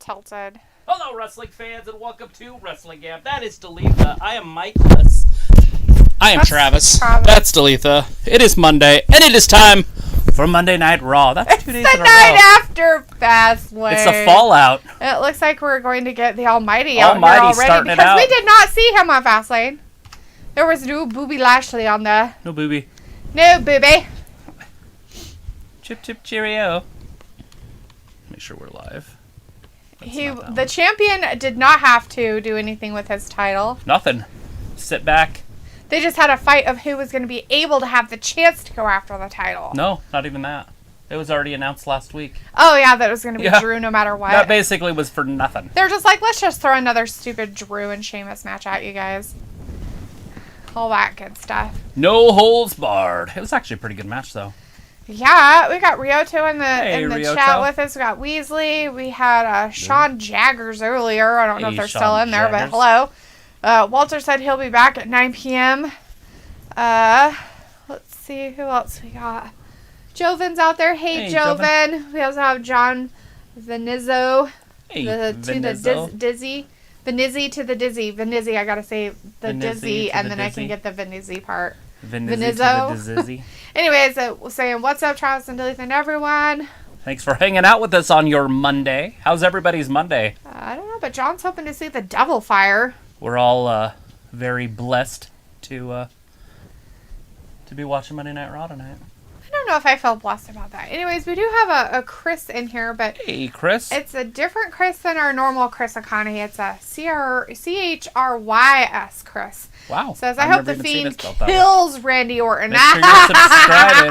tilted. Hello, wrestling fans, and welcome to Wrestling Gap. That is Dalitha. I am Michaelis. I am Travis. That's Dalitha. It is Monday, and it is time for Monday Night Raw. That's 2 days in a row. It's the night after Fastlane. It's the fallout. It looks like we're going to get the Almighty out here already because we did not see him on Fastlane. There was no Booby Lashley on there. No booby. No booby. Chip, chip, cheerio. Make sure we're live. The champion did not have to do anything with his title. Nothing. Sit back. They just had a fight of who was going to be able to have the chance to go after the title. No, not even that. It was already announced last week. Oh, yeah, that it was going to be Drew no matter what. That basically was for nothing. They're just like, let's just throw another stupid Drew and Sheamus match at you guys. All that good stuff. No holds barred. It was actually a pretty good match, though. Yeah, we got Ryoto in the Ryoto. chat with us. We got Weasley. We had Sean Jaggers earlier. I don't know if they're still in there, but hello. Walter said he'll be back at 9 p.m. Let's see who else we got. Jovin's out there. Hey Jovin. We also have John Venizzo. Hey, Dizzy. Vinizzi to the Dizzy. Vinizzi, I gotta say the Dizzy, and then I can get the Vinizzi part. Vinizzo. Anyways, saying what's up, Travis and Duluth and everyone. Thanks for hanging out with us on your Monday. How's everybody's Monday? I don't know, but John's hoping to see the Devil Fire. We're all very blessed to be watching Monday Night Raw tonight. I don't know if I feel blessed about that. Anyways, we do have a Chris in here, but hey, Chris. It's a different Chris than our normal Chris Akane. It's a CHRYS Chris. Wow. Says, I hope the Fiend kills Randy Orton. Make sure you're subscribing.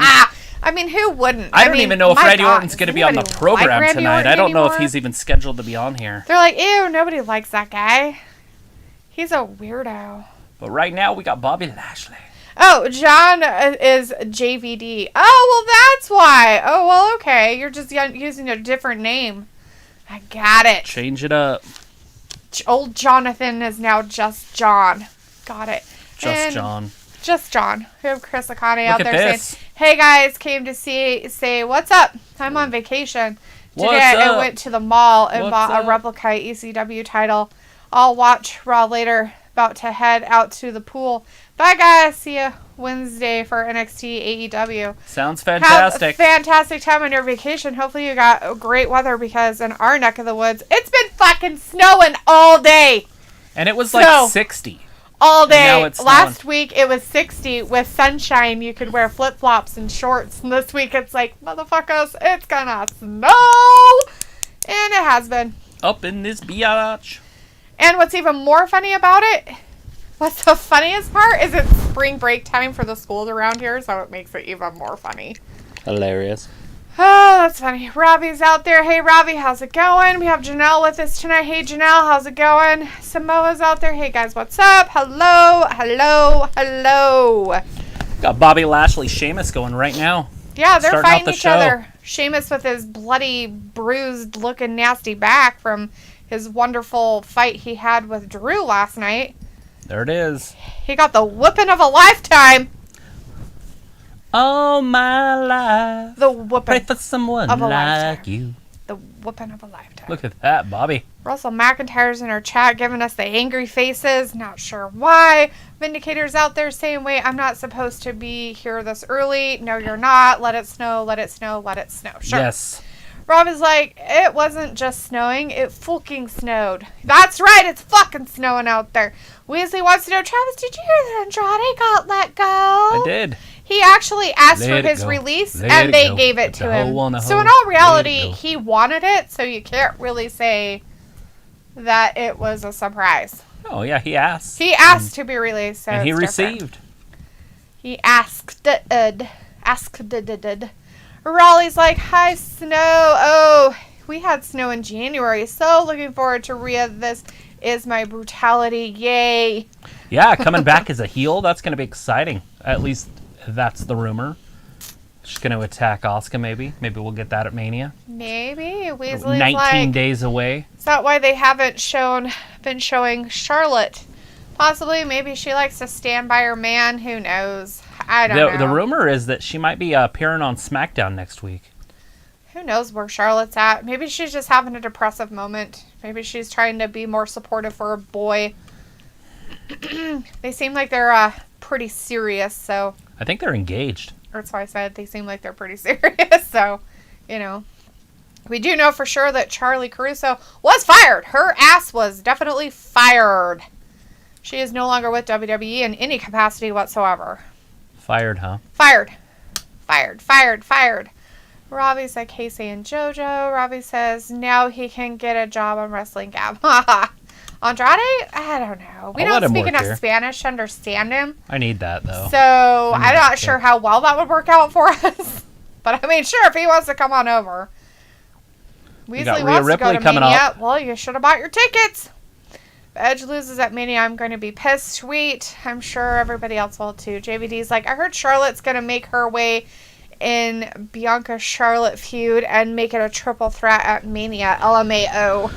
I mean, who wouldn't? I don't even know if Randy Orton's going to be on the program tonight. I don't know if he's even scheduled to be on here. They're like, ew, nobody likes that guy. He's a weirdo. But right now, we got Bobby Lashley. Oh, John is JVD. Oh, well, that's why. Oh, well, okay. You're just using a different name. I got it. Change it up. Old Jonathan is now just John. Got it. John. Just John. We have Chris Akane out there saying, hey, guys, came to say, what's up? I'm on vacation. Today I went to the mall and bought a replica ECW title. I'll watch Raw later. About to head out to the pool. Bye, guys. See you Wednesday for NXT AEW. Sounds fantastic. Have a fantastic time on your vacation. Hopefully you got great weather because in our neck of the woods, it's been fucking snowing all day. And it was like 60. All day. Last week it was 60 with sunshine. You could wear flip-flops and shorts. And this week it's like, motherfuckers, it's gonna snow. And it has been. Up in this biatch. And what's even more funny about it, what's the funniest part, is it's spring break time for the schools around here, so it makes it even more funny. Hilarious. Oh, that's funny. Robbie's out there. Hey, Robbie, how's it going? We have Janelle with us tonight. Hey, Janelle, how's it going? Samoa's out there. Hey, guys, what's up? Hello, hello, hello. Got Bobby Lashley, Sheamus going right now. Yeah, they're fighting each other. Sheamus with his bloody, bruised, looking nasty back from his wonderful fight he had with Drew last night. There it is. He got the whooping of a lifetime. All my life. The whooping. Pray for someone of a like lifetime. you. The whooping of a lifetime. Look at that, Bobby. Russell McIntyre's in our chat giving us the angry faces. Not sure why. Vindicator's out there saying, wait, I'm not supposed to be here this early. No, you're not. Let it snow, let it snow, let it snow. Sure. Yes. Rob is like, it wasn't just snowing, it fucking snowed. That's right, it's fucking snowing out there. Weasley wants to know, Travis, did you hear that Andrade got let go? I did. He actually asked for his release, and they gave it to him. So in all reality, he wanted it, so you can't really say that it was a surprise. Oh, yeah, he asked. He asked to be released, so and he it's different. received. He asked. Raleigh's like, hi, snow. Oh, we had snow in January. So looking forward to Rhea. This is my brutality. Yay. Yeah, coming back as a heel. That's going to be exciting. At least that's the rumor. She's going to attack Asuka, maybe. Maybe we'll get that at Mania. Maybe. Weasley's 19 days away. Is that why they haven't been showing Charlotte? Possibly. Maybe she likes to stand by her man. Who knows? I don't know. The rumor is that she might be appearing on SmackDown next week. Who knows where Charlotte's at? Maybe she's just having a depressive moment. Maybe she's trying to be more supportive for her boy. They seem like they're pretty serious, so... I think they're engaged. That's why I said they seem like they're pretty serious, so, you know. We do know for sure that Charlie Caruso was fired. Her ass was definitely fired. She is no longer with WWE in any capacity whatsoever. Fired, huh? Fired. Robbie's like, hey, Casey and JoJo. Robbie says now he can get a job on Wrestling Gab. Andrade? I don't know. We don't speak enough Spanish to understand him. I need that, though. So I'm not sure how well that would work out for us. But I mean, sure, if he wants to come on over. Weasley wants to go to Mania. Well, you should have bought your tickets. If Edge loses at Mania, I'm going to be pissed. Sweet. I'm sure everybody else will too. JVD's like, I heard Charlotte's going to make her way in Bianca Charlotte feud and make it a triple threat at Mania. LMAO.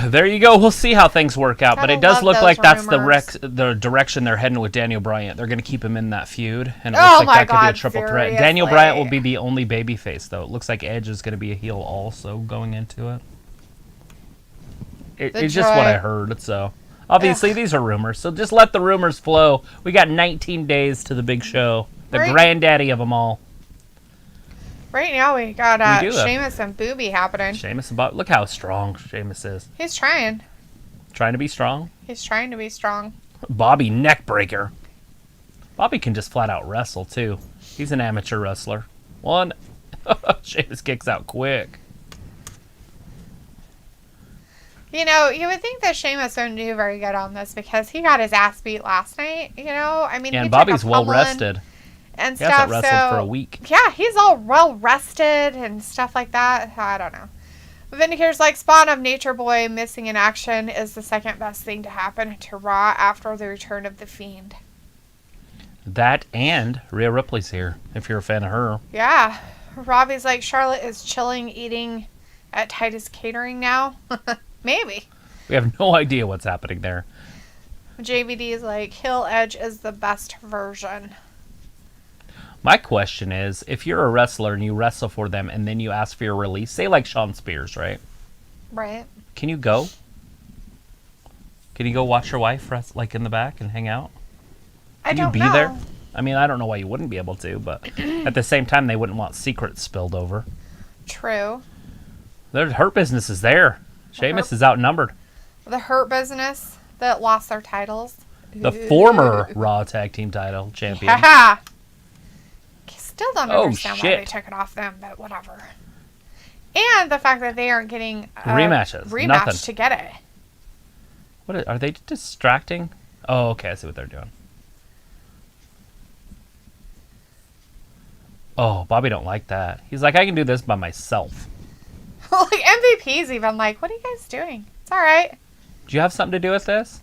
There you go. We'll see how things work out, but it does look like that's the direction they're heading with Daniel Bryan. They're going to keep him in that feud, and it looks like that could be a triple threat. Daniel Bryan will be the only babyface, though. It looks like Edge is going to be a heel also going into it. It's just what I heard, so... Obviously, these are rumors, so just let the rumors flow. We got 19 days to the big show. The granddaddy of them all. Right now we got Sheamus and Booby happening. Sheamus and Bobby. Look how strong Sheamus is. He's trying. Trying to be strong? He's trying to be strong. Bobby neck breaker. Bobby can just flat out wrestle too. He's an amateur wrestler. One. Sheamus kicks out quick. You know, you would think that Sheamus wouldn't do very good on this because he got his ass beat last night. You know, I mean, and Bobby's well rested. And he stuff. Hasn't wrestled for a week. Yeah, he's all well rested and stuff like that. I don't know. Vindicator's like, Spawn of Nature Boy missing in action is the second best thing to happen to Raw after the return of the Fiend. That and Rhea Ripley's here, if you're a fan of her. Yeah. Robbie's like, Charlotte is chilling, eating at Titus Catering now. Maybe. We have no idea what's happening there. JVD is like, Hill Edge is the best version. My question is, if you're a wrestler and you wrestle for them and then you ask for your release, say like Shawn Spears, right? Right. Can you go? Can you go watch your wife like in the back and hang out? Can you be there? I mean, I don't know why you wouldn't be able to, but at the same time, they wouldn't want secrets spilled over. True. Their Hurt Business is there. Sheamus is outnumbered. The Hurt Business that lost their titles. The former Raw Tag Team title champion. Yeah. Still don't understand why they took it off them, but whatever. And the fact that they aren't getting a rematch to get it. What are they distracting? Oh, okay, I see what they're doing. Oh, Bobby don't like that. He's like, I can do this by myself. Like MVP's even like, what are you guys doing? It's all right. Do you have something to do with this?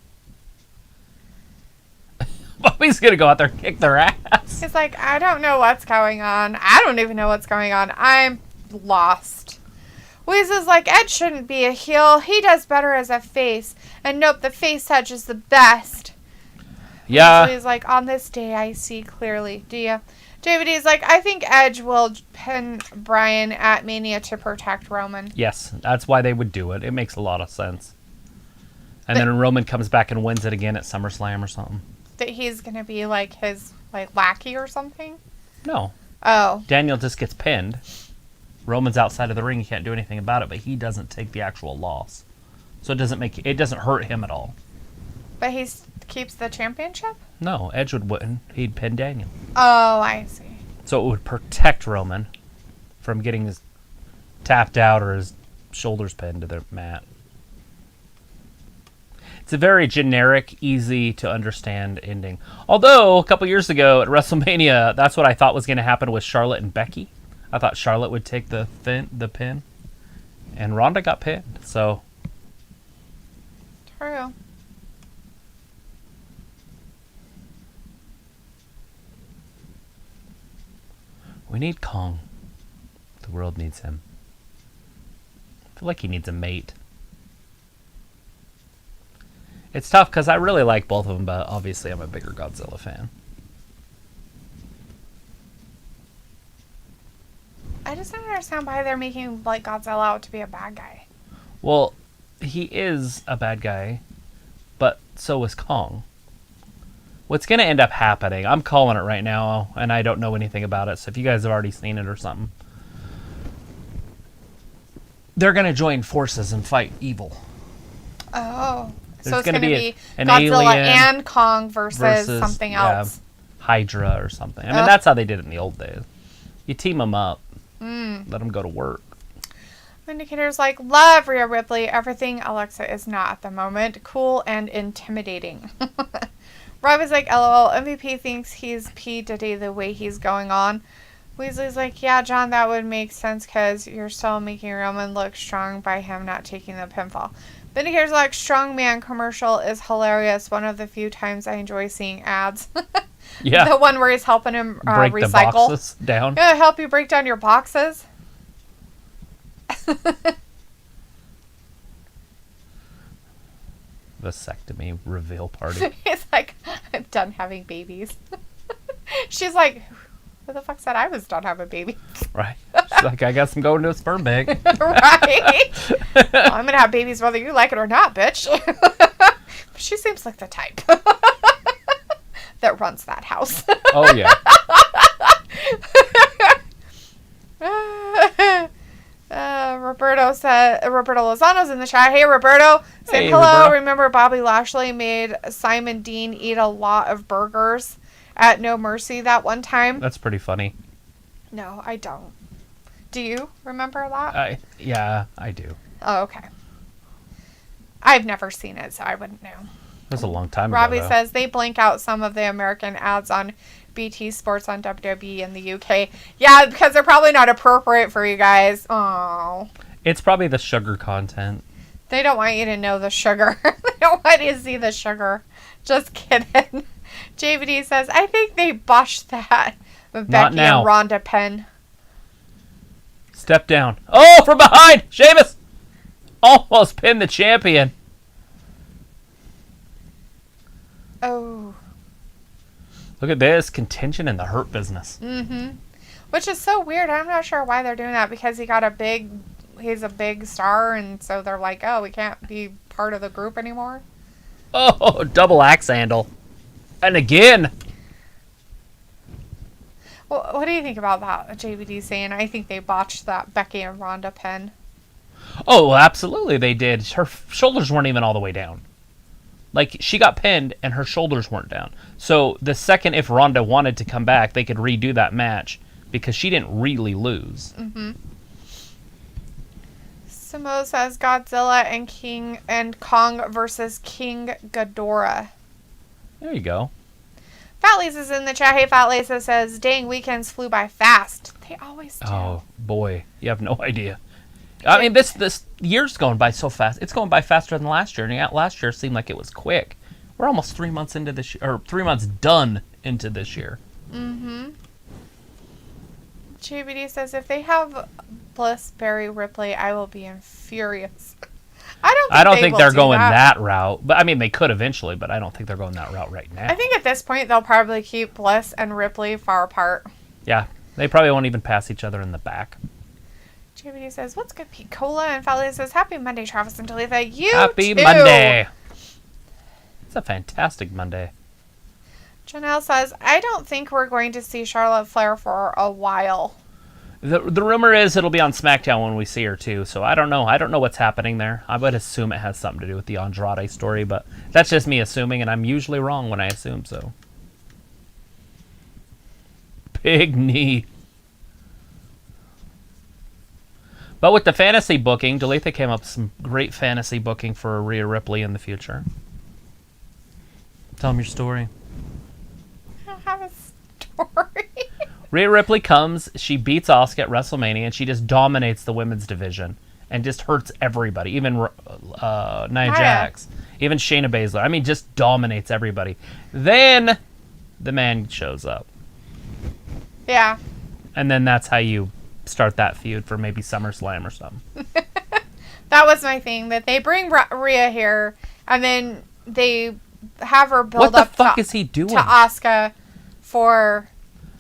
Bobby's gonna go out there and kick their ass. He's like, I don't know what's going on. I don't even know what's going on. I'm lost. Weasel's like, Ed shouldn't be a heel. He does better as a face. And nope, the face touch is the best. Yeah. Weasley's like, on this day I see clearly. Do you? JVD's like, I think Edge will pin Bryan at Mania to protect Roman. Yes, that's why they would do it. It makes a lot of sense. And then Roman comes back and wins it again at SummerSlam or something. That he's going to be like his lackey or something? No. Oh. Daniel just gets pinned. Roman's outside of the ring. He can't do anything about it, but he doesn't take the actual loss. So it doesn't hurt him at all. But he keeps the championship? No, Edge would win. He'd pin Daniel. Oh, I see. So it would protect Roman from getting his tapped out or his shoulders pinned to the mat. It's a very generic, easy to understand ending. Although, a couple years ago at WrestleMania, that's what I thought was going to happen with Charlotte and Becky. I thought Charlotte would take the pin. And Ronda got pinned, so... True. We need Kong. The world needs him. I feel like he needs a mate. It's tough because I really like both of them, but obviously I'm a bigger Godzilla fan. I just don't understand understand why they're making like Godzilla out to be a bad guy. Well, he is a bad guy, but so is Kong. What's going to end up happening, I'm calling it right now, and I don't know anything about it, so if you guys have already seen it or something, they're going to join forces and fight evil. Oh. There's so it's going to be an Godzilla alien and Kong versus something else. Hydra or something. I mean, that's how they did it in the old days. You team them up, let them go to work. Indicator's like, love Rhea Ripley. Everything Alexa is not at the moment. Cool and intimidating. Rob is like, LOL, MVP thinks he's P. Diddy the way he's going on. Weasley's like, yeah, John, that would make sense because you're still making Roman look strong by him not taking the pinfall. Vindicator's like, strongman commercial is hilarious. One of the few times I enjoy seeing ads. Yeah. The one where he's helping him break recycle. The boxes down. Yeah, help you break down your boxes. Vasectomy reveal party. He's like, I'm done having babies. She's like, who the fuck said I was done having babies? Right. She's like, I guess I'm going to a sperm bank. Right. Well, I'm gonna have babies whether you like it or not, bitch. She seems like the type that runs that house. Oh yeah. Roberto Lozano's in the chat. Hey, Roberto. Saying hello. Roberto. Remember Bobby Lashley made Simon Dean eat a lot of burgers at No Mercy that one time? That's pretty funny. No, I don't. Do you remember that? Yeah, I do. Oh, okay. I've never seen it, so I wouldn't know. That was a long time Robbie ago. says they blink out some of the American ads on BT Sports on WWE in the UK. Yeah, because they're probably not appropriate for you guys. Oh. It's probably the sugar content. They don't want you to know the sugar. They don't want you to see the sugar. Just kidding. JVD says, I think they botched that with Becky and Rhonda Penn. Step down. Oh, from behind! Sheamus! Almost pinned the champion. Oh. Look at this. Contention in the Hurt Business. Mm-hmm. Which is so weird. I'm not sure why they're doing that, because he's a big star, and so they're like, oh, we can't be part of the group anymore. Oh, double axe handle. And again. Well, what do you think about that, JVD saying, I think they botched that Becky and Rhonda pin? Oh, well, absolutely they did. Her shoulders weren't even all the way down. Like, she got pinned and her shoulders weren't down. So the second if Rhonda wanted to come back, they could redo that match because she didn't really lose. Mm-hmm. Samo says Godzilla and King and Kong versus King Ghidorah. There you go. Fat Lisa's in the chat. Hey, Fat Lisa says, dang, weekends flew by fast. They always do. Oh, boy. You have no idea. I mean, this year's going by so fast. It's going by faster than last year. And last year seemed like it was quick. We're almost 3 months into this year, or 3 months done into this year. Mm-hmm. JBD says, if they have Bliss, Barry, Ripley, I will be furious. I don't think they're going that route. But I mean, they could eventually, but I don't think they're going that route right now. I think at this point, they'll probably keep Bliss and Ripley far apart. Yeah, they probably won't even pass each other in the back. JBD says, what's good, Pete Cola? And Fally says, happy Monday, Travis and Talitha. Happy too. Monday. It's a fantastic Monday. Janelle says, I don't think we're going to see Charlotte Flair for a while. The rumor is it'll be on SmackDown when we see her, too. So I don't know. I don't know what's happening there. I would assume it has something to do with the Andrade story, but that's just me assuming, and I'm usually wrong when I assume so. Big knee. But with the fantasy booking, Dalitha came up with some great fantasy booking for Rhea Ripley in the future. Tell them your story. I don't have a story. Rhea Ripley comes, she beats Asuka at WrestleMania, and she just dominates the women's division and just hurts everybody, even Nia Jax, even Shayna Baszler. I mean, just dominates everybody. Then the man shows up. Yeah. And then that's how you start that feud for maybe SummerSlam or something. That was my thing, that they bring Rhea here, and then they have her build up is he doing? to Asuka for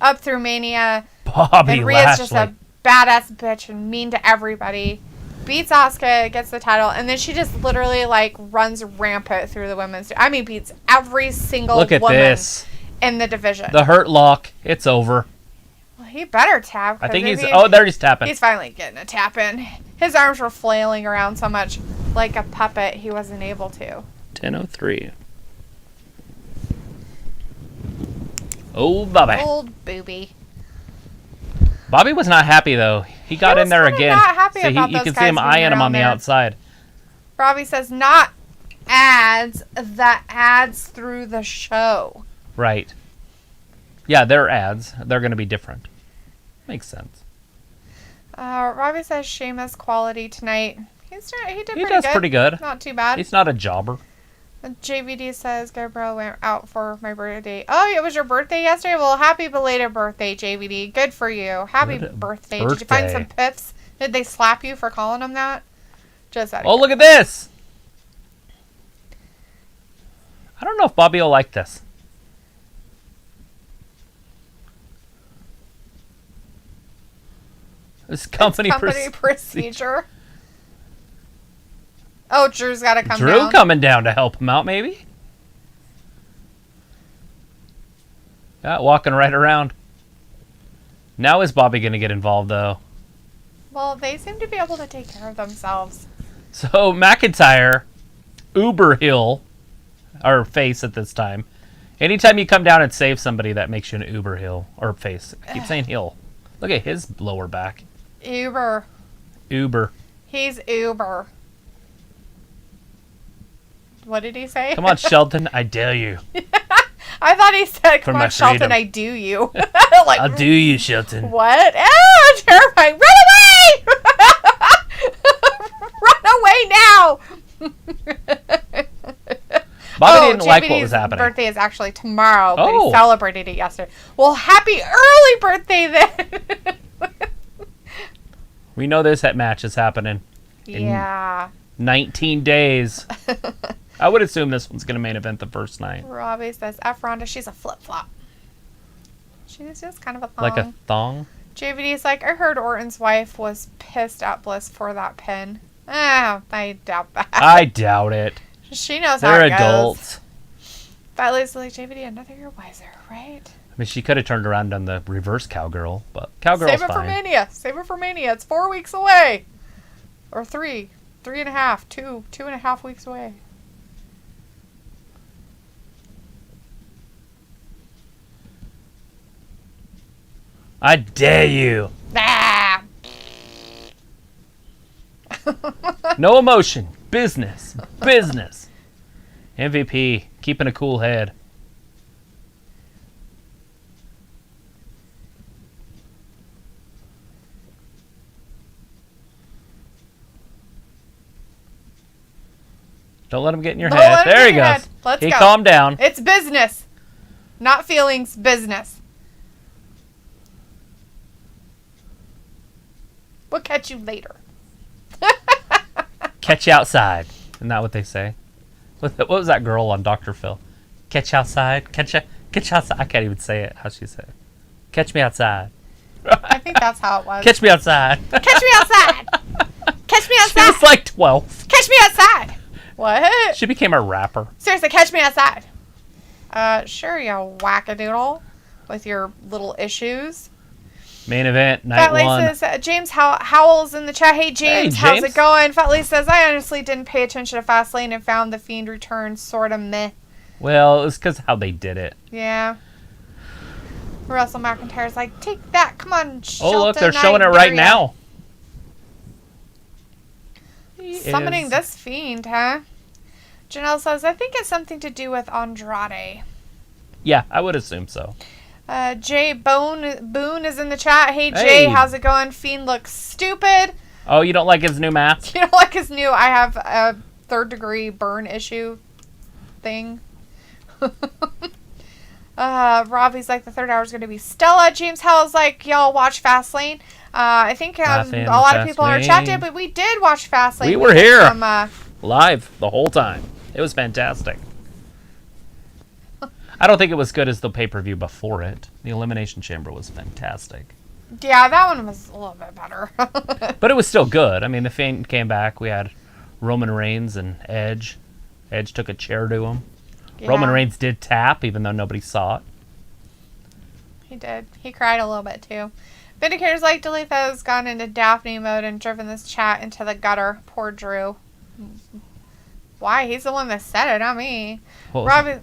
up through Mania. Bobby and Rhea's Lashley. Just a badass bitch and mean to everybody. Beats Asuka, gets the title, and then she just literally like runs rampant through the women's. I mean, beats every single Look at woman this. in the division. The Hurt Lock. It's over. Well, he better tap. I think he's. Oh, there he's tapping. He's finally getting a tap in. His arms were flailing around so much like a puppet, he wasn't able to. 10:03. Oh, Bobby. Old booby. Bobby was not happy though. He got in there again. Not happy so about you those can see guys him being eyeing him on around the there. outside. Robbie says, not ads, that adds through the show. Right. Yeah, they're ads. They're going to be different. Makes sense. Robbie says Sheamus quality tonight. He does pretty good. Not too bad. He's not a jobber. JVD says Gabriel went out for my birthday. Oh, it was your birthday yesterday? Well, happy belated birthday, JVD. Good for you. Happy birthday. Did you find some piffs? Did they slap you for calling them that? Just out of look at this. I don't know if Bobby will like this. This company procedure. Oh, Drew's got to come down. Drew coming down to help him out, maybe? Yeah, walking right around. Now is Bobby going to get involved, though? Well, they seem to be able to take care of themselves. So, McIntyre, Uber heel, or face at this time. Anytime you come down and save somebody, that makes you an Uber heel, or face. I keep saying heel. Look at his lower back. Uber. He's Uber. What did he say? Come on, Shelton, I dare you. I thought he said, come on, Shelton, I do you. Like, I'll do you, Shelton. What? Ah, terrifying. Run away! Run away now! Bobby didn't like what was happening. His birthday is actually tomorrow, but he celebrated it yesterday. Well, happy early birthday then! We know this match is happening. Yeah. 19 days. I would assume this one's going to main event the first night. Robbie says, F. Ronda, she's a flip-flop. She's just kind of a thong. Like a thong? JVD's like, I heard Orton's wife was pissed at Bliss for that pin. I doubt that. I doubt it. She knows how it goes. They're adults. But at least, like, JVD, another year wiser, right? I mean, she could have turned around and done the reverse cowgirl, but cowgirl's fine. Save it for Mania. Save it for Mania. It's 4 weeks away. Or 3. 3.5. 2.5 weeks away. I dare you. Ah. No emotion. Business. Business. MVP. Keeping a cool head. Don't let him get in your head. There he goes. Let's go. He calmed down. It's business. Not feelings. Business. We'll catch you later. Catch you outside. Isn't that what they say? What was that girl on Dr. Phil? Catch you outside. Catch you outside. I can't even say it. How she say it? Catch me outside. I think that's how it was. Catch me outside. Catch me outside. Catch me outside. She was like 12. Catch me outside. What? She became a rapper. Seriously, catch me outside. Sure, you wackadoodle with your little issues. Main event, night one. Says, James Howell's in the chat. Hey, James, how's it going? Fatley says, I honestly didn't pay attention to Fastlane and found the Fiend return sort of meh. Well, it's because how they did it. Yeah. Russell McIntyre's like, take that. Come on, Shelton. Oh, look, they're showing it right now. Summoning this Fiend, huh? Janelle says, I think it's something to do with Andrade. Yeah, I would assume so. Jay Boone is in the chat. Hey, Jay, how's it going? Fiend looks stupid. Oh, you don't like his new mask? You don't like his new, I have a 3rd-degree burn issue thing. Robbie's like, the 3rd hour is going to be Stella. James Hell's like, y'all watch Fastlane. I think a lot of people in our chat did, but we did watch Fastlane. We were here live the whole time. It was fantastic. I don't think it was good as the pay-per-view before it. The Elimination Chamber was fantastic. Yeah, that one was a little bit better. But it was still good. I mean, the Fiend came back. We had Roman Reigns and Edge. Edge took a chair to him. Yeah. Roman Reigns did tap, even though nobody saw it. He did. He cried a little bit, too. Vindicators like Delete has gone into Daphne mode and driven this chat into the gutter. Poor Drew. Why? He's the one that said it, not me. Robbie...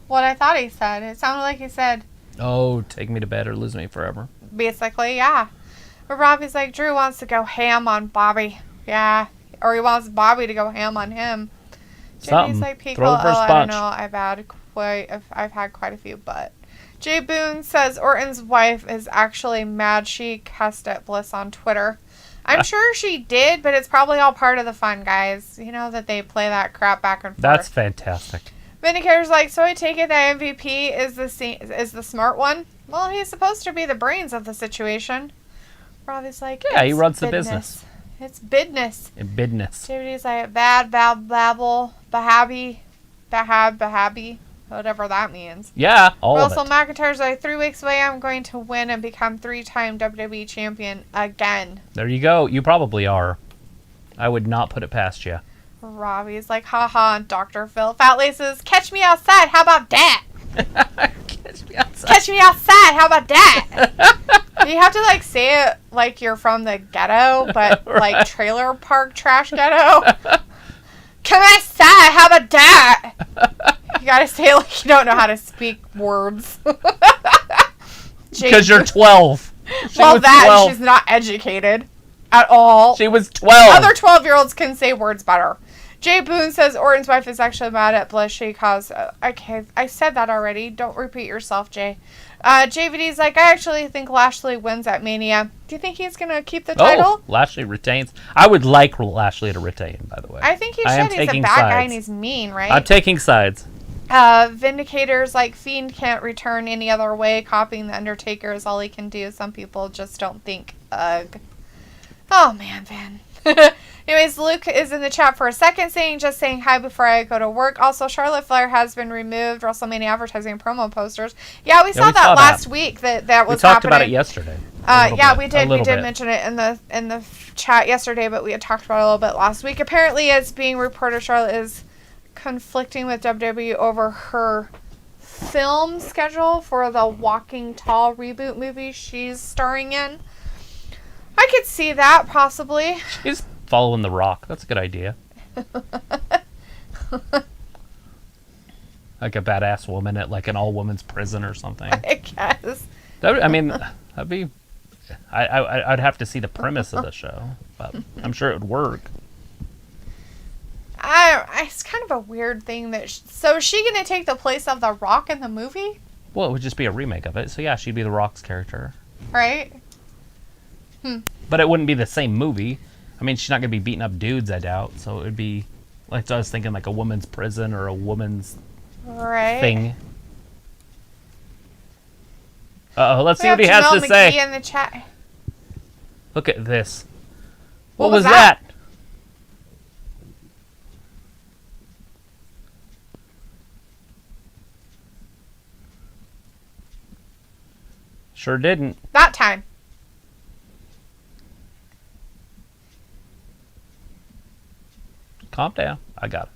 What I thought he said. It sounded like he said... Oh, take me to bed or lose me forever. Basically, yeah. But Robbie's like, Drew wants to go ham on Bobby. Yeah. Or he wants Bobby to go ham on him. Jimmy's like, Pico, I don't know. I've had quite a few, but... Jay Boone says Orton's wife is actually mad she cussed at Bliss on Twitter. I'm sure she did, but it's probably all part of the fun, guys. You know that they play that crap back and forth. That's fantastic. Vindicator's like, so I take it that MVP is the smart one? Well, he's supposed to be the brains of the situation. Robbie's like, yeah, he runs the business. It's business. Business. JVD's like, bad, babble, bahabi, whatever that means. Yeah, all Russell of it. McIntyre's like, 3 weeks away, I'm going to win and become 3-time WWE champion again. There you go. You probably are. I would not put it past you. Robbie's like, haha, Dr. Phil. Fat Laces, catch me outside. How about that? Catch me outside. Catch me outside. How about that? You have to, like, say it like you're from the ghetto, but, right. Like, trailer park trash ghetto. Come outside. How about that? You gotta say it like you don't know how to speak words. Because you're 12. Well, 12. She's not educated at all. She was 12. Other 12-year-olds can say words better. Jay Boone says Orton's wife is actually mad at Bliss because... okay, I said that already. Don't repeat yourself, Jay. JVD's like, I actually think Lashley wins at Mania. Do you think he's going to keep the title? Oh, Lashley retains. I would like Lashley to retain, by the way. I think he should. He's a bad guy and he's mean, right? I'm taking sides. Vindicators like Fiend can't return any other way. Copying the Undertaker is all he can do. Some people just don't think. Ugh. Oh, man, Van. Anyways, Luke is in the chat for a second just saying hi before I go to work. Also, Charlotte Flair has been removed. WrestleMania advertising promo posters. Yeah, we saw that last week that was happening. We talked about it yesterday. Yeah, we did. We did mention it in the chat yesterday, but we had talked about it a little bit last week. Apparently, it's being reported Charlotte is conflicting with WWE over her film schedule for the Walking Tall reboot movie she's starring in. I could see that, possibly. She's following The Rock. That's a good idea. Like a badass woman at like an all-women's prison or something. I guess. That'd be... I'd have to see the premise of the show, but I'm sure it would work. It's kind of a weird thing that... so is she going to take the place of The Rock in the movie? Well, it would just be a remake of it. So yeah, she'd be The Rock's character. Right? But it wouldn't be the same movie. I mean, she's not going to be beating up dudes, I doubt. So it would be... like I was thinking like a woman's prison or a woman's thing. Uh-oh, let's see what he has to say. In the chat. Look at this. What was that? Sure didn't. That time. Calm down. I got it.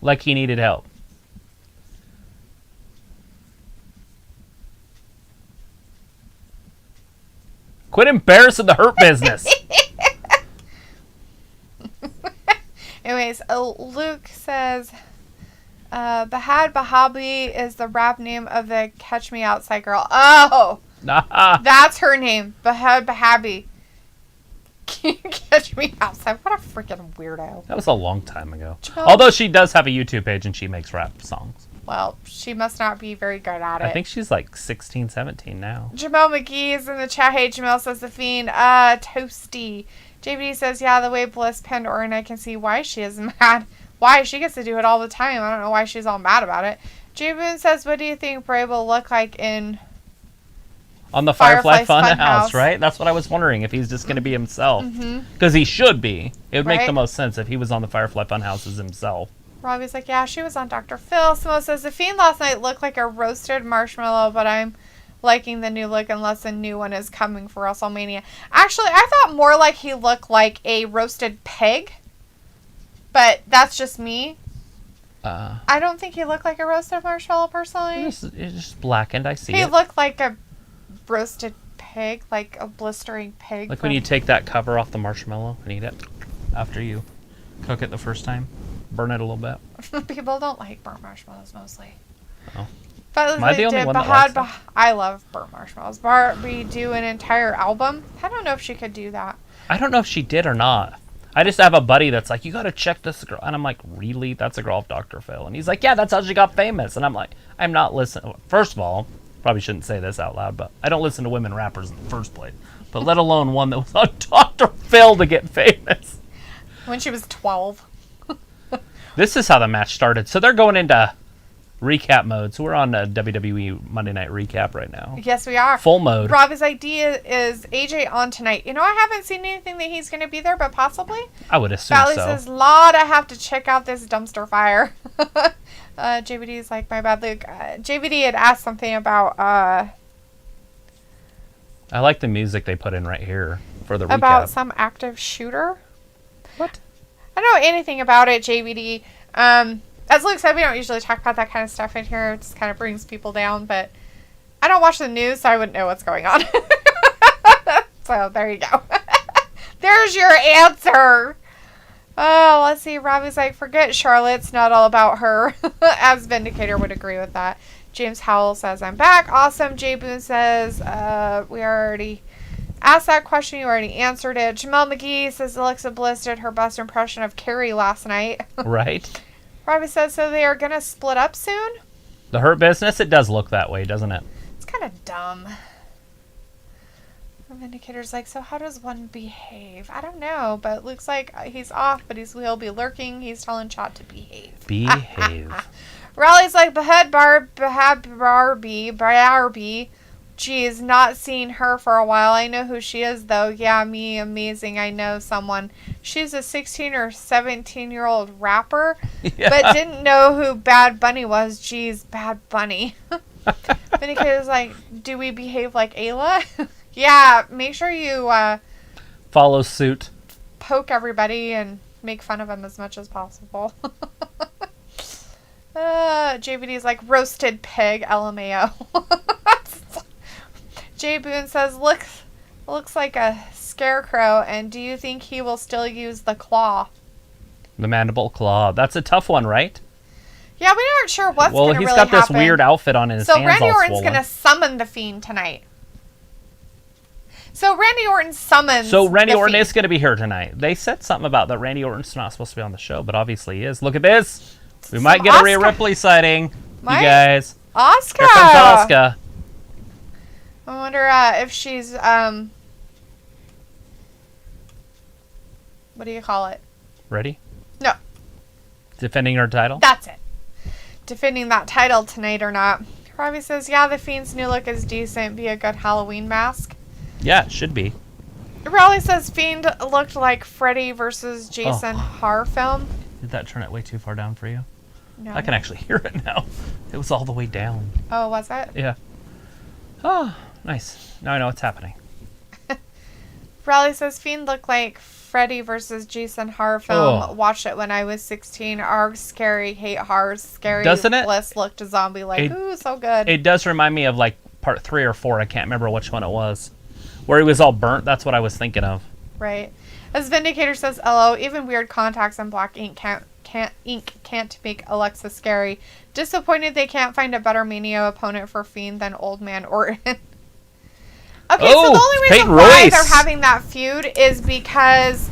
Like he needed help. Quit embarrassing the Hurt Business. Anyways, Luke says, Bahad Bahabi is the rap name of the Catch Me Outside girl. Oh! That's her name. Bahad Bahabi. Catch Me Outside. What a freaking weirdo. That was a long time ago. Although she does have a YouTube page and she makes rap songs. Well, she must not be very good at it. I think she's like 16, 17 now. Jamel McGee is in the chat. Hey, Jamel says the Fiend. Toasty. JVD says, yeah, the way Bliss pinned Orton, I can see why she is mad. Why? She gets to do it all the time. I don't know why she's all mad about it. J Boone says, what do you think Bray will look like in... on the Firefly Funhouse, right? That's what I was wondering, if he's just going to be himself. Because he should be. It would make the most sense if he was on the Firefly Funhouse as himself. Robbie's like, yeah, she was on Dr. Phil. Samo says, the Fiend last night looked like a roasted marshmallow, but I'm liking the new look unless a new one is coming for WrestleMania. Actually, I thought more like he looked like a roasted pig, but that's just me. I don't think he looked like a roasted marshmallow, personally. It's just blackened, I see He it. looked like a roasted pig, like a blistering pig. Like when you take that cover off the marshmallow and eat it after you cook it the first time. Burn it a little bit. People don't like burnt marshmallows, mostly. Oh. But Am I the only one that likes it? I love burnt marshmallows. Barbie do an entire album. I don't know if she could do that. I don't know if she did or not. I just have a buddy that's like, you got to check this girl. And I'm like, really? That's a girl of Dr. Phil. And he's like, yeah, that's how she got famous. And I'm like, I'm not listening. First of all, probably shouldn't say this out loud, but I don't listen to women rappers in the first place. But let alone one that was on Dr. Phil to get famous. When she was 12. This is how the match started. So they're going into recap mode. So we're on a WWE Monday Night Recap right now. Yes, we are. Full mode. Robbie's idea is AJ on tonight. You know, I haven't seen anything that he's going to be there, but possibly. I would assume Valley so. says, Lord, I have to check out this dumpster fire. JVD is like, my bad, Luke. JVD had asked something about... I like the music they put in right here for the recap. About some active shooter? What? I don't know anything about it, JVD. As Luke said, we don't usually talk about that kind of stuff in here. It just kind of brings people down, but I don't watch the news, so I wouldn't know what's going on. So, there you go. There's your answer. Oh, let's see. Robbie's like, forget Charlotte. It's not all about her. As Vindicator would agree with that. James Howell says, I'm back. Awesome. Jay Boone says, we already asked that question. You already answered it. Jamel McGee says, Alexa Bliss did her best impression of Carrie last night. Right. Robbie says, so they are going to split up soon? The Hurt Business, it does look that way, doesn't it? It's kind of dumb. The Vindicator's like, so how does one behave? I don't know, but it looks like he's off, but he'll be lurking. He's telling Chot to behave. Behave. Riley's like, behead Barbie. Geez, not seen her for a while. I know who she is, though. Yeah, me, amazing. I know someone. She's a 16 or 17-year-old rapper, but didn't know who Bad Bunny was. Geez, Bad Bunny. Vindicator's like, do we behave like Ayla? Yeah, make sure you follow suit. Poke everybody and make fun of them as much as possible. JVD's like, roasted pig, LMAO. Jay Boone says, looks like a scarecrow, and do you think he will still use the claw? The mandible claw. That's a tough one, right? Yeah, we aren't sure what's going to really happen. Well, he's got this weird outfit on his hands all swollen. So Randy Orton's going to summon the Fiend tonight. So Randy Orton summons So Randy Orton Fiend. is going to be here tonight. They said something about that Randy Orton's not supposed to be on the show, but obviously he is. Look at this. We might get a Rhea Ripley sighting. You guys. Asuka. Here comes Asuka. I wonder if she's, what do you call it? Ready? No. Defending her title? That's it. Defending that title tonight or not. Robbie says, yeah, the Fiend's new look is decent. Be a good Halloween mask. Yeah, it should be. Raleigh says Fiend looked like Freddy versus Jason Har film. Did that turn it way too far down for you? No. I can actually hear it now. It was all the way down. Oh, was it? Yeah. Oh, nice. Now I know what's happening. Raleigh says Fiend looked like Freddy versus Jason Har film. Oh. Watched it when I was 16. Arg, scary, hate Har, scary. Doesn't it? Bliss looked a zombie like, ooh, so good. It does remind me of like part 3 or 4. I can't remember which one it was. Where he was all burnt. That's what I was thinking of. Right. As Vindicator says, LO, even weird contacts and black ink can't make Alexa scary. Disappointed they can't find a better Mania opponent for Fiend than Old Man Orton. Okay, so the only reason Peyton why Royce. they're having that feud is because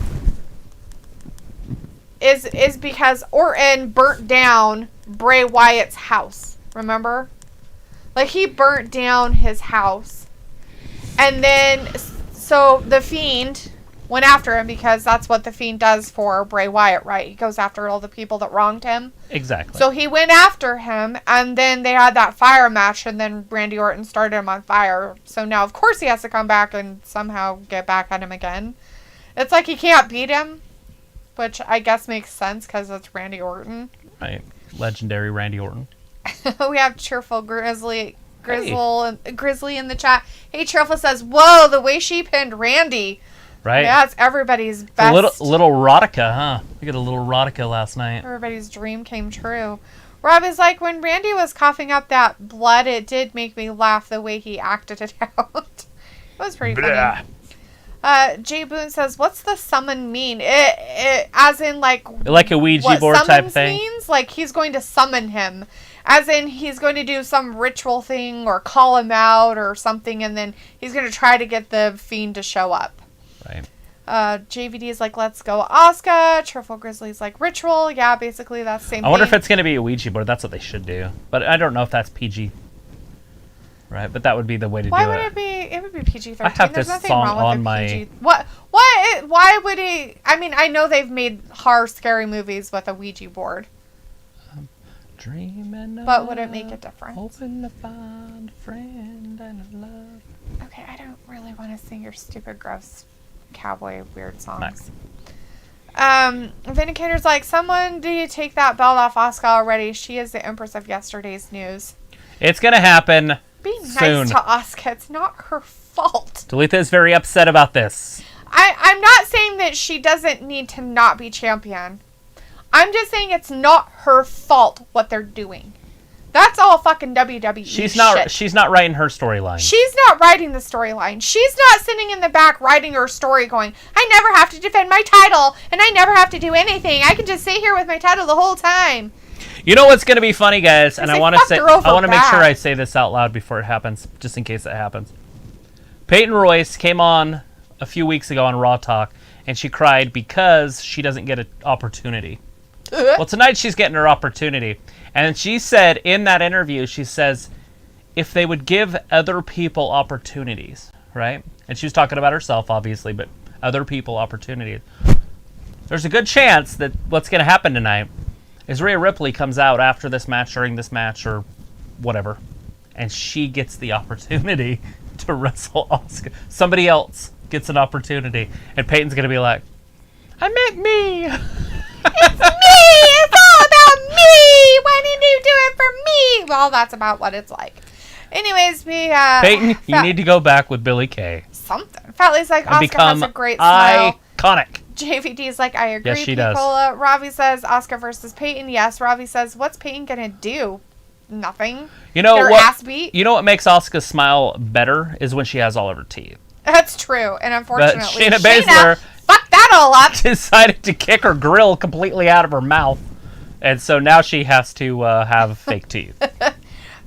Orton burnt down Bray Wyatt's house. Remember? Like, he burnt down his house. And then, so the Fiend went after him because that's what the Fiend does for Bray Wyatt, right? He goes after all the people that wronged him. Exactly. So he went after him, and then they had that fire match, and then Randy Orton started him on fire. So now, of course, he has to come back and somehow get back at him again. It's like he can't beat him, which I guess makes sense because it's Randy Orton. Right. Legendary Randy Orton. We have Cheerful Grizzly in the chat. Hey, Cheerful says, whoa, the way she pinned Randy. Right. Yeah, it's everybody's best. A little erotica, huh? We got a little erotica last night. Everybody's dream came true. Rob is like, when Randy was coughing up that blood, it did make me laugh the way he acted it out. It was pretty funny. Jay Boone says, what's the summon mean? It as in like a Ouija board type thing? Means like he's going to summon him. As in he's going to do some ritual thing or call him out or something, and then he's going to try to get the Fiend to show up. Right. JVD is like, let's go Asuka. Cheerful Grizzly's like, ritual. Yeah, basically that's the same thing. I wonder if it's going to be a Ouija board. That's what they should do. But I don't know if that's PG. Right, but that would be the way to do it. Why would it be? It would be PG-13. I have There's this nothing song wrong with on my... PG. What? Why would he... I mean, I know they've made horror, scary movies with a Ouija board. Dreaming but would it make a difference? Hoping to find a friend and a love. Okay, I don't really want to sing your stupid, gross, cowboy, weird songs. Nice. Vindicator's like, someone, do you take that belt off Asuka already? She is the empress of yesterday's news. It's going to happen Be soon. Nice to Asuka. It's not her fault. Delita is very upset about this. I'm not saying that she doesn't need to not be champion. I'm just saying it's not her fault what they're doing. That's all fucking WWE shit. She's not writing her storyline. She's not writing the storyline. She's not sitting in the back writing her story going, I never have to defend my title, and I never have to do anything. I can just sit here with my title the whole time. You know what's going to be funny, guys? And I want to make sure I say this out loud before it happens, just in case it happens. Peyton Royce came on a few weeks ago on Raw Talk, and she cried because she doesn't get an opportunity. Well, tonight she's getting her opportunity. And she said in that interview, she says, if they would give other people opportunities, right? And she was talking about herself, obviously, but other people opportunities. There's a good chance that what's going to happen tonight is Rhea Ripley comes out after this match, during this match, or whatever, and she gets the opportunity to wrestle Asuka. Somebody else gets an opportunity, and Peyton's going to be like, I meant me. It's me! It's all about me! Why didn't you do it for me? Well, that's about what it's like. Anyways, Peyton, you need to go back with Billy Kay. Something. Fat like Asuka has a great smile. Iconic. JVD's like, I agree. Yes, she does. Ravi says Asuka versus Peyton. Yes. Ravi says, what's Peyton gonna do? Nothing. You know what? Ass beat. You know what makes Asuka smile better is when she has all of her teeth. That's true, and unfortunately, but Shayna Baszler fucked that all up. Decided to kick her grill completely out of her mouth, and so now she has to have fake teeth.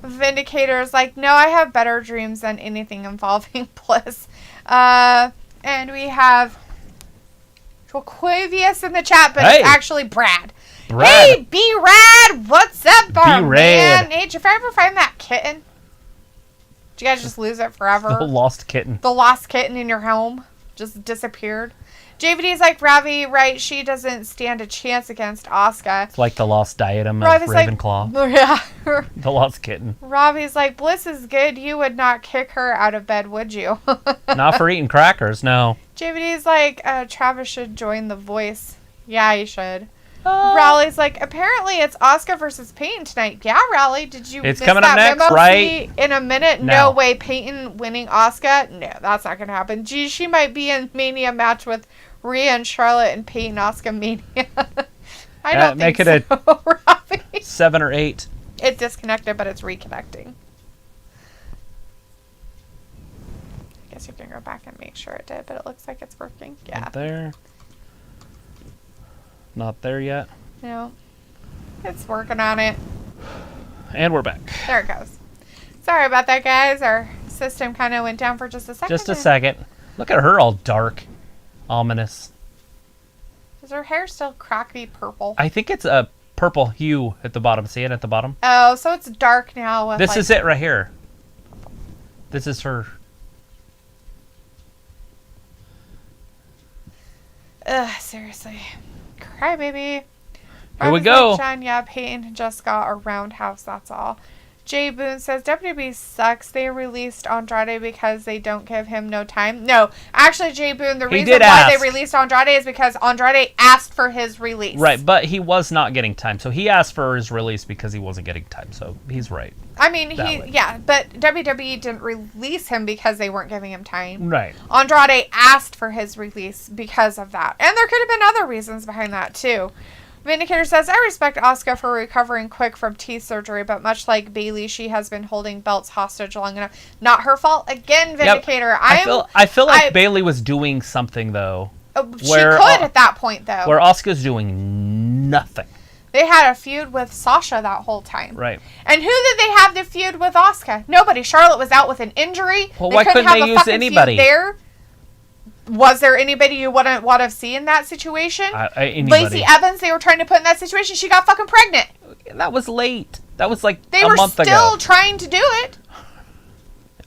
Vindicator's like, no, I have better dreams than anything involving Bliss. And we have Quavius in the chat, but it's actually Brad. Hey, B-Rad, what's up, man? Hey, did you ever find that kitten? Did you guys just lose it forever? The lost kitten. The lost kitten in your home just disappeared. JVD's like, Ravi, right? She doesn't stand a chance against Asuka. It's like the lost diadem of Ravenclaw. Like, yeah. The lost kitten. Ravi's like, Bliss is good. You would not kick her out of bed, would you? Not for eating crackers, no. JVD's like, Travis should join The Voice. Yeah, he should. Raleig's like, apparently it's Asuka versus Peyton tonight. Yeah, Raleigh, did you miss coming that up next, memo? right? In a minute? No way. Peyton winning Asuka? No, that's not going to happen. Gee, she might be in Mania match with Rhea and Charlotte and Peyton Asuka Mania. I don't think so, Robbie. 7 or 8. It disconnected, but it's reconnecting. I guess you can go back and make sure it did, but it looks like it's working. Yeah. Not there. Not there yet. No. It's working on it. And we're back. There it goes. Sorry about that, guys. Our system kind of went down for just a second. Just a second. Look at her all dark. Ominous. Is her hair still cracky purple? I think it's a purple hue at the bottom. See it at the bottom? Oh, so it's dark now. With this is it right here. This is her. Ugh, seriously. Cry, baby. Here we go. Like, yeah, Peyton just got a roundhouse, that's all. Jay Boone says, WWE sucks. They released Andrade because they don't give him no time. No, actually, Jay Boone, the reason why they released Andrade is because Andrade asked for his release. Right, but he was not getting time. So he asked for his release because he wasn't getting time. So he's right. I mean, but WWE didn't release him because they weren't giving him time. Right. Andrade asked for his release because of that. And there could have been other reasons behind that, too. Vindicator says, I respect Asuka for recovering quick from teeth surgery, but much like Bayley, she has been holding belts hostage long enough. Not her fault. Again, Vindicator. Yep. I feel like Bayley was doing something, though. She could at that point, though. Where Asuka's doing nothing. They had a feud with Sasha that whole time. Right. And who did they have the feud with Asuka? Nobody. Charlotte was out with an injury. Well, why couldn't they use anybody? There. Was there anybody you wouldn't want to see in that situation? Lacey Evans, they were trying to put in that situation. She got fucking pregnant. That was late. That was like a month ago. They were still trying to do it.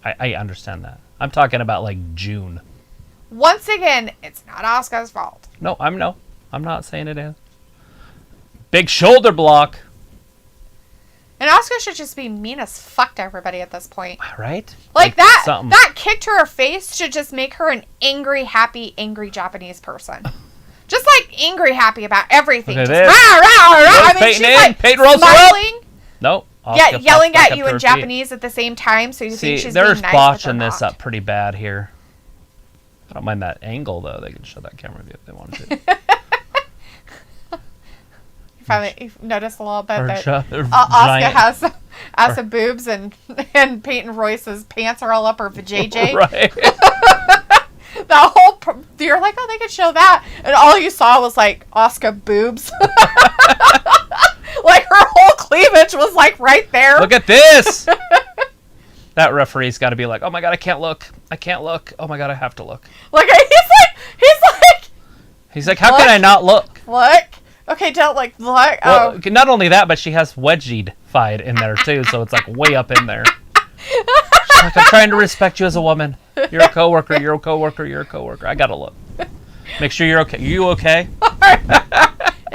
I understand that. I'm talking about like June. Once again, it's not Asuka's fault. No, I'm not saying it is. Big shoulder block. And Asuka should just be mean as fuck to everybody at this point. Right? Like that kick to her face should just make her an angry, happy, angry Japanese person. Just like angry, happy about everything. Just rah, rah, rah. I mean, she's like Peyton rolls smiling. Nope. Yeah, yelling at you in Japanese at the same time, so you think she's being nice, they're botching this up pretty bad here. I don't mind that angle, though. They can show that camera view if they wanted to. You've noticed a little bit that Asuka has some boobs and Peyton Royce's pants are all up her vajayjay. Right. The whole you're like, oh, they could show that, and all you saw was like Asuka boobs. Like her whole cleavage was like right there. Look at this. That referee's got to be like, oh my god, I can't look. Oh my god, I have to look. Like he's like, how can I not look? Look. Okay, don't look. Well, not only that, but she has wedgied-fied in there too, so it's like way up in there. She's like, I'm trying to respect you as a woman. You're a coworker. I gotta look. Make sure you're okay. You okay?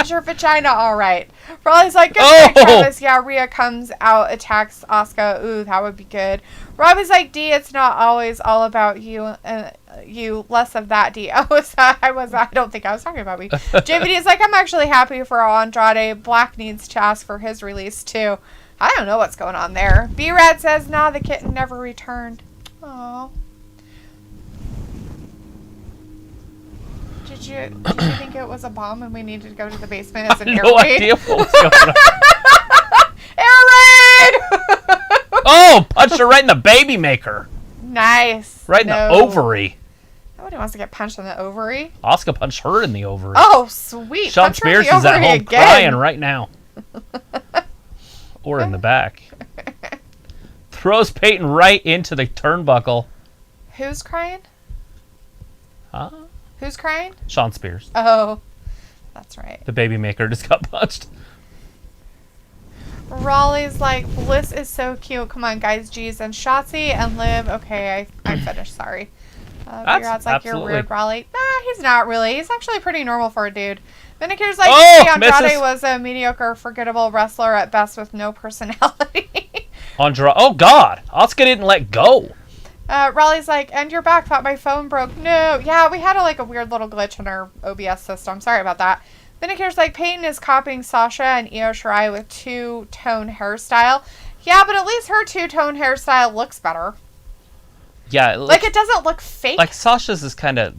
Is your vagina all right? Raleigh's like, good Travis. Yeah, Rhea comes out, attacks Asuka. Ooh, that would be good. Robbie's like, D, it's not always all about you. You less of that, D. I don't think I was talking about me. JVD is like, I'm actually happy for Andrade. Black needs to ask for his release too. I don't know what's going on there. B-Rad says, nah, the kitten never returned. Aww. Did you think it was a bomb and we needed to go to the basement as an air raid? No idea what was going on. Air raid! Oh, punched her right in the baby maker. Nice. Right in the ovary. Nobody wants to get punched in the ovary. Asuka punched her in the ovary. Oh, sweet. Sean Spears is at home crying right now. Or in the back. Throws Peyton right into the turnbuckle. Who's crying? Huh? Who's crying? Sean Spears. Oh, that's right. The baby maker just got punched. Raleigh's like, Bliss is so cute. Come on, guys. Jeez. And Shotzi and Liv. Okay, I finished. Sorry. That's like, you're weird, Raleigh. Nah, he's not really. He's actually pretty normal for a dude. Vindicator's like, Andrade was a mediocre, forgettable wrestler at best with no personality. Oh, God. Asuka didn't let go. Raleigh's like, and you're back. Thought my phone broke. No. Yeah, we had a weird little glitch in our OBS system. Sorry about that. Vindicator's like, Peyton is copying Sasha and Io Shirai with two-tone hairstyle. Yeah, but at least her two-tone hairstyle looks better. Yeah. It doesn't look fake. Like Sasha's is kind of,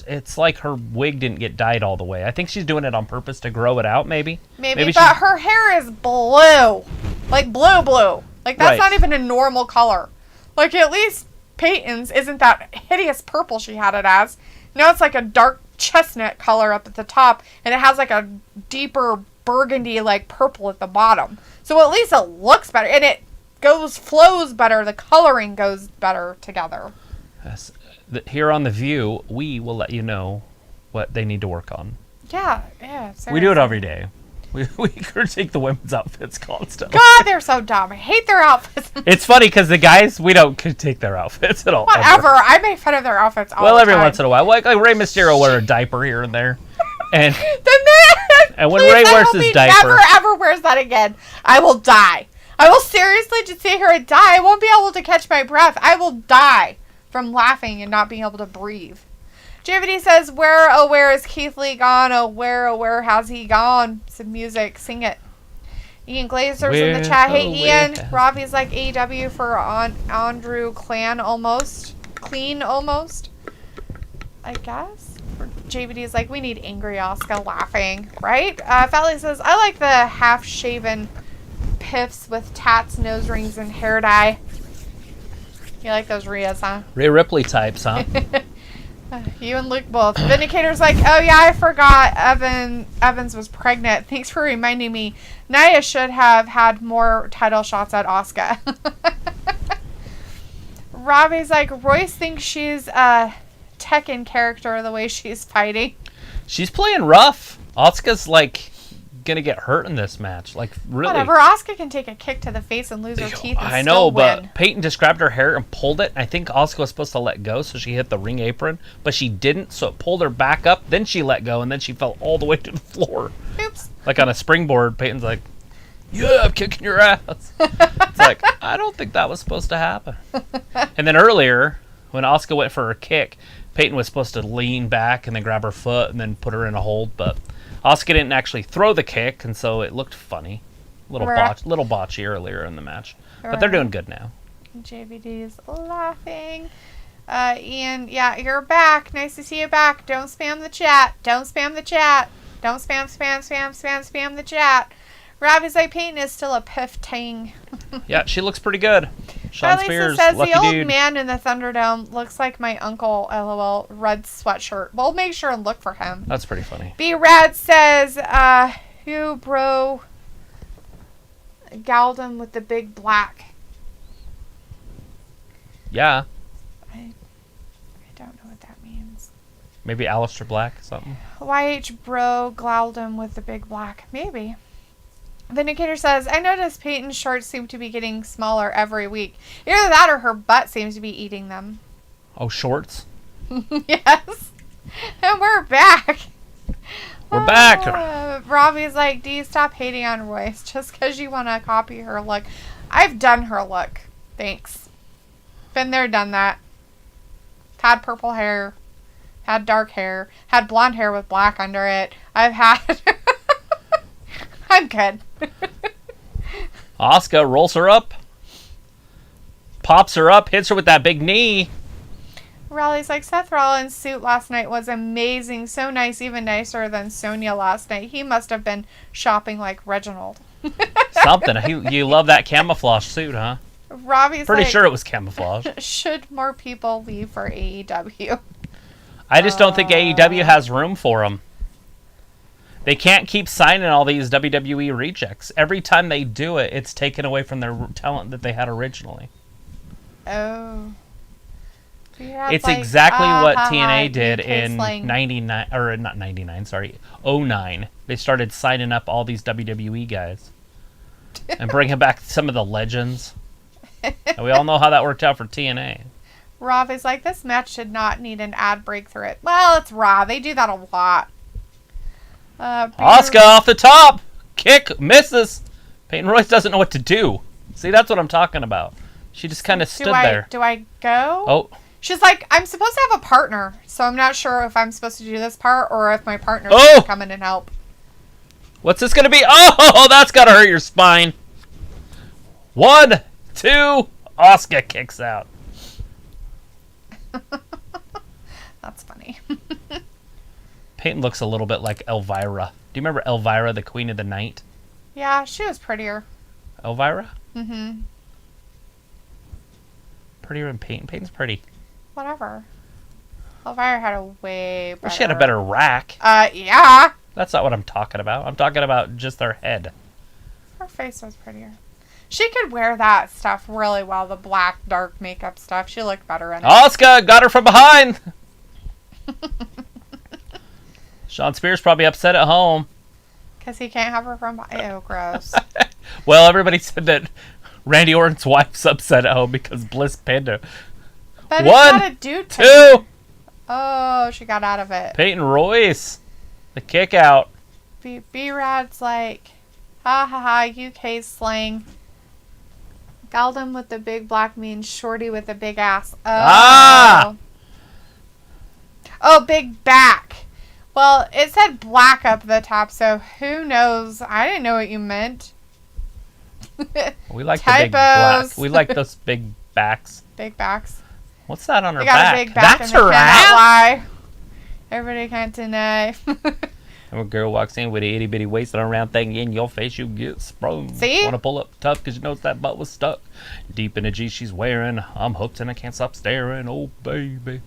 it's like her wig didn't get dyed all the way. I think she's doing it on purpose to grow it out, maybe. Maybe but her hair is blue. Like blue. Like that's not even a normal color. Like at least Peyton's isn't that hideous purple she had it as. Now it's like a dark chestnut color up at the top, and it has like a deeper burgundy like purple at the bottom. So at least it looks better, and it flows better. The coloring goes better together. Yes. Here on The View, we will let you know what they need to work on. Yeah. Seriously. We do it every day. We critique the women's outfits constantly. God, they're so dumb. I hate their outfits. It's funny because the guys, we don't critique their outfits at all. Whatever. I make fun of their outfits all the time. Well, every once in a while. Like Rey Mysterio wear a diaper here and there. And the man, and when Rey wears his diaper. Never, ever wears that again. I will die. I will seriously just sit here and die. I won't be able to catch my breath. I will die from laughing and not being able to breathe. JVD says, where is Keith Lee gone? Oh, where has he gone? Some music. Sing it. Ian Glazer's in the chat. Hey, Ian. Robbie's like AEW for Andrew Clean almost. I guess. JVD's like, we need angry Asuka laughing. Right? Fally says, I like the half-shaven piffs with tats, nose rings, and hair dye. You like those Rheas, huh? Rhea Ripley types, huh? You and Luke both. Vindicator's like, oh yeah, I forgot Evans was pregnant. Thanks for reminding me. Nia should have had more title shots at Asuka. Robbie's like, Royce thinks she's a Tekken character the way she's fighting. She's playing rough. Asuka's like gonna get hurt in this match. Like, really. Whatever. Asuka can take a kick to the face and lose her teeth and I know, still win. but Peyton just grabbed her hair and pulled it. I think Asuka was supposed to let go, so she hit the ring apron, but she didn't, so it pulled her back up. Then she let go, and then she fell all the way to the floor. Oops. Like on a springboard. Peyton's like, yeah, I'm kicking your ass. It's like, I don't think that was supposed to happen. And then earlier, when Asuka went for her kick, Peyton was supposed to lean back and then grab her foot and then put her in a hold, but Asuka didn't actually throw the kick, and so it looked funny. Little botchy earlier in the match. But they're doing good now. JVD's laughing. Ian, yeah, you're back. Nice to see you back. Don't spam the chat. Don't spam the chat. Don't spam the chat. Robbie's like, Peyton is still a piff tang. Yeah, she looks pretty good. Sean Spears, says lucky the old dude. man in the Thunderdome looks like my uncle, LOL, red sweatshirt. We'll make sure and look for him. That's pretty funny. B-Rad says, who bro galled him with the big black? Yeah. I don't know what that means. Maybe Aleister Black or something. YH bro glowed him with the big black. Maybe. Vindicator says, I noticed Peyton's shorts seem to be getting smaller every week. Either that or her butt seems to be eating them. Oh, shorts? Yes. And we're back. We're back. Robbie's like, do you stop hating on Royce just because you want to copy her look? I've done her look. Thanks. Been there, done that. Had purple hair. Had dark hair. Had blonde hair with black under it. I've had... I'm good. Asuka rolls her up. Pops her up. Hits her with that big knee. Raleigh's like, Seth Rollins' suit last night was amazing. So nice, even nicer than Sonya last night. He must have been shopping like Reginald. Something. You love that camouflage suit, huh? Robbie's pretty like, sure it was camouflage. Should more people leave for AEW? I just don't think AEW has room for them. They can't keep signing all these WWE rejects. Every time they do it, it's taken away from their talent that they had originally. Oh. It's like, exactly what TNA did in 99, or not 99, sorry, 09. They started signing up all these WWE guys and bringing back some of the legends. And we all know how that worked out for TNA. Rob is like, this match should not need an ad break through it. Well, it's Raw. They do that a lot. Asuka off the top. Kick. Misses. Peyton Royce doesn't know what to do. See, that's what I'm talking about. She just kind of stood there. Do I go? Oh. She's like, I'm supposed to have a partner, so I'm not sure if I'm supposed to do this part or if my partner's going to come in and help. What's this going to be? Oh, that's got to hurt your spine. 1, 2, Asuka kicks out. That's funny. Peyton looks a little bit like Elvira. Do you remember Elvira, the Queen of the Night? Yeah, she was prettier. Elvira? Mm-hmm. Prettier than Peyton. Peyton's pretty. Whatever. Elvira had a way better... Well, she had a better rack. Yeah. That's not what I'm talking about. I'm talking about just their head. Her face was prettier. She could wear that stuff really well, the black, dark makeup stuff. She looked better in it. Asuka got her from behind! Sean Spears probably upset at home. Because he can't have her from behind. Ew, gross. Well, everybody said that Randy Orton's wife's upset at home because Bliss pinned her. But 1, it's not a dude 2. Oh, she got out of it. Peyton Royce. The kick out. B-Rad's like, ha ha ha, UK slang. Galdem with the big black means shorty with a big ass. Oh. Ah! Oh, big back. Well, it said black up the top, so who knows? I didn't know what you meant. We like the big black. We like those big backs. Big backs. What's that on her got back? A big back. That's her ass? Lie. Everybody can't deny. And a girl walks in with an itty bitty waist and a round thing in your face, you get sprung. See? Want to pull up tough because you notice that butt was stuck deep in the G she's wearing. I'm hooked and I can't stop staring. Oh, baby.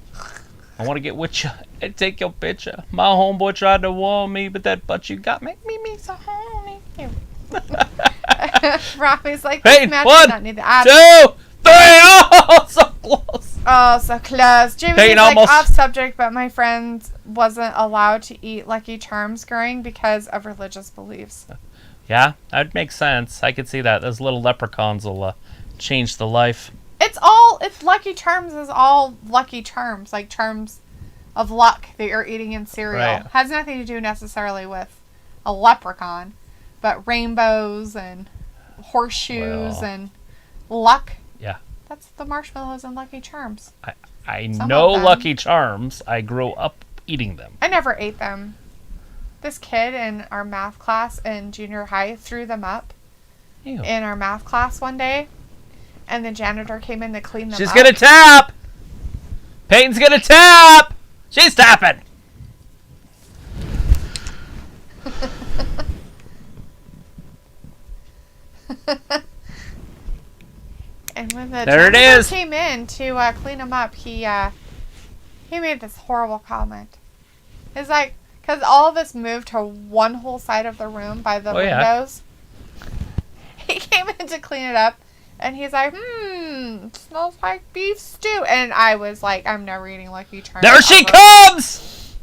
I want to get with you and take your picture. My homeboy tried to warn me, but that butt you got make me so horny. Robbie's like, hey, one, 2, 3. Oh, so close. Oh, so close. Jamie's Peyton like almost off subject, but my friend wasn't allowed to eat Lucky Charms growing because of religious beliefs. Yeah, that would make sense. I could see that. Those little leprechauns will change the life. It's Lucky Charms is all Lucky Charms, like charms of luck that you're eating in cereal. Right. Has nothing to do necessarily with a leprechaun, but rainbows and horseshoes and luck. Yeah. That's the marshmallows and Lucky Charms. I know Lucky Charms. I grew up eating them. I never ate them. This kid in our math class in junior high threw them up in our math class one day. And the janitor came in to clean them up. She's going to tap! Peyton's going to tap! She's tapping! And when the there it is. Came in to clean them up, he made this horrible comment. It's like, because all of us moved to one whole side of the room by the windows. Yeah. He came in to clean it up, and he's like, smells like beef stew. And I was like, I'm never eating Lucky Charms. There she comes!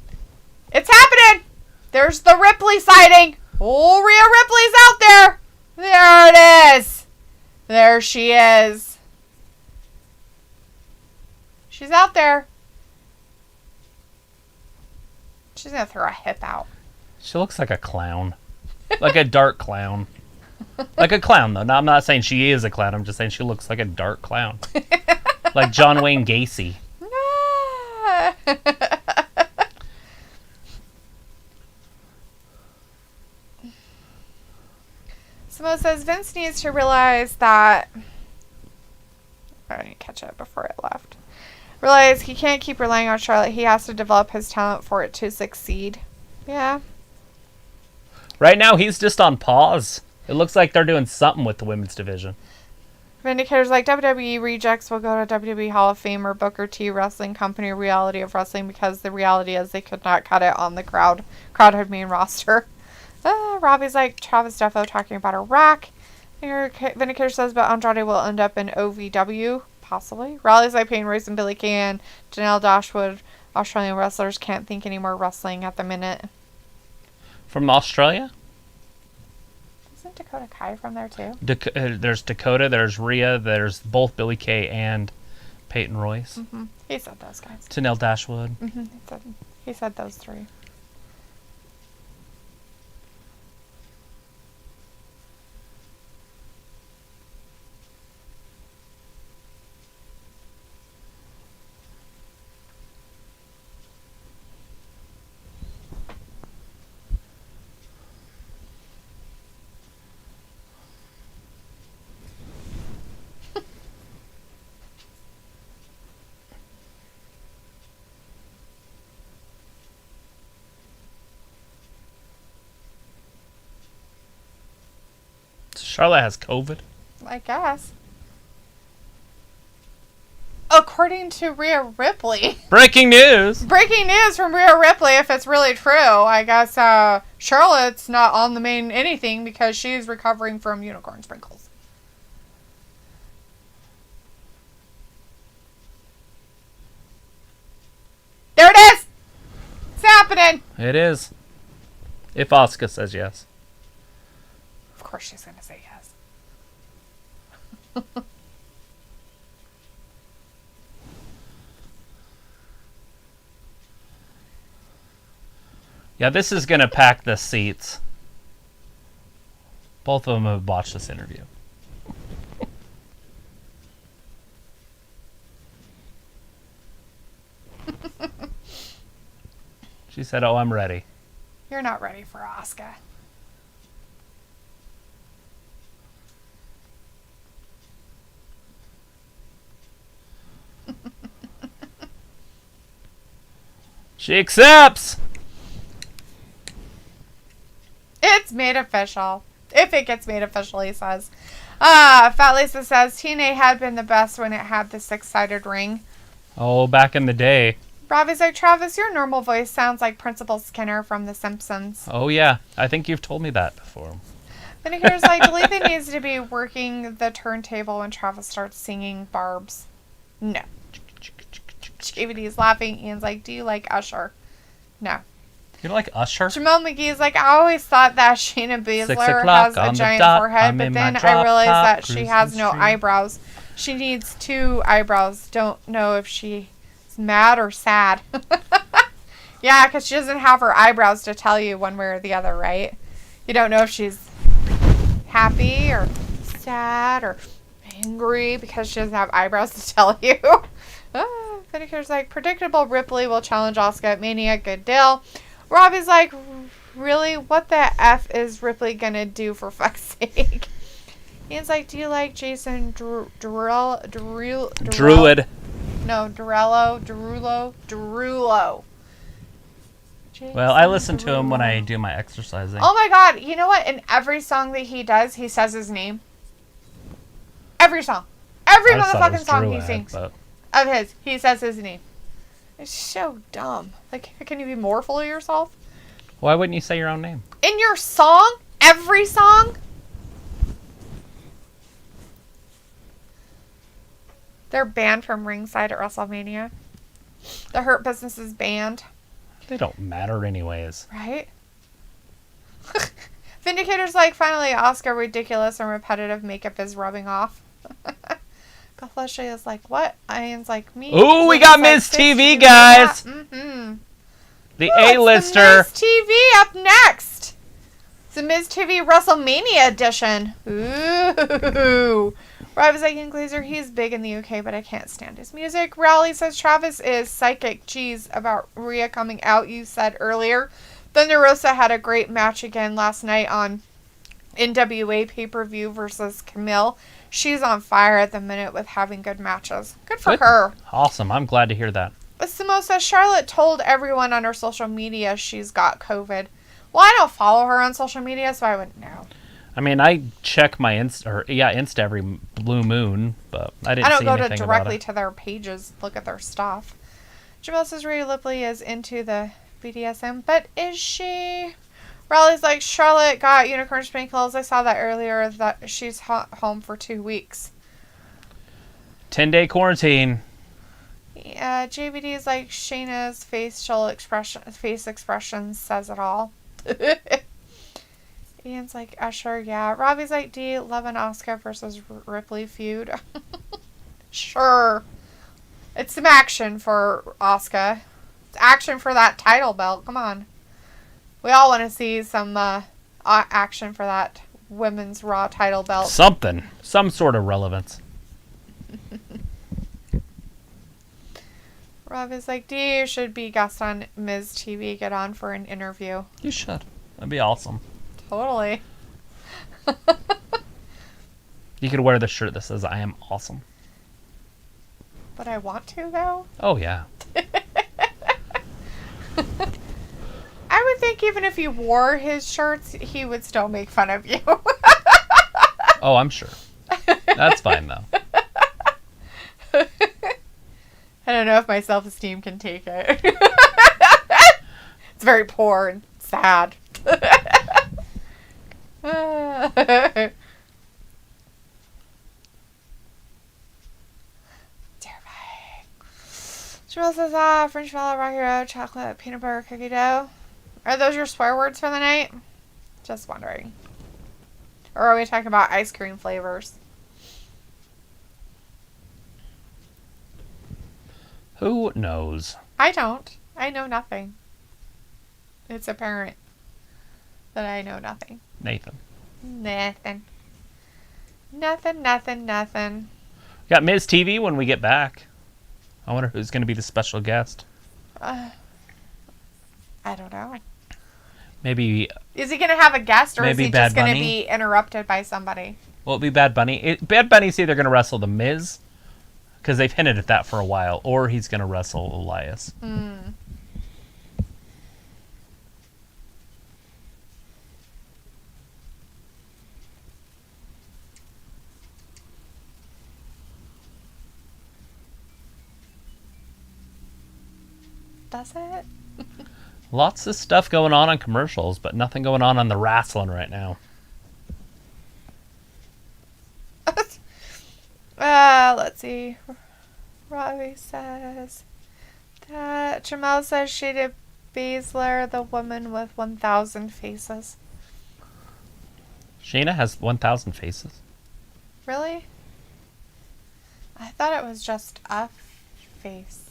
It's happening! There's the Ripley sighting. Oh, Rhea Ripley's out there. There it is. There she is. She's out there. She's going to throw a hip out. She looks like a clown. Like a dark clown. Like a clown, though. No, I'm not saying she is a clown. I'm just saying she looks like a dark clown. Like John Wayne Gacy. Samo says Vince needs to realize that... I didn't catch it before it left. Realize he can't keep relying on Charlotte. He has to develop his talent for it to succeed. Yeah. Right now, he's just on pause. It looks like they're doing something with the women's division. Vindicator's like, WWE rejects will go to WWE Hall of Fame or Booker T Wrestling Company Reality of Wrestling because the reality is they could not cut it on the crowded main roster. Robbie's like, Travis Defo talking about Iraq. Vindicator says, but Andrade will end up in OVW. Possibly. Raleigh's like, Peyton, Royce, and Billy Kay and Janelle Dashwood. Australian wrestlers can't think any more wrestling at the minute. From Australia? Isn't Dakota Kai from there too? There's Dakota, there's Rhea, there's both Billy Kay and Peyton Royce. Mm-hmm. He said those guys. Janelle Dashwood. Mm-hmm. He said those three. Charlotte has COVID. I guess. According to Rhea Ripley. Breaking news! Breaking news from Rhea Ripley, if it's really true. I guess Charlotte's not on the main anything because she's recovering from unicorn sprinkles. There it is! It's happening! It is. If Asuka says yes. Of course she's going to say yes. Yeah, this is going to pack the seats. Both of them have botched this interview. She said, "Oh, I'm ready." You're not ready for Asuka. She accepts. It's made official. If it gets made official, he says. Fat Lisa says TNA had been the best when it had the 6-sided ring. Oh, back in the day. Robbie's like, Travis, your normal voice sounds like Principal Skinner from The Simpsons. Oh, yeah. I think you've told me that before. Vinegar's like, Letha needs to be working the turntable when Travis starts singing barbs. No. JVD's laughing. Ian's like, do you like Usher? No. You don't like Usher? Jamel McGee's like, I always thought that Shayna Baszler has a giant forehead, but then I realized that she has no eyebrows. She needs 2 eyebrows. Don't know if she's mad or sad. Yeah, because she doesn't have her eyebrows to tell you one way or the other, right? You don't know if she's happy or sad or angry because she doesn't have eyebrows to tell you. Finneker's like, predictable Ripley will challenge Asuka at Mania. Good deal. Robbie's like, really? What the F is Ripley gonna do for fuck's sake? Ian's like, do you like Jason Druid? No, Derulo. Well, I listen to him when I do my exercising. Oh my god, you know what? In every song that he does, he says his name. Every song. Every motherfucking song he sings of his, he says his name. It's so dumb. Like, can you be more full of yourself? Why wouldn't you say your own name? In your song? Every song? They're banned from ringside at WrestleMania. The Hurt Business is banned. They don't matter anyways. Right? Vindicator's like, finally, Asuka ridiculous and repetitive makeup is rubbing off. Lashley is like, what? Ian's like, me. Ooh, we got Miz TV, guys. Mm-hmm. The A-lister. Miz TV up next. It's the Miz TV WrestleMania edition. Ooh. Robbie's like, Glazer, he's big in the UK, but I can't stand his music. Rowley says Travis is psychic. Geez, about Rhea coming out, you said earlier. Thunder Rosa had a great match again last night on NWA pay-per-view versus Camille. She's on fire at the minute with having good matches. Good for her. Awesome. I'm glad to hear that. But Simo says Charlotte told everyone on her social media she's got COVID. Well, I don't follow her on social media, so I wouldn't know. I mean, I check my Insta every blue moon, but I didn't see anything about it. I don't go directly to their pages, look at their stuff. Jamel says Rhea Ripley is into the BDSM, but is she? Riley's like, Charlotte got unicorn sprinkles. I saw that earlier, that she's home for 2 weeks. 10-day quarantine. Yeah, JVD is like, Shayna's face expression says it all. Ian's like, Usher, yeah. Robbie's like, D, Love and Asuka versus Ripley feud. Sure. It's some action for Asuka. It's action for that title belt. Come on. We all want to see some action for that women's Raw title belt. Something. Some sort of relevance. Rob is like, D, you should be guest on Miz TV. Get on for an interview. You should. That'd be awesome. Totally. You could wear the shirt that says, I am awesome. But I want to, though? Oh, yeah. I would think even if you wore his shirts, he would still make fun of you. Oh, I'm sure. That's fine, though. I don't know if my self-esteem can take it. It's very poor and sad. Terrifying. Cheryl says, French vanilla, Rocky Road, chocolate, peanut butter, cookie dough. Are those your swear words for the night? Just wondering. Or are we talking about ice cream flavors? Who knows? I don't. I know nothing. It's apparent that I know nothing. Nathan. Nothing. Got Miz TV when we get back. I wonder who's going to be the special guest. I don't know. Maybe. Is he going to have a guest, or is he just going to Bunny? be interrupted by somebody? Will it be Bad Bunny? Bad Bunny's either going to wrestle The Miz, because they've hinted at that for a while, or he's going to wrestle Elias. Does it? Lots of stuff going on commercials, but nothing going on the wrestling right now. Let's see. Robbie says that Jamel says she did Baszler, the woman with 1,000 faces. Shayna has 1,000 faces. Really? I thought it was just a face.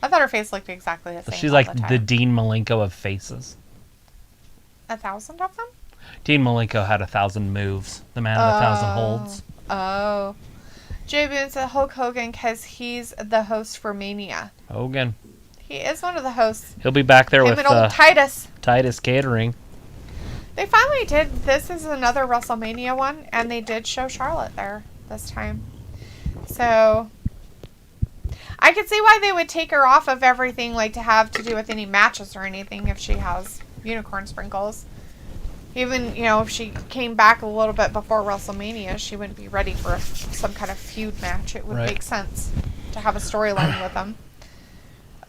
I thought her face looked exactly the same. She's like the Dean Malenko of faces. 1,000 of them? Dean Malenko had 1,000 moves. The man of 1,000 holds. Oh. Jay Boone said Hulk Hogan because he's the host for Mania. Hogan. He is one of the hosts. He'll be back there with old Titus. Titus Catering. They finally did. This is another WrestleMania one, and they did show Charlotte there this time. So I could see why they would take her off of everything, like to have to do with any matches or anything if she has unicorn sprinkles. Even, if she came back a little bit before WrestleMania, she wouldn't be ready for some kind of feud match. It would make sense to have a storyline with them.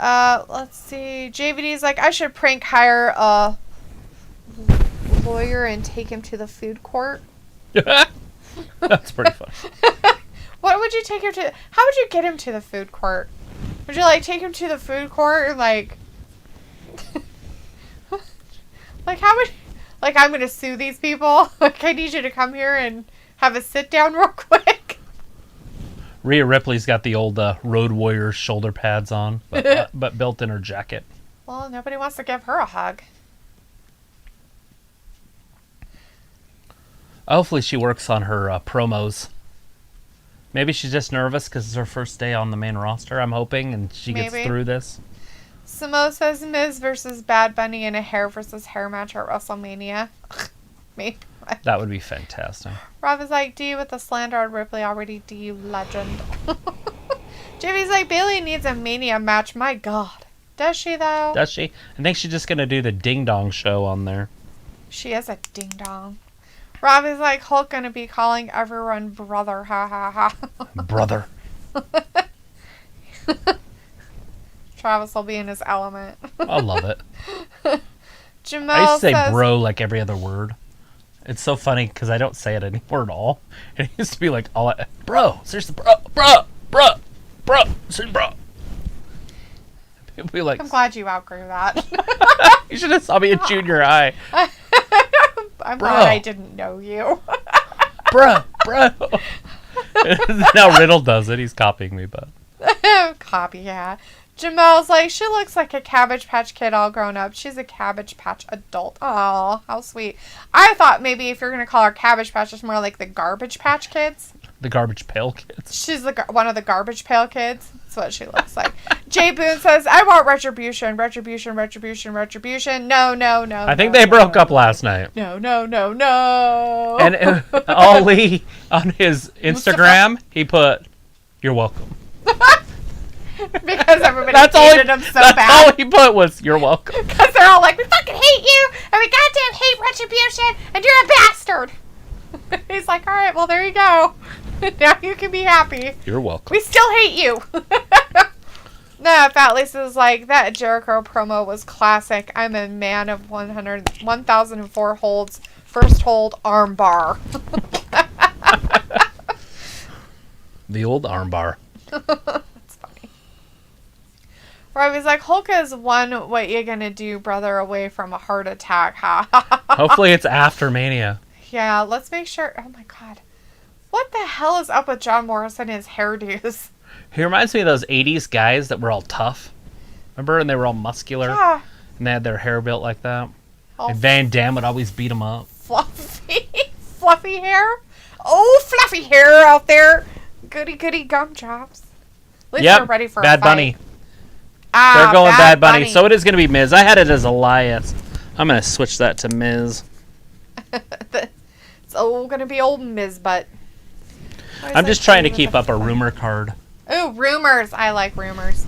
Let's see. JVD's like, I should prank hire a lawyer and take him to the food court. That's pretty fun. What would you take him to? How would you get him to the food court? Would you, take him to the food court and, how would... I'm going to sue these people? I need you to come here and have a sit-down real quick. Rhea Ripley's got the old Road Warrior shoulder pads on, but built in her jacket. Well, nobody wants to give her a hug. Hopefully she works on her promos. Maybe she's just nervous because it's her first day on the main roster, I'm hoping, and she gets through this. Samo says Miz versus Bad Bunny in a hair versus hair match at WrestleMania. Me. That would be fantastic. Rob is like, D with the slander on Ripley already, D legend. Jimmy's like, Bailey needs a Mania match. My God. Does she, though? Does she? I think she's just going to do the Ding Dong show on there. She is a ding dong. Rob is like, Hulk going to be calling everyone brother. Ha ha ha. Brother. Travis will be in his element. I love it. Jamel I used to say says, bro like every other word. It's so funny because I don't say it anymore at all. It used to be like, bro, seriously, bro, seriously, bro. People be like, I'm glad you outgrew that. You should have saw me in junior high. I'm glad I didn't know you. bro. Now Riddle does it. He's copying me, but. Copycat. Jamel's like, she looks like a Cabbage Patch Kid all grown up. She's a Cabbage Patch adult. Aw, how sweet. I thought maybe if you're going to call her Cabbage Patch, it's more like the Garbage Patch Kids. The Garbage Pail Kids. She's one of the Garbage Pail Kids. That's what she looks like. Jay Boone says, I want retribution. No. I think they broke up last night. No. And Ali, on his Instagram, he put, you're welcome. Because everybody hated him so bad. That's all he put was, you're welcome. Because they're all like, we fucking hate you, and we goddamn hate retribution, and you're a bastard. He's like, all right, well, there you go. Now you can be happy. You're welcome. We still hate you. No, Fat Lisa's like, that Jericho promo was classic. I'm a man of 1,004 holds. First hold, arm bar. The old arm bar. Robbie's like, Hulk is one what you gonna do, brother, away from a heart attack. Hopefully it's after Mania. Yeah, let's make sure. Oh my God. What the hell is up with John Morrison and his hairdos? He reminds me of those 80s guys that were all tough. Remember? And they were all muscular. Yeah. And they had their hair built like that. And Van Damme would always beat them up. Fluffy hair? Oh, fluffy hair out there. Goody gumdrops. At least they're ready for Bad a fight. Bunny. They're going Bad Bunny. So it is going to be Miz. I had it as Elias. I'm going to switch that to Miz. It's going to be old Miz, but... I'm just trying to keep up a rumor card. Ooh, rumors. I like rumors.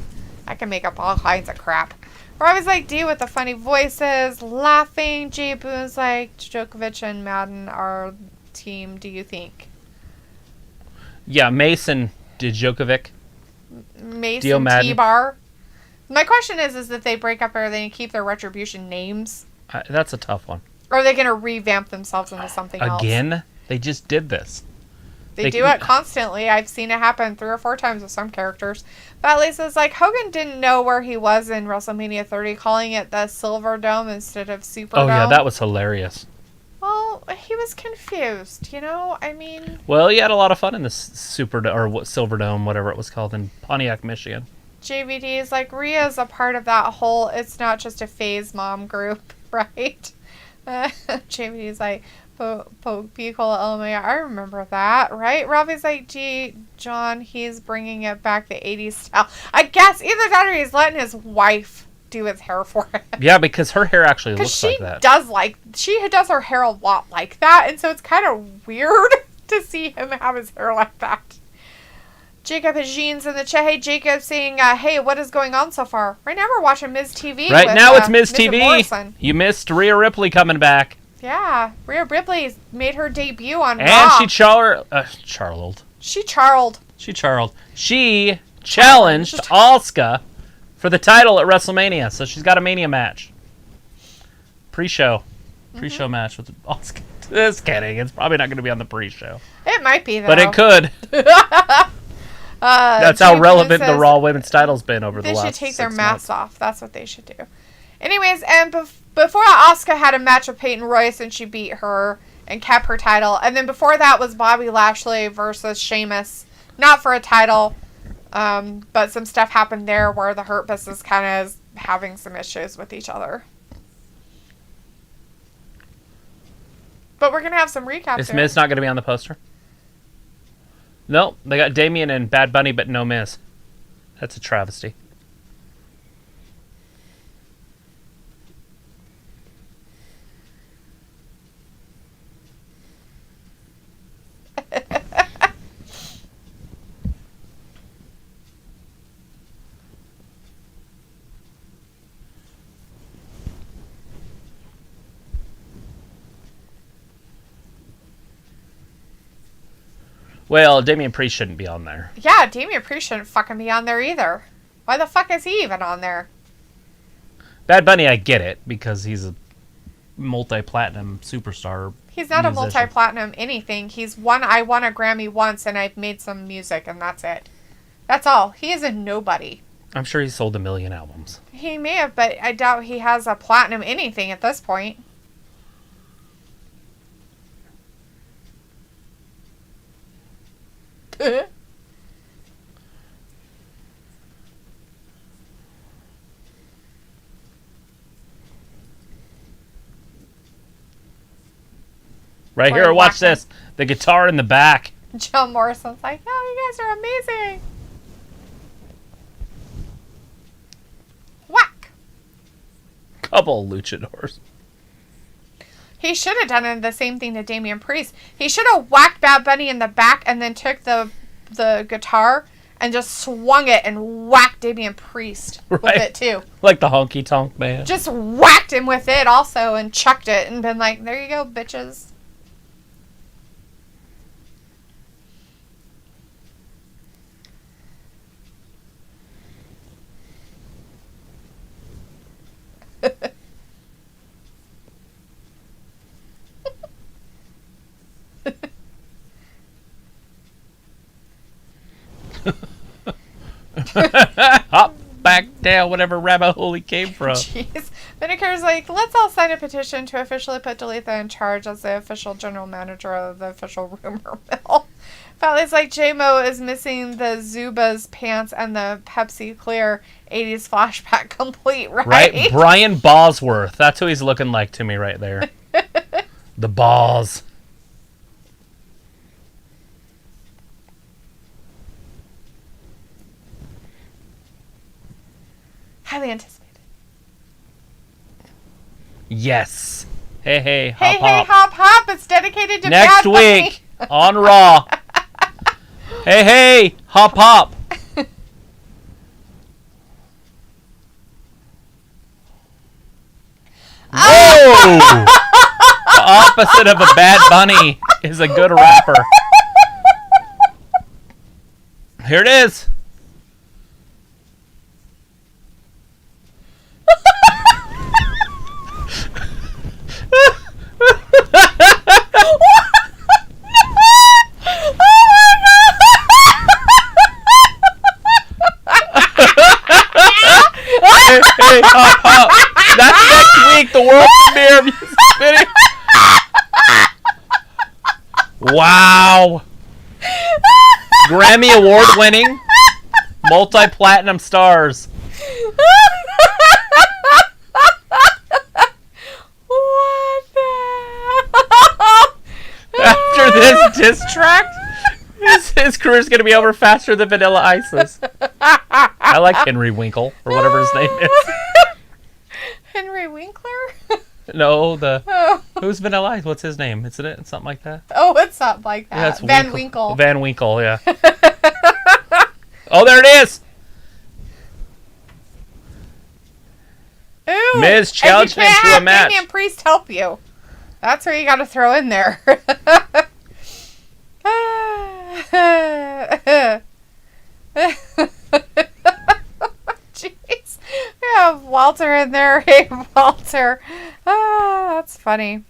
I can make up all kinds of crap. Or I was like, D with the funny voices, laughing. G Boone's like, Djokovic and Madden are team, do you think? Yeah, Mason did Djokovic. Mason T-Bar. My question is if they break up or they keep their Retribution names. That's a tough one. Or are they going to revamp themselves into something else? Again? They just did this. They do it constantly. I've seen it happen 3 or 4 times with some characters. But Lisa's like, Hogan didn't know where he was in WrestleMania 30, calling it the Silver Dome instead of Superdome. Oh, yeah, that was hilarious. Well, he was confused, you know? I mean... Well, he had a lot of fun in the Silver Dome, whatever it was called, in Pontiac, Michigan. JVD is like, Rhea's a part of that whole, it's not just a phase mom group, right? JVD is like... Piccolo Elmay, I remember that, right? Robbie's like, gee, John, he's bringing it back the 80s style. I guess either that or he's letting his wife do his hair for him. Yeah, because her hair actually looks like that. She does her hair a lot like that, and so it's kind of weird to see him have his hair like that. Jacob has jeans in the chat. Hey, Jacob saying, hey, what is going on so far? Right now we're watching Miz TV. Right now it's Miz TV. You missed Rhea Ripley coming back. Yeah, Rhea Ripley made her debut on Raw. And she challenged Asuka for the title at WrestleMania, so she's got a Mania match. Pre-show match with Asuka. Just kidding. It's probably not going to be on the pre-show. It might be, though. But it could. That's how relevant the Raw Women's title's been over the last 6 months. They should take their masks off. That's what they should do. Anyways, and before Asuka had a match with Peyton Royce and she beat her and kept her title. And then before that was Bobby Lashley versus Sheamus. Not for a title, but some stuff happened there where the Hurt Business kind of is having some issues with each other. But we're going to have some recaps. Is Miz not going to be on the poster? No, they got Damian and Bad Bunny, but no Miz. That's a travesty. Well, Damian Priest shouldn't be on there. Yeah, Damian Priest shouldn't fucking be on there either. Why the fuck is he even on there? Bad Bunny, I get it, because he's a multi-platinum superstar. He's not musician. A multi-platinum anything. I won a Grammy once and I've made some music and that's it. That's all. He is a nobody. I'm sure he sold 1 million albums. He may have, but I doubt he has a platinum anything at this point. Right here, watch this. The guitar in the back. John Morrison's like, oh, you guys are amazing. Whack. Couple of luchadors. He should have done the same thing to Damian Priest. He should have whacked Bad Bunny in the back and then took the guitar and just swung it and whacked Damian Priest with it too. Like the honky tonk man. Just whacked him with it also and chucked it and been like, there you go, bitches. Hop back down whatever rabbit hole he came from. Jeez. Vinegar's like, let's all sign a petition to officially put Dalitha in charge as the official general manager of the official rumor mill. Valley's like, J-Mo is missing the Zuba's pants and the Pepsi Clear 80s flashback complete, right? Right? Brian Bosworth. That's who he's looking like to me right there. The balls. Highly anticipated. Yes. Hey, hey, hop, hey, hop. Hey, hop, hop. It's dedicated to next Bad Bunny. week on Raw. Hey, hey, hop, hop. Whoa! The opposite of a Bad Bunny is a good rapper. Here it is. Hey, hop, hop. That's next week, the world premiere music video. Wow. Grammy Award winning, multi-platinum stars. What the After this diss track, his career's going to be over faster than Vanilla Ice's. I like Henry Winkle, or whatever his name is. Henry Winkler? No, who's Vanilla Ice? What's his name? Isn't it something like that? Oh, it's something like that. Yeah, it's Van Winkle. Van Winkle, yeah. Oh, there it is. Ooh, Miz challenged him to a match. Damian Priest help you. That's where you got to throw in there. Jeez. We have Walter in there. Hey, Walter. That's funny.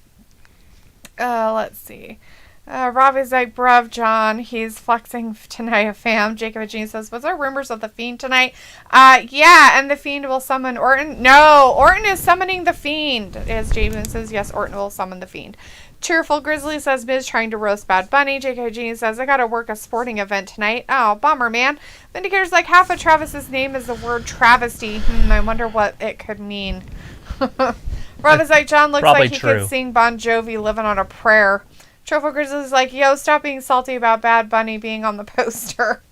Let's see. Robbie's like, bruv, John, he's flexing tonight, fam. Jacob and Jean says, was there rumors of the Fiend tonight? Yeah, and the Fiend will summon Orton. No, Orton is summoning the Fiend. As Javen says, yes, Orton will summon the Fiend. Cheerful Grizzly says, Miz trying to roast Bad Bunny. Jacob and Jean says, I gotta work a sporting event tonight. Oh, bummer, man. Vindicator's like, half of Travis's name is the word travesty. I wonder what it could mean. Rob is like, John looks Probably like he true. could sing Bon Jovi living on a prayer. Truffle Grizzly's like, yo, stop being salty about Bad Bunny being on the poster.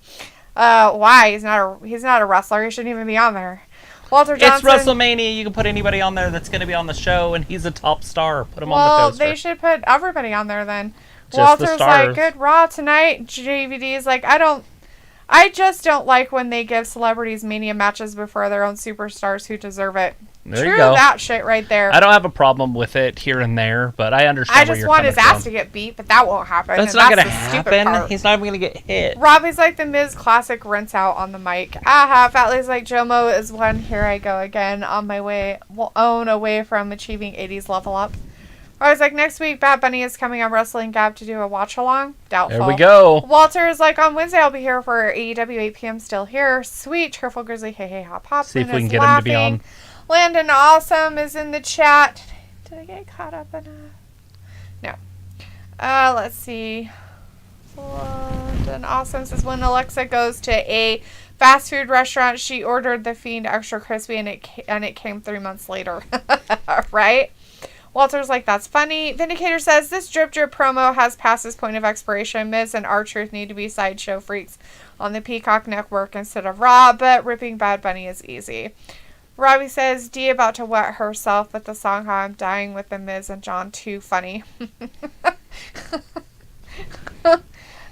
Why? He's not a wrestler. He shouldn't even be on there. Walter Johnson. It's WrestleMania. You can put anybody on there that's going to be on the show, and he's a top star. Put him on the poster. Well, they should put everybody on there then. Just Walter's the stars. like, good Raw tonight. JVD's like, I just don't like when they give celebrities Mania matches before their own superstars who deserve it. There True you go. that shit right there. I don't have a problem with it here and there, but I understand I where just you're want his coming ass from. to get beat, but that won't happen. That's and not going to the stupid happen. part. He's not even going to get hit. Robbie's like the Miz classic rinse out on the mic. Aha, Fatley's like Jomo is one. Here I go again on my way, away from achieving 80s level up. Robbie's like, next week Bad Bunny is coming on Wrestling Gap to do a watch along. Doubtful. There we go. Walter is like, on Wednesday I'll be here for AEW 8 p.m. still here. Sweet. Cheerful Grizzly. Hey, hey, hop, hop. See if we Luna's can get him to be laughing. on. Landon Awesome is in the chat. Did I get caught up in No. Let's see. Landon Awesome says, when Alexa goes to a fast food restaurant, she ordered the Fiend extra crispy and it came 3 months later. Right? Walter's like, that's funny. Vindicator says, this drip promo has passed its point of expiration. Miz and R-Truth need to be sideshow freaks on the Peacock Network instead of Raw, but ripping Bad Bunny is easy. Robbie says, Dee about to wet herself with the song How I'm Dying with the Miz and John. Too funny.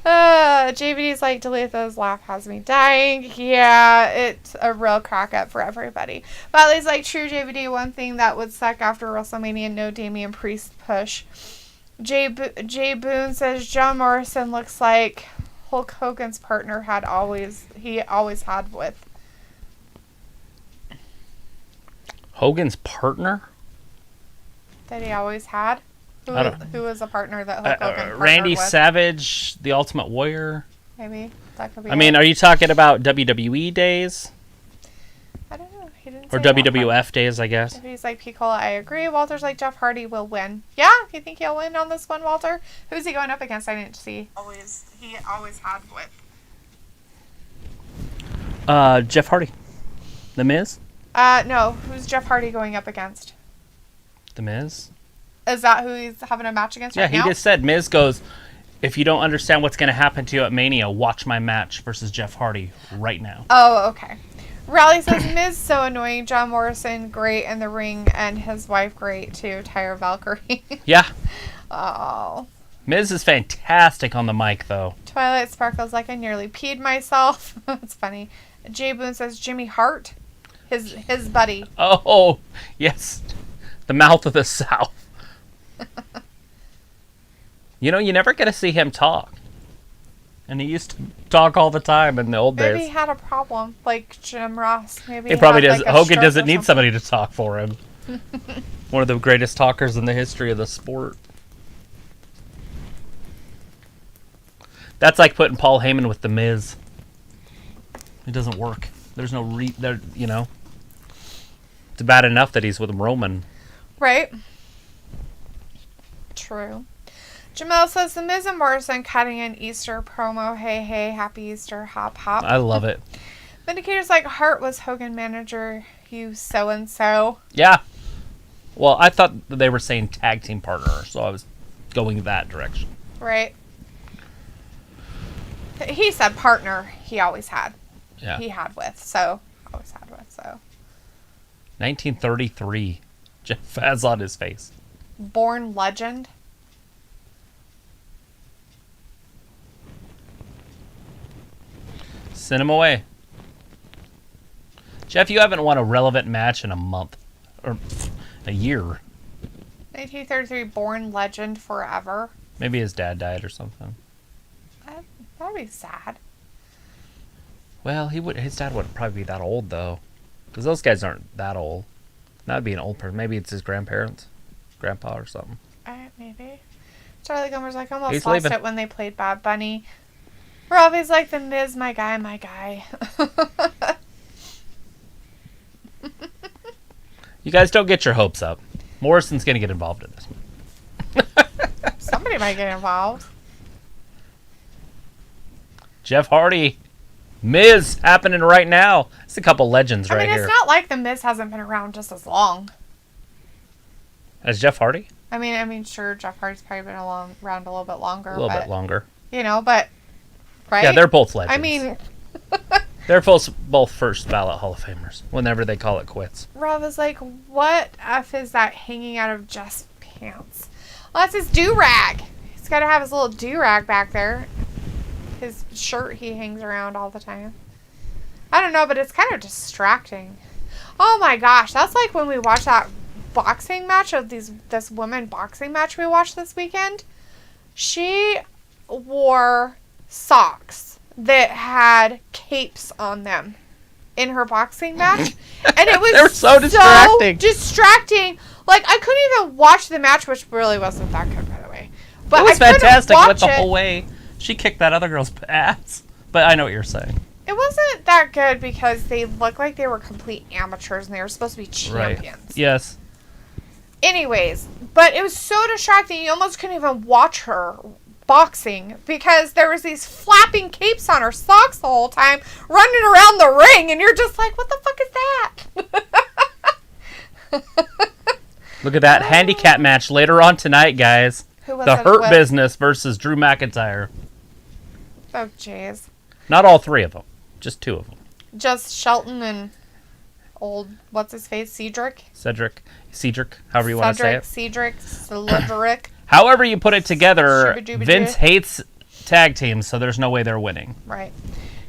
JVD's like, Delitha's laugh has me dying. Yeah, it's a real crack up for everybody. Valley's like, true JVD, one thing that would suck after WrestleMania, no Damian Priest push. Jay Boone says, John Morrison looks like Hulk Hogan's partner he always had with. Hogan's partner? That he always had? Who was a partner that Hulk Hogan partnered Randy with? Savage, the Ultimate Warrior? Maybe. That could be mean, are you talking about WWE days? I don't know. He didn't Or say WWF days, I guess. He's like, Picola, I agree. Walter's like, Jeff Hardy will win. Yeah? You think he'll win on this one, Walter? Who's he going up against? I didn't see. He always had with. Jeff Hardy. The Miz? No. Who's Jeff Hardy going up against? The Miz? Is that who he's having a match against right now? Yeah, he just said, Miz goes, if you don't understand what's going to happen to you at Mania, watch my match versus Jeff Hardy right now. Oh, okay. Raleigh says, Miz so annoying. John Morrison, great in the ring, and his wife, great too. Tyra Valkyrie. Yeah. Oh. Miz is fantastic on the mic, though. Twilight Sparkles like I nearly peed myself. That's funny. Jay Boone says, Jimmy Hart, his buddy. Oh, yes. The mouth of the South. You know, you never get to see him talk. And he used to talk all the time in the old days. Maybe he had a problem, like Jim Ross. Maybe he probably does. Like Hogan doesn't need somebody to talk for him. One of the greatest talkers in the history of the sport. That's like putting Paul Heyman with The Miz. It doesn't work. There's no you know. It's bad enough that he's with Roman. Right. True. Jamel says, the Miz and Morrison cutting an Easter promo. Hey, hey, happy Easter, hop, hop. I love it. Vindicator's like, Hart was Hogan manager, you so-and-so. Yeah. Well, I thought they were saying tag team partner, so I was going that direction. Right. He said partner he always had. Yeah. He had with, so. Always had with, so. 1933. Jeff has on his face. Born legend. Send him away. Jeff, you haven't won a relevant match in a month. Or a year. 1933, born legend forever. Maybe his dad died or something. That'd be sad. Well, his dad wouldn't probably be that old, though. Because those guys aren't that old. That'd be an old person. Maybe it's his grandparents. Grandpa or something. Maybe. Charlie Gilmer's like, I almost He's lost leaving. it when they played Bad Bunny. Robbie's like, the Miz, my guy, my guy. You guys don't get your hopes up. Morrison's going to get involved in this. Somebody might get involved. Jeff Hardy. Miz happening right now. It's a couple legends right here. It's not like the Miz hasn't been around just as long. As Jeff Hardy? I mean, sure, Jeff Hardy's probably been around a little bit longer. A little bit longer. You know, but, right? Yeah, they're both legends. I mean... They're both first ballot Hall of Famers, whenever they call it quits. Rob is like, what F is that hanging out of Jeff's pants? Well, that's his do-rag. He's got to have his little do-rag back there. His shirt he hangs around all the time. I don't know, but it's kind of distracting. Oh my gosh, that's like when we watched that boxing match of this women boxing match we watched this weekend. She wore socks that had capes on them in her boxing match. And it was they were so distracting. Like, I couldn't even watch the match, which really wasn't that good, by the way. But it was fantastic. Went the whole way. She kicked that other girl's ass. But I know what you're saying. It wasn't that good because they looked like they were complete amateurs and they were supposed to be champions. Right. Yes. Anyways, but it was so distracting. You almost couldn't even watch her boxing because there was these flapping capes on her socks the whole time running around the ring, and you're just like, what the fuck is that? Look at that handicap match later on tonight, guys. Who was the it Hurt with? Business versus Drew McIntyre. Oh, jeez. Not all three of them. Just two of them. Just Shelton and old, what's his face, Cedric, however you want to say it. Cedric. However you put it together, Vince hates tag teams, so there's no way they're winning. Right.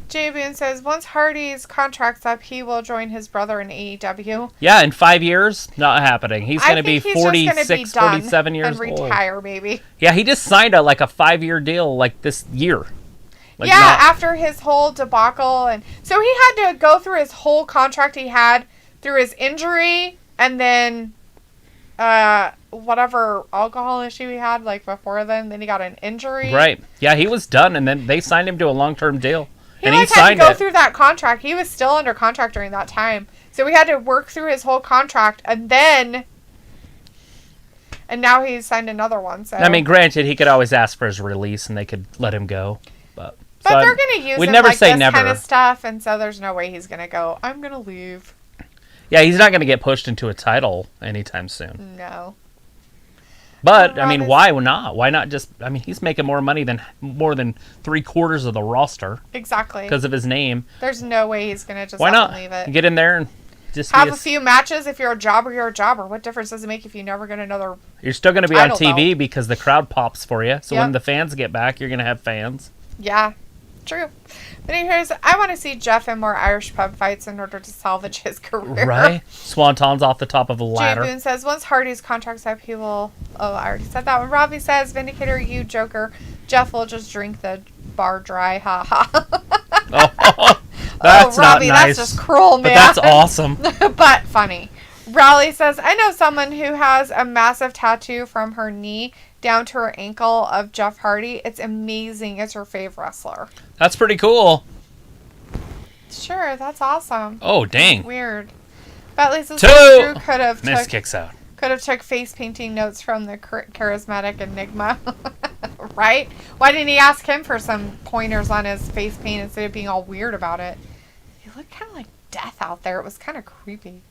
Jay Boone says, once Hardy's contract's up, he will join his brother in AEW. Yeah, in 5 years, not happening. He's going to be 46, 47 years old. And old. retire, maybe. Yeah, he just signed a 5-year deal this year. After his whole debacle. And so he had to go through his whole contract he had through his injury and then whatever alcohol issue he had before then he got an injury. Right. Yeah, he was done, and then they signed him to a long-term deal. He had to go through that contract. He was still under contract during that time. So we had to work through his whole contract, and now he's signed another one. So I mean, granted, he could always ask for his release, and they could let him go. But they're going to use him this kind of stuff, and so there's no way he's going to go, I'm going to leave. Yeah, he's not going to get pushed into a title anytime soon. No. But, I mean, why not? Why not just... I mean, he's making more money than more than 3/4 of the roster. Exactly. Because of his name. There's no way he's going to just why not leave it. Get in there and just have a few matches. If you're a jobber, you're a jobber. What difference does it make if you never get another... You're still going to be on TV because the crowd pops for you. So when the fans get back, you're going to have fans. Yeah, true. But here's... I want to see Jeff in more Irish pub fights in order to salvage his career. Right? Swantons off the top of a ladder. Jay Boone says, once Hardy's contract's up, he will... Oh, I already said that one. Robbie says, Vindicator, you joker. Jeff will just drink the bar dry. Ha ha. That's Robbie, not nice. That's just cruel, man. But that's awesome. But funny. Raleigh says, I know someone who has a massive tattoo from her knee down to her ankle of Jeff Hardy. It's amazing. It's her fave wrestler. That's pretty cool. Sure, that's awesome. Oh, dang. Weird. But at least Drew could have Miss kicks out. Could have took face painting notes from the charismatic Enigma. Right? Why didn't he ask him for some pointers on his face paint instead of being all weird about it? He looked kind of like death out there. It was kind of creepy.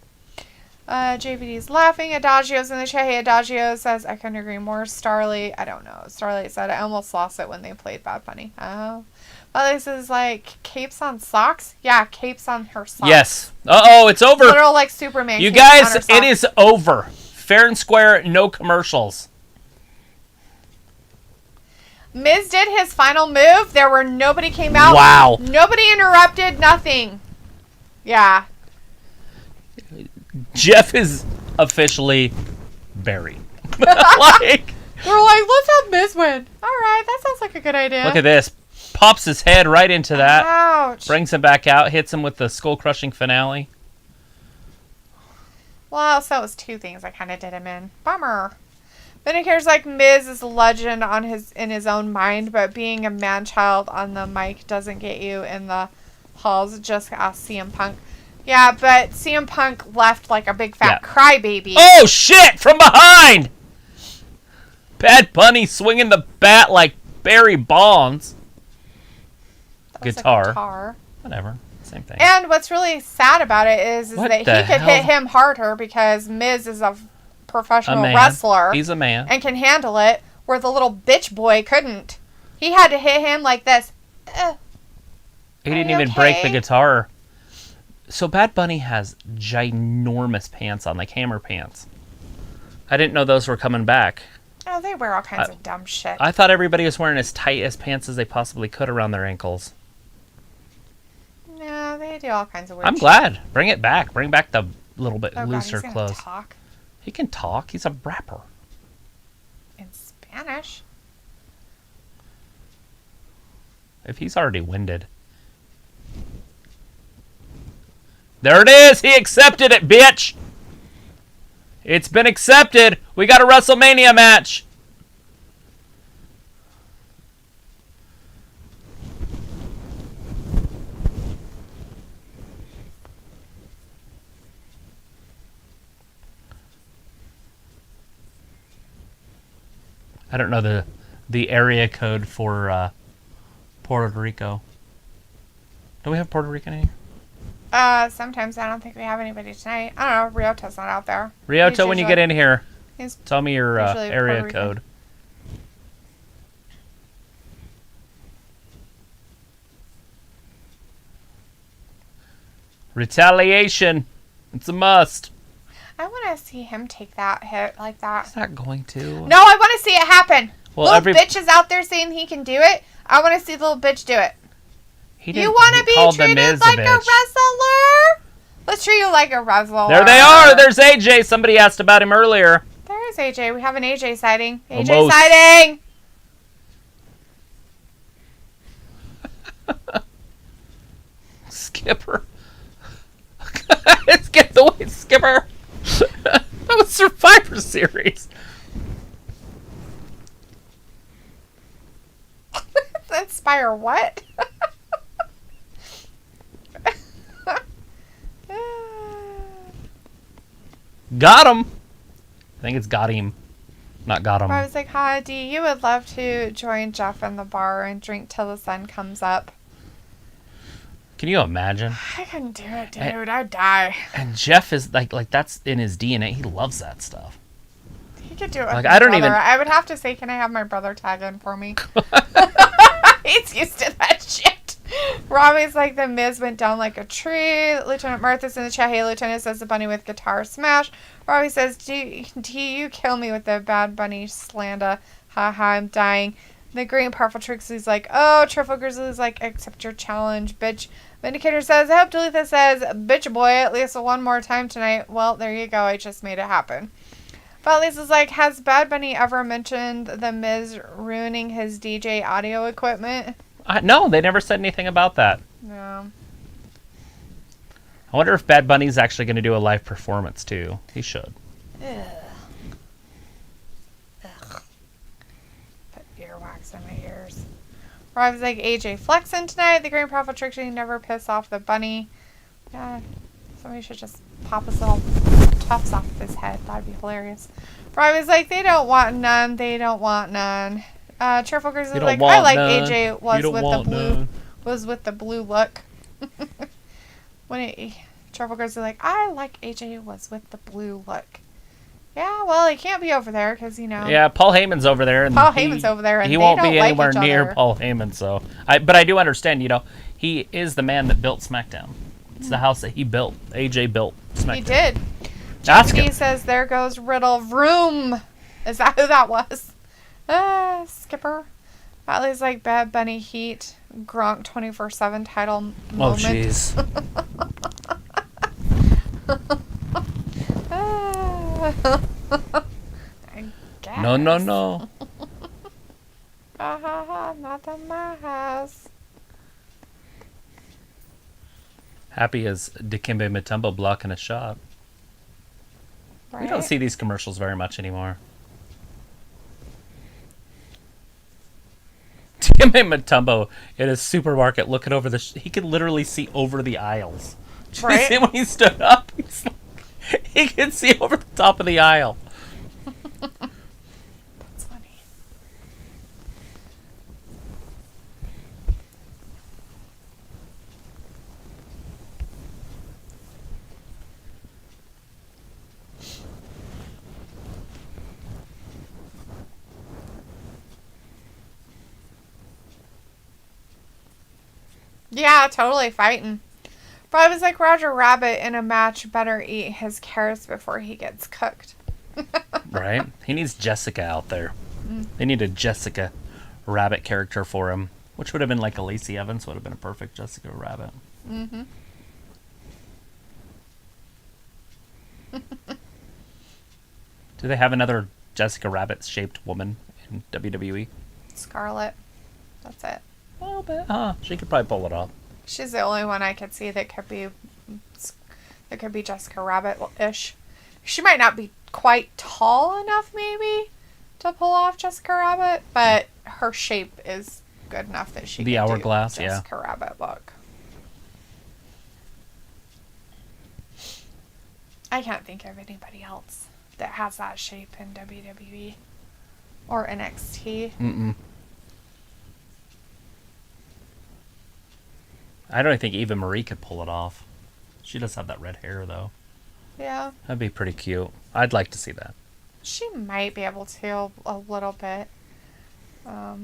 JVD's laughing. Adagio's in the chat. Hey, Adagio says, I couldn't agree more. Starlight, I don't know. Starlight said, I almost lost it when they played Bad Bunny. Oh. Well, this is like capes on socks? Yeah, capes on her socks. Yes. Uh-oh, it's over. Literal like Superman. You guys, it is over. Fair and square, no commercials. Miz did his final move. Nobody came out. Wow. Nobody interrupted. Nothing. Yeah. Jeff is officially buried. They're like, let's have Miz win. All right, that sounds like a good idea. Look at this. Pops his head right into that. Ouch. Brings him back out. Hits him with the skull-crushing finale. Well, so it was two things I kind of did him in. Bummer. But it cares like Miz is a legend in his own mind, but being a man-child on the mic doesn't get you in the halls. Just ask CM Punk. Yeah, but CM Punk left like a big fat crybaby. Oh, shit! From behind! Bad Bunny swinging the bat like Barry Bonds. Guitar. Whatever. Same thing. And what's really sad about it is that he could hit him harder because Miz is a professional wrestler. He's a man. And can handle it, where the little bitch boy couldn't. He had to hit him like this. He didn't even break the guitar. So Bad Bunny has ginormous pants on, like hammer pants. I didn't know those were coming back. Oh, they wear all kinds of dumb shit. I thought everybody was wearing as tight as pants as they possibly could around their ankles. No, they do all kinds of weird I'm glad. Bring it back. Bring back the little bit looser clothes. Talk. He can talk. He's a rapper. In Spanish? If he's already winded. There it is! He accepted it, bitch! It's been accepted! We got a WrestleMania match! I don't know the area code for Puerto Rico. Do we have Puerto Rican in here? Sometimes. I don't think we have anybody tonight. I don't know. Ryoto's not out there. Ryoto, when you get in here, tell me your area code. Retaliation. It's a must. I want to see him take that hit like that. He's not going to. No, I want to see it happen. Well, little bitch is out there saying he can do it. I want to see the little bitch do it. You want to be treated like a wrestler? Let's treat you like a wrestler. There they are. There's AJ. Somebody asked about him earlier. There is AJ. We have an AJ sighting. AJ sighting. Skipper. Let's get the way, Skipper. That was Survivor Series. Inspire what? Got him. I think it's got him, not got him. I was like, hi, D, you would love to join Jeff in the bar and drink till the sun comes up. Can you imagine? I couldn't do it, dude. I'd die. And Jeff is like that's in his DNA. He loves that stuff. could do it. Like, I don't even. I would have to say, can I have my brother tag in for me? He's used to that shit. Robbie's like, the Miz went down like a tree. Lieutenant Martha's in the chat. Hey, Lieutenant says the bunny with guitar smash. Robbie says, do you kill me with the Bad Bunny slander? Haha, I'm dying. The Green Powerful Trixie's like, oh, Triple Grizzly's like, accept your challenge, bitch. Vindicator says, I hope Dalitha says, bitch boy, at least one more time tonight. Well, there you go. I just made it happen. But Lisa's like, has Bad Bunny ever mentioned the Miz ruining his DJ audio equipment? No, they never said anything about that. No. I wonder if Bad Bunny's actually going to do a live performance, too. He should. Ugh. Put earwax in my ears. Robbie's like, AJ flexing tonight. The Green Powerful Trixie never piss off the bunny. Yeah, somebody should just pop his little tufts off of his head. That'd be hilarious. Robbie's like, they don't want none. They don't want none. Cheerful Girls is like, I like none. AJ was with the blue look. Cheerful Girls are like, I like AJ was with the blue look. Yeah, well, he can't be over there because, Yeah, Paul Heyman's over there. And he won't be anywhere near Paul Heyman, so... But I do understand, he is the man that built SmackDown. It's the house that he built. AJ built SmackDown. He did. Asuka says, there goes Riddle. Vroom! Is that who that was? Skipper. Atlee's like, Bad Bunny heat. Gronk 24/7 title moment. Oh, jeez. No. Not on my house. Happy as Dikembe Mutombo blocking a shot. Right? We don't see these commercials very much anymore. Dikembe Mutombo in a supermarket looking over he could literally see over the aisles. Did you see when he stood up? He could see over the top of the aisle. That's funny. Yeah, totally fighting. But I was like, Roger Rabbit in a match better eat his carrots before he gets cooked. Right? He needs Jessica out there. They need a Jessica Rabbit character for him, which would have been like a Lacey Evans, would have been a perfect Jessica Rabbit. Mm-hmm. Do they have another Jessica Rabbit-shaped woman in WWE? Scarlett. That's it. Oh, but she could probably pull it off. She's the only one I could see that could be Jessica Rabbit-ish. She might not be quite tall enough, maybe, to pull off Jessica Rabbit, but her shape is good enough that she the could hourglass, do Jessica Rabbit look. I can't think of anybody else that has that shape in WWE or NXT. Mm-mm. I don't think Eva Marie could pull it off. She does have that red hair, though. Yeah. That'd be pretty cute. I'd like to see that. She might be able to a little bit. I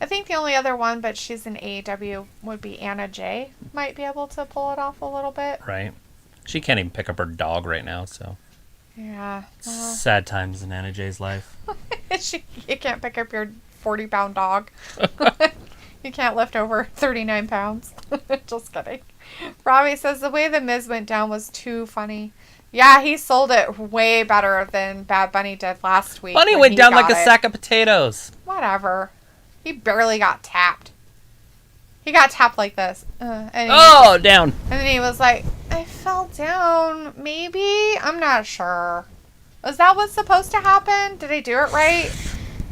think the only other one, but she's in AEW, would be Anna Jay. Might be able to pull it off a little bit. Right. She can't even pick up her dog right now, so. Yeah. Sad times in Anna Jay's life. You can't pick up your 40-pound dog. You can't lift over 39 pounds. Just kidding. Robbie says the way the Miz went down was too funny. Yeah, he sold it way better than Bad Bunny did last week. Bunny went down like a sack of potatoes. Whatever. He barely got tapped. He got tapped like this. Down. And then he was like, I fell down. Maybe? I'm not sure. Was that what's supposed to happen? Did I do it right?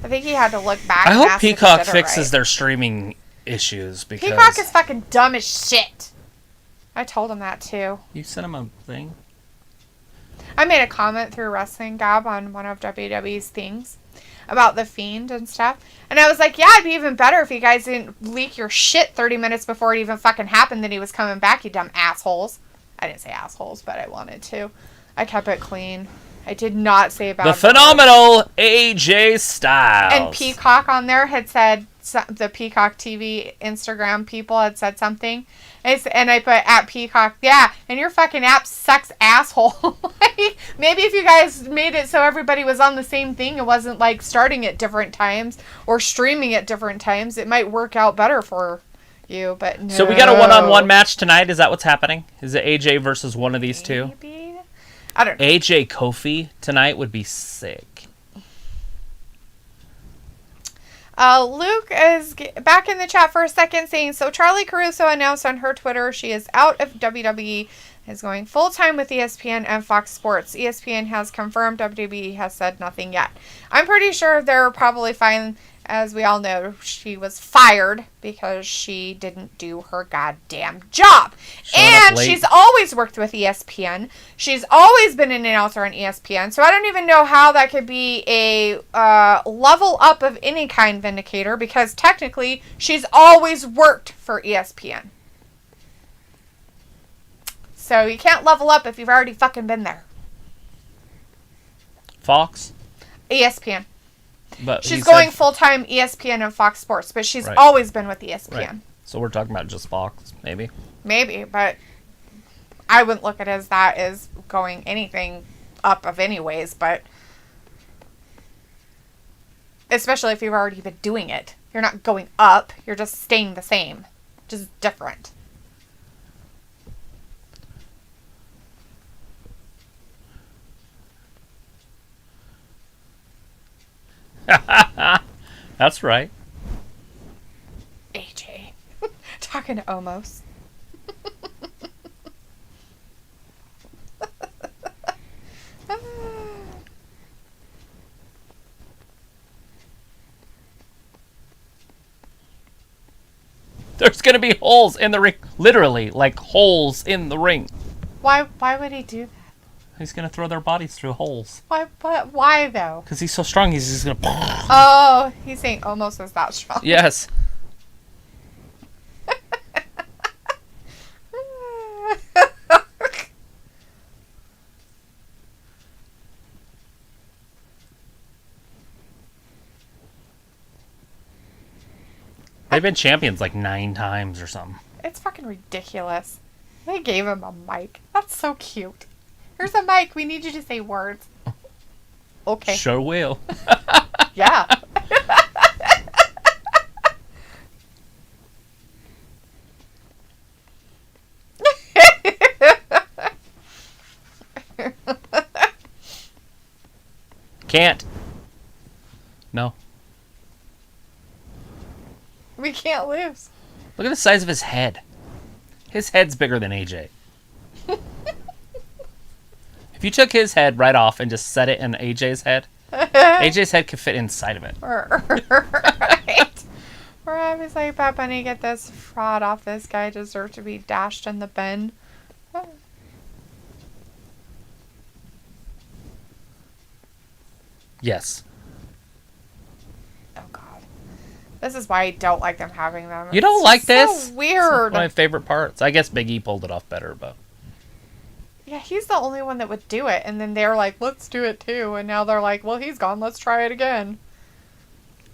I think he had to look back. I hope Peacock fixes their streaming issues because Peacock is fucking dumb as shit. I told him that too. You sent him a thing? I made a comment through Wrestling Gab on one of WWE's things about the Fiend and stuff. And I was like, yeah, it'd be even better if you guys didn't leak your shit 30 minutes before it even fucking happened that he was coming back, you dumb assholes. I didn't say assholes, but I wanted to. I kept it clean. I did not say about the phenomenal AJ Styles. And Peacock on there had said, the Peacock TV Instagram people had said something. And I put at Peacock, yeah, and your fucking app sucks, asshole. Like, maybe if you guys made it so everybody was on the same thing, it wasn't like starting at different times or streaming at different times, it might work out better for you, but no. So we got a one-on-one match tonight. Is that what's happening? Is it AJ versus one of these two? I don't know. AJ Kofi tonight would be sick. Luke is back in the chat for a second saying, so Charlie Caruso announced on her Twitter she is out of WWE, is going full-time with ESPN and Fox Sports. ESPN has confirmed, WWE has said nothing yet. I'm pretty sure they're probably fine. As we all know, she was fired because she didn't do her goddamn job. And she's always worked with ESPN. She's always been an announcer on ESPN. So I don't even know how that could be a level up of any kind vindicator, because technically she's always worked for ESPN. So you can't level up if you've already fucking been there. Fox? ESPN. But she's going full-time ESPN and Fox Sports, but she's always been with ESPN. Right. So we're talking about just Fox, maybe? Maybe, but I wouldn't look at it as that is going anything up of anyways, but especially if you've already been doing it. You're not going up, you're just staying the same, just different. That's right. AJ. Talking to Omos. There's going to be holes in the ring. Literally, like holes in the ring. Why would he do that? He's going to throw their bodies through holes. Why though? Because he's so strong, he's just going to... Oh, he's saying Omos was that strong. Yes. They've been champions like 9 times or something. It's fucking ridiculous. They gave him a mic. That's so cute. Here's a mic. We need you to say words. Okay. Sure will. Yeah. Can't. No. We can't lose. Look at the size of his head. His head's bigger than AJ. If you took his head right off and just set it in AJ's head, AJ's head could fit inside of it. Right. Or I was like, Bad Bunny, get this fraud off this guy, deserves to be dashed in the bin. Yes. Oh, God. This is why I don't like them having them. You don't like this? So weird. It's one of my favorite parts. I guess Big E pulled it off better, but... Yeah, he's the only one that would do it. And then they're like, let's do it too. And now they're like, well, he's gone. Let's try it again.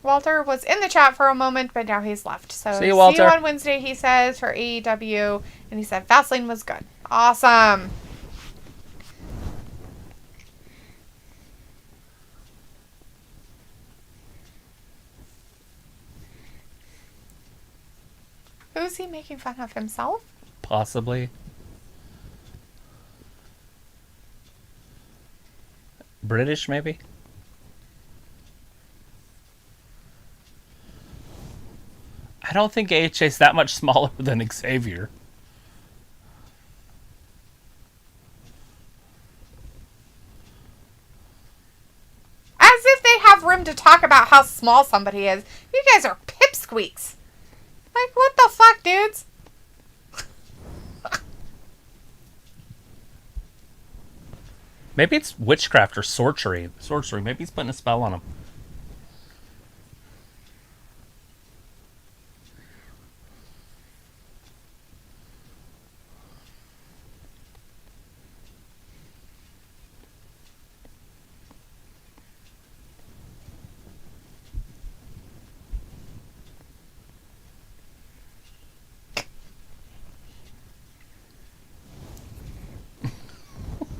Walter was in the chat for a moment, but now he's left. So see you, Walter. See you on Wednesday, he says, for AEW. And he said Fastlane was good. Awesome. Who's he making fun of, himself? Possibly. British, maybe? I don't think AHA's that much smaller than Xavier. As if they have room to talk about how small somebody is. You guys are pipsqueaks. Like, what the fuck, dudes? Maybe it's witchcraft or sorcery. Maybe he's putting a spell on him.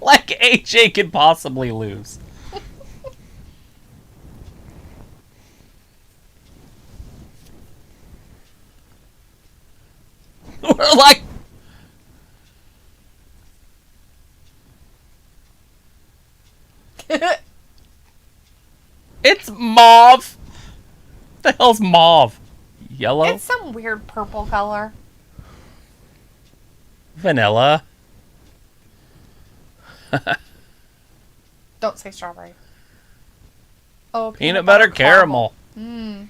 Like AJ could possibly lose. We're like... It's mauve. What the hell's mauve? Yellow? It's some weird purple color. Vanilla. Don't say strawberry. Oh, peanut butter caramel. Mmm.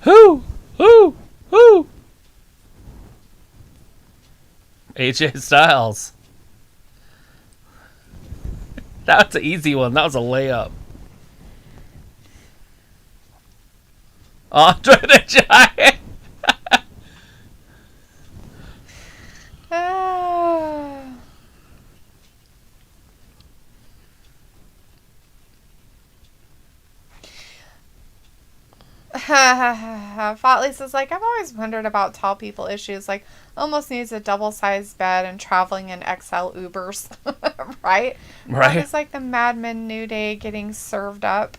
Who? AJ Styles. That's an easy one. That was a layup. Andre the Giant. Lisa's like, I've always wondered about tall people issues. Like, almost needs a double-sized bed and traveling in XL Ubers. Right? It's like the Mad Men New Day getting served up.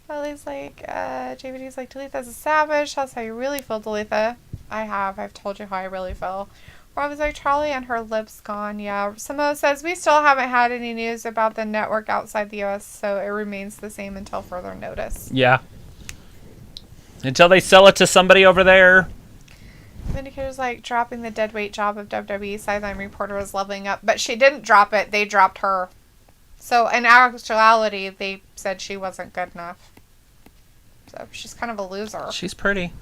Lily's like, JVD's like, Talitha's a savage. That's how you really feel, Talitha. I've told you how I really feel. Robin's like, Charlie and her lips gone. Yeah. Samoa says, we still haven't had any news about the network outside the U.S., so it remains the same until further notice. Yeah. Until they sell it to somebody over there. Vindicator's like, dropping the deadweight job of WWE. Sideline reporter was leveling up. But she didn't drop it. They dropped her. So, in actuality, they said she wasn't good enough. So, she's kind of a loser. She's pretty.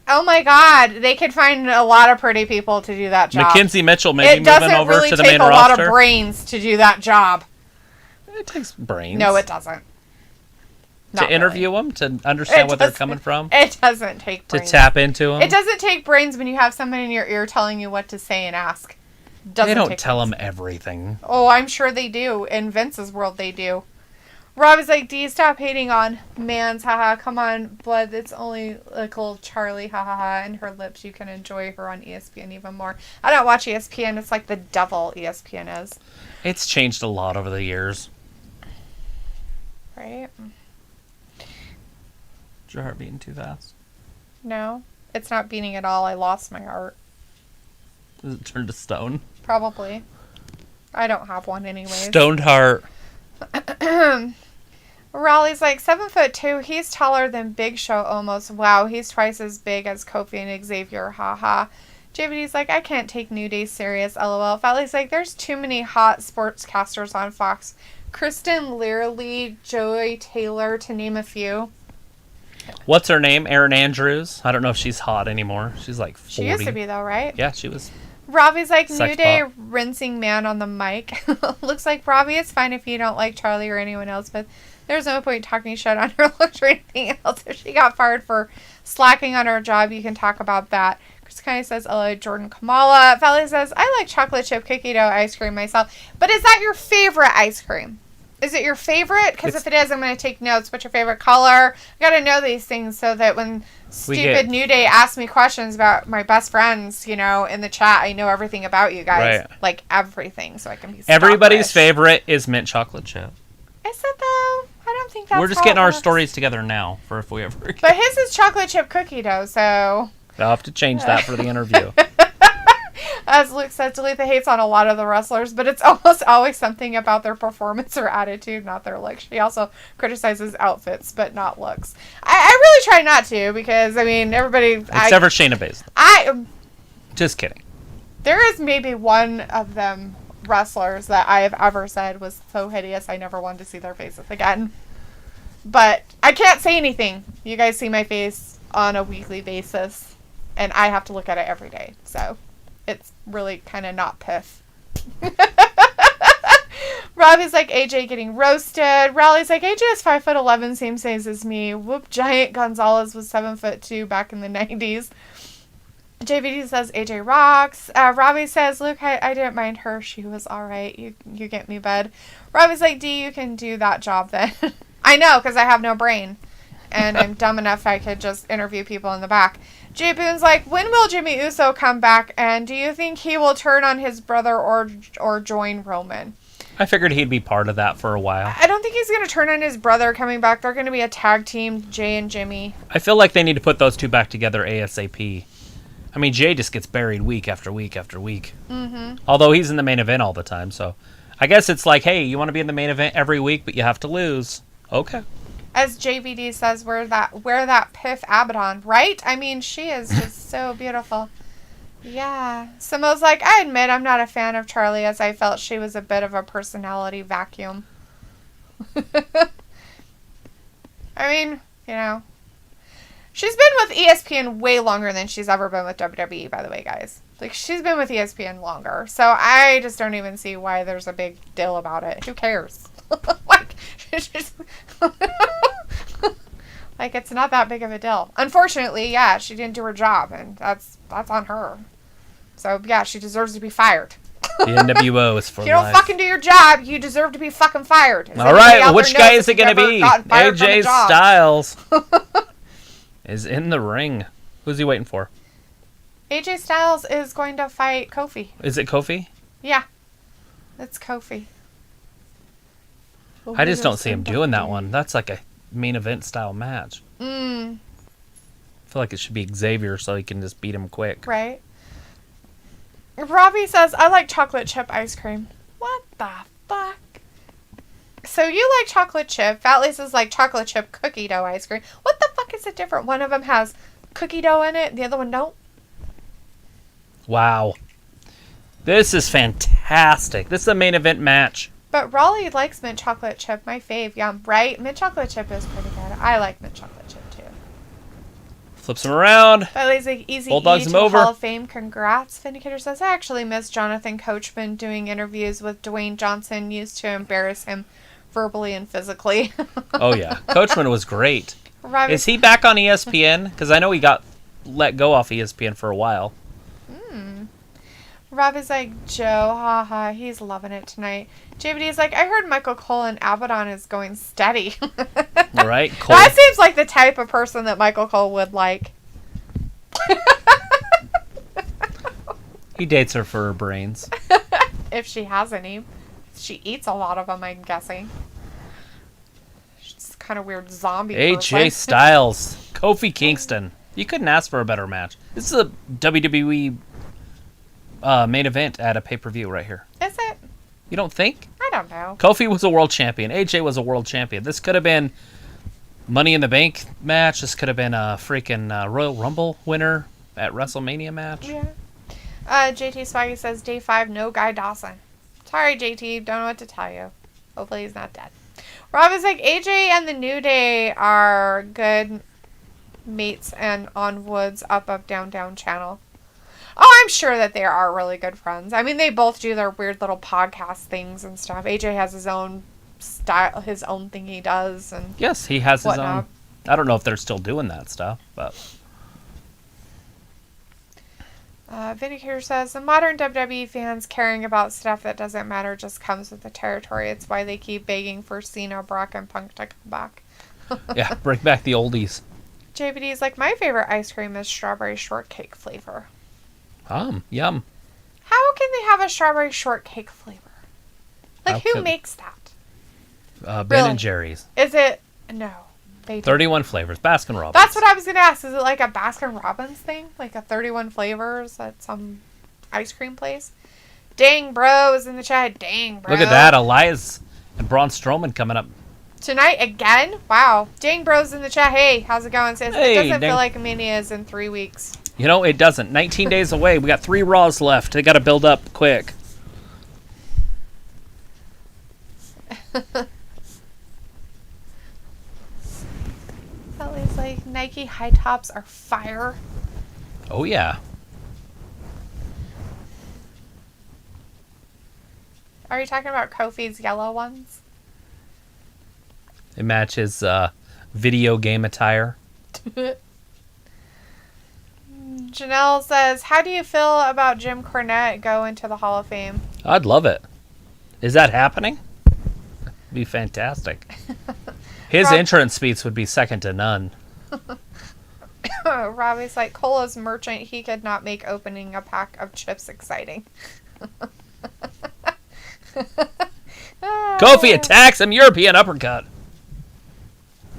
Oh my God. They could find a lot of pretty people to do that job. Mackenzie Mitchell maybe moving over to the main roster. It doesn't really take a lot of brains to do that job. It takes brains. No, it doesn't. To interview them, to understand what they're coming from. It doesn't take brains. To tap into them. It doesn't take brains when you have someone in your ear telling you what to say and ask. They don't tell them everything. Oh, I'm sure they do. In Vince's world, they do. Rob is like, D, stop hating on Mans, haha. Come on, blood. It's only like little Charlie, haha. And her lips, you can enjoy her on ESPN even more. I don't watch ESPN. It's like the devil ESPN is. It's changed a lot over the years. Right? Is your heart beating too fast? No, it's not beating at all. I lost my heart. Does it turn to stone? Probably. I don't have one anyways. Stoned heart. Raleigh's like 7'2". He's taller than Big Show almost. Wow, he's twice as big as Kofi and Xavier. Haha. JVD's like, I can't take New Day serious. LOL. Falley's like, there's too many hot sportscasters on Fox. Kristen Learley, Joy Taylor, to name a few. What's her name? Erin Andrews. I don't know if she's hot anymore. She's like 40. She used to be though, right? Yeah, she was. Robbie's like, New Day rinsing man on the mic. Looks like, Robbie, it's fine if you don't like Charlie or anyone else, but there's no point talking shit on her looks or anything else. If she got fired for slacking on her job, you can talk about that. Chris Kenny says, Jordan Kamala. Fally says, I like chocolate chip cookie dough ice cream myself. But is that your favorite ice cream? Is it your favorite? Because if it is, I'm going to take notes. What's your favorite color? I got to know these things so that when stupid New Day asks me questions about my best friends, in the chat, I know everything about you guys. Right. Like everything, so I can be Everybody's favorite is mint chocolate chip. Is it though? I don't think that's We're just getting our stories together now for if we ever get. But his is chocolate chip cookie dough, so... I'll have to change that for the interview. As Luke said, Talitha hates on a lot of the wrestlers, but it's almost always something about their performance or attitude, not their looks. She also criticizes outfits, but not looks. I really try not to, because, everybody... Except for Shayna Baszler. Just kidding. There is maybe one of them wrestlers that I have ever said was so hideous I never wanted to see their faces again. But I can't say anything. You guys see my face on a weekly basis, and I have to look at it every day, so... It's really kind of not piff. Robbie's like, AJ getting roasted. Rally's like, AJ is 5'11", same size as me. Whoop, Giant Gonzalez was 7'2" back in the 90s. JVD says, AJ rocks. Robbie says, Luke, I didn't mind her. She was alright. You get me, bud. Robbie's like, D, you can do that job then. I know, because I have no brain. and I'm dumb enough I could just interview people in the back. Jay Boone's like, when will Jimmy Uso come back, and do you think he will turn on his brother or join Roman? I figured he'd be part of that for a while. I don't think he's going to turn on his brother coming back. They're going to be a tag team, Jay and Jimmy. I feel like they need to put those two back together ASAP. I mean, Jay just gets buried week after week after week. Mm-hmm. Although he's in the main event all the time, so I guess it's like, hey, you want to be in the main event every week, but you have to lose. Okay. As JVD says, wear that Piff Abaddon, right? I mean, she is just so beautiful. Yeah. Simo's like, I admit I'm not a fan of Charlie, as I felt she was a bit of a personality vacuum. I mean, she's been with ESPN way longer than she's ever been with WWE, by the way, guys. Like, she's been with ESPN longer. So I just don't even see why there's a big deal about it. Who cares? Like, it's not that big of a deal. Unfortunately, yeah, she didn't do her job, and that's on her. So, yeah, she deserves to be fired. The NWO is for life. If you don't fucking do your job, you deserve to be fucking fired. All right, which guy is it going to be? AJ Styles is in the ring. Who's he waiting for? AJ Styles is going to fight Kofi. Is it Kofi? Yeah. It's Kofi. I just don't see him doing that one. That's like a main event style match. I feel like it should be Xavier so he can just beat him quick. Right. Robbie says, I like chocolate chip ice cream. What the fuck? So you like chocolate chip. Fat Lisa's like chocolate chip cookie dough ice cream. What the fuck is it different? One of them has cookie dough in it. The other one don't. Wow. This is fantastic. This is a main event match. But Raleigh likes mint chocolate chip. My fave. Yum. Right? Mint chocolate chip is pretty good. I like mint chocolate chip too. Flips him around. Fat Lisa Easy Bulldogs E him to over. Hall of Fame. Congrats. Vindicator says, I actually miss Jonathan Coachman doing interviews with Dwayne Johnson. Used to embarrass him verbally and physically. Oh, yeah. Coachman was great. Robbie, is he back on ESPN? Because I know he got let go off ESPN for a while. Rob is like, Joe, haha, he's loving it tonight. JVD is like, I heard Michael Cole and Abaddon is going steady. All right, Cole. That seems like the type of person that Michael Cole would like. He dates her for her brains. If she has any. She eats a lot of them, I'm guessing. She's kind of weird zombie AJ Styles, Kofi Kingston. You couldn't ask for a better match. This is a WWE main event at a pay-per-view right here. Is it? You don't think? I don't know. Kofi was a world champion. AJ was a world champion. This could have been Money in the Bank match. This could have been a freaking Royal Rumble winner at WrestleMania match. Yeah. JT Swaggy says, Day 5, no Guy Dawson. Sorry, JT. Don't know what to tell you. Hopefully he's not dead. Rob is like, AJ and the New Day are good mates and on Woods up, down, down channel. Oh, I'm sure that they are really good friends. I mean, they both do their weird little podcast things and stuff. AJ has his own style, his own thing he does. And yes, he has his own. I don't know if they're still doing that stuff, but... Vindicator says, the modern WWE fans caring about stuff that doesn't matter just comes with the territory. It's why they keep begging for Cena, Brock, and Punk to come back. Yeah, bring back the oldies. JVD is like, my favorite ice cream is strawberry shortcake flavor. Yum. How can they have a strawberry shortcake flavor? Like, who makes that? Ben and Jerry's. Is it? No. They 31 flavors. Baskin Robbins. That's what I was going to ask. Is it like a Baskin Robbins thing? Like a 31 flavors at some ice cream place? Dang, bro is in the chat. Dang, bro. Look at that. Elias and Braun Strowman coming up. Tonight again? Wow. Dang, bro's in the chat. Hey, how's it going? Says, hey, it doesn't feel like Mania is in 3 weeks. You know, it doesn't. 19 days away. We got 3 Raws left. They got to build up quick. It's like Nike high tops are fire. Oh, yeah. Are you talking about Kofi's yellow ones? It matches video game attire. Janelle says, how do you feel about Jim Cornette going to the Hall of Fame? I'd love it. Is that happening? That'd be fantastic. His entrance speech would be second to none. Robbie's like, Cola's merchant. He could not make opening a pack of chips exciting. Kofi attacks him. European uppercut.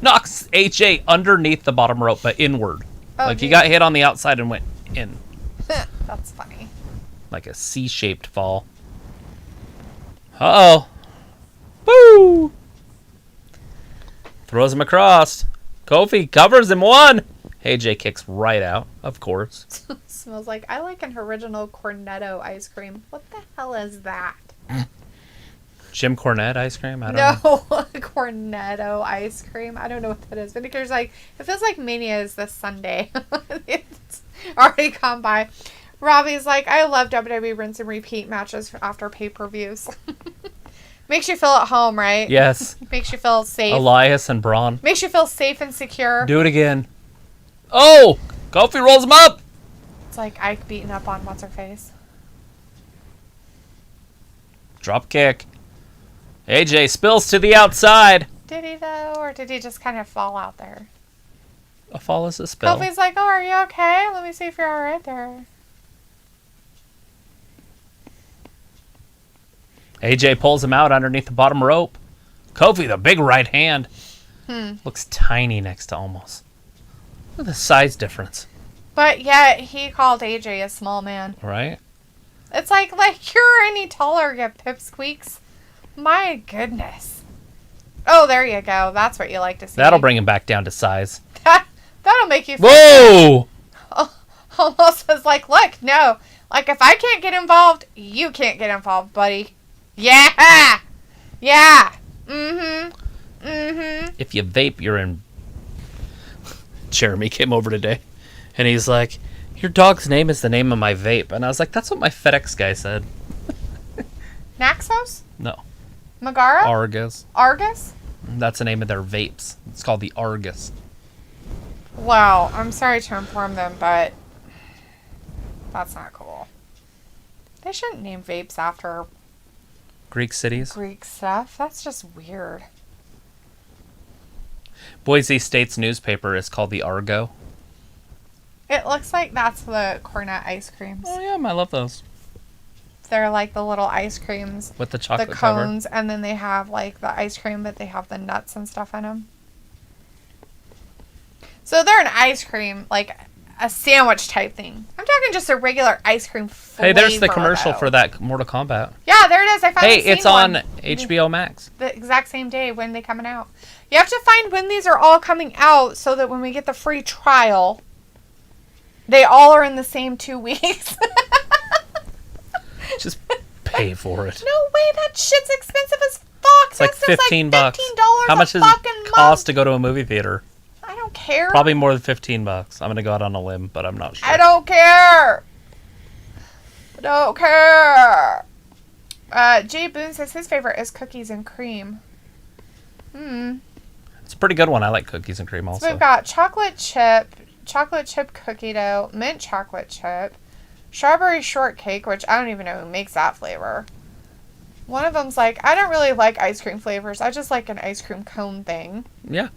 Knocks AJ underneath the bottom rope, but inward. Oh, like he got hit on the outside and went in. That's funny. Like a C-shaped fall. Uh-oh. Woo! Throws him across. Kofi covers him. One. AJ kicks right out, of course. Smells like, I like an original Cornetto ice cream. What the hell is that? Jim Cornette ice cream? I don't know. Cornetto ice cream. I don't know what that is. But because like, it feels like Mania is this Sunday. It's already gone by. Robbie's like, I love WWE rinse and repeat matches after pay-per-views. Makes you feel at home, right? Yes. Makes you feel safe. Elias and Braun. Makes you feel safe and secure. Do it again. Oh! Kofi rolls him up! It's like Ike beating up on what's-her-face. Drop kick. AJ spills to the outside. Did he, though? Or did he just kind of fall out there? A fall is a spill. Kofi's like, oh, are you okay? Let me see if you're all right there. AJ pulls him out underneath the bottom rope. Kofi, the big right hand. Looks tiny next to Almost. Look at the size difference. But yet, he called AJ a small man. Right? It's like you're any taller, you pipsqueaks. My goodness. Oh, there you go. That's what you like to see. That'll bring him back down to size. That'll make you feel Whoa! Good. Almost was like, look, no. Like, if I can't get involved, you can't get involved, buddy. Yeah! Yeah! Mm-hmm. Mm-hmm. If you vape, you're in... Jeremy came over today, and he's like, your dog's name is the name of my vape. And I was like, that's what my FedEx guy said. Naxos? No. Megara? Argus. Argus? That's the name of their vapes. It's called the Argus. Well, I'm sorry to inform them, but that's not cool. They shouldn't name vapes after Greek cities. Greek stuff. That's just weird. Boise State's newspaper is called the Argo. It looks like that's the Cornet ice creams. Oh, yeah, I love those. They're like the little ice creams. With the chocolate cones, cover. And then they have like the ice cream, but they have the nuts and stuff in them. So they're an ice cream, like a sandwich type thing. I'm talking just a regular ice cream flavor. Hey, there's the commercial for that Mortal Kombat. Yeah, there it is. I finally seen it's on HBO Max. The exact same day when they coming out. You have to find when these are all coming out so that when we get the free trial, they all are in the same 2 weeks. Just pay for it. No way, that shit's expensive as fuck. It's like $15. $15 How much does it cost to go to a movie theater? I don't care. Probably more than $15. I'm gonna go out on a limb, but I'm not sure. I don't care. I don't care. Jay Boone says his favorite is cookies and cream. It's a pretty good one. I like cookies and cream also. So we've got chocolate chip cookie dough, mint chocolate chip, strawberry shortcake, which I don't even know who makes that flavor. One of them's like, I don't really like ice cream flavors. I just like an ice cream cone thing. Yeah.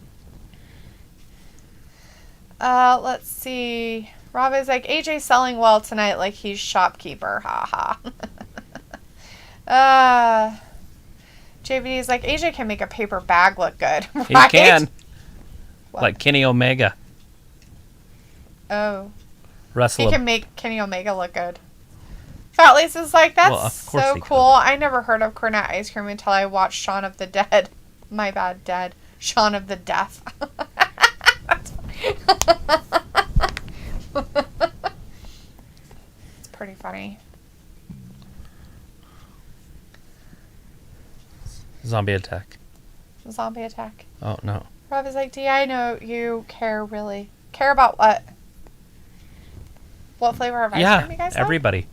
Let's see. Rob is like, AJ's selling well tonight like he's shopkeeper. Ha ha. JVD is like, AJ can make a paper bag look good. Right? He can. What? Like Kenny Omega. Oh. Wrestler. He can make Kenny Omega look good. Fat Lisa's like, that's so cool. I never heard of Cornet ice cream until I watched Shaun of the Dead. My bad, Dead. Shaun of the Deaf. It's pretty funny. Zombie attack. Zombie attack. Oh, no. Rob is like, D, I know you care about what? What flavor of ice cream you guys like? Everybody.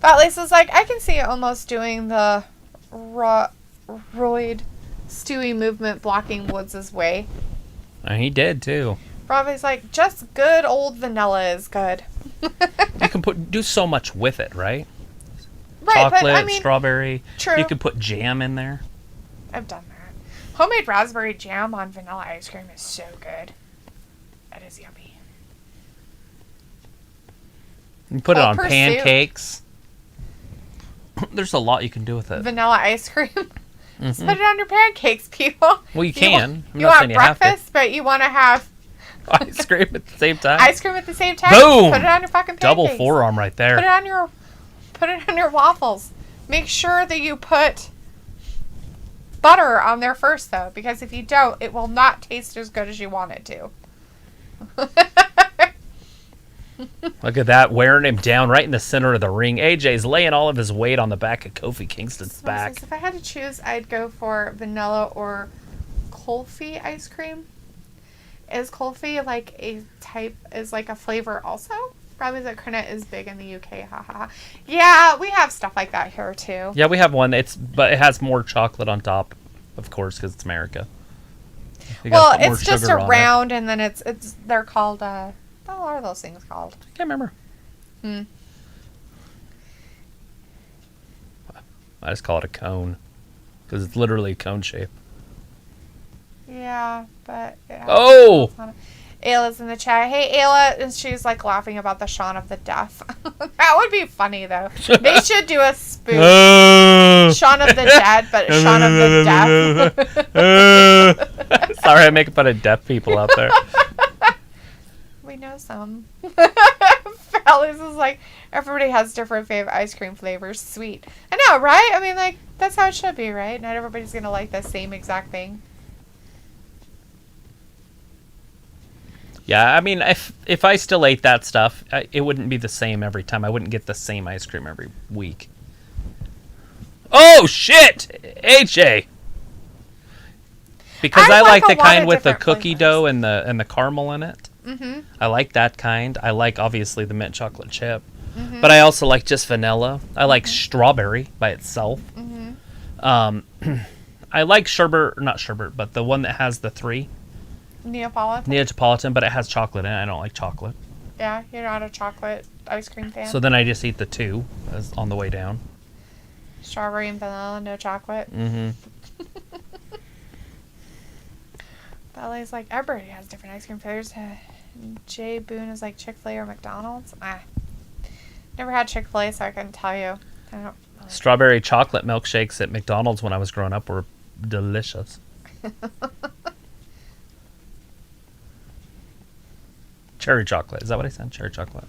Fat Lisa's like, I can see it almost doing the Royd Stewie movement blocking Woods' way. He did, too. Robbie's like, just good old vanilla is good. You can do so much with it, right? Right, chocolate, but, I mean, strawberry. True. You could put jam in there. I've done that. Homemade raspberry jam on vanilla ice cream is so good. That is yummy. You put it on pancakes. There's a lot you can do with it. Vanilla ice cream. Just put it on your pancakes, people. Well, you can. You want breakfast, but you want to have ice cream at the same time. Ice cream at the same time. Boom! Put it on your fucking pancakes. Double forearm right there. Put it on your waffles. Make sure that you put butter on there first, though, because if you don't, it will not taste as good as you want it to. Look at that, wearing him down right in the center of the ring. AJ's laying all of his weight on the back of Kofi Kingston's back. If I had to choose, I'd go for vanilla or Kofi ice cream. Is Kofi like a flavor also? Probably that Cornet is big in the UK. Haha. Yeah, we have stuff like that here too. Yeah, we have one. But it has more chocolate on top, of course, because it's America. Well, it's just a round, and then they're called. What are those things called? I can't remember. I just call it a cone because it's literally a cone shape. Yeah, but Ayla's in the chat. Hey, Ayla, and she's like laughing about the Shaun of the Deaf. That would be funny though. They should do a spoof. Shaun of the Dead, but Shaun of the Deaf. Sorry, I'm making fun of deaf people out there. We know some. Fellas is like, everybody has different favorite ice cream flavors. Sweet. I know, right? I mean, like, that's how it should be, right? Not everybody's going to like the same exact thing. Yeah, I mean, if I still ate that stuff, it wouldn't be the same every time. I wouldn't get the same ice cream every week. Oh, shit! AJ! Because I like the kind with the cookie dough and the caramel in it. Mm-hmm. I like that kind. I like, obviously, the mint chocolate chip. Mm-hmm. But I also like just vanilla. I like strawberry by itself. Mm-hmm. I like not sherbet, but the one that has the 3. Neapolitan, but it has chocolate in it. I don't like chocolate. Yeah, you're not a chocolate ice cream fan. So then I just eat the 2 on the way down. Strawberry and vanilla, no chocolate. Mm-hmm. Ballet's like, everybody has different ice cream flavors. Jay Boone is like Chick-fil-A or McDonald's. Never had Chick-fil-A, so I couldn't tell you. I don't Strawberry chocolate milkshakes at McDonald's when I was growing up were delicious. Cherry chocolate. Is that what I said? Cherry chocolate.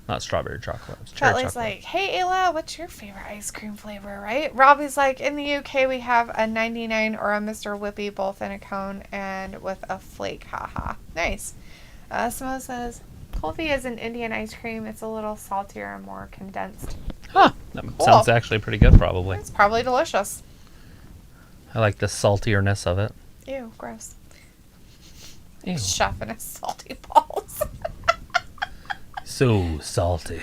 Not strawberry chocolate. It's cherry chocolate. Like, hey, Ayla, what's your favorite ice cream flavor, right? Robbie's like, in the UK, we have a 99 or a Mr. Whippy, both in a cone and with a flake. Haha. Nice. Samo says, Kofi is an Indian ice cream. It's a little saltier and more condensed. Huh. That sounds actually pretty good, probably. It's probably delicious. I like the saltierness of it. Ew, gross. Ew. Chef and his salty balls. So salty.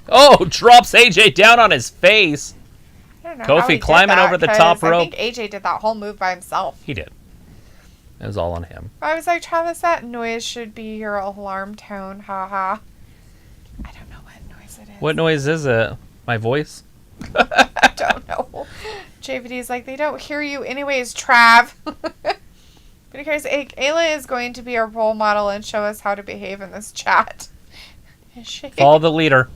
Oh, drops AJ down on his face. I don't know Kofi climbing over the top rope. I think AJ did that whole move by himself. He did. It was all on him. I was like, Travis, that noise should be your alarm tone. Haha. I don't know what noise it is. What noise is it? My voice? I don't know. JVD's like, they don't hear you anyways, Trav. But of course, Ayla is going to be a role model and show us how to behave in this chat. Is she? Follow the leader.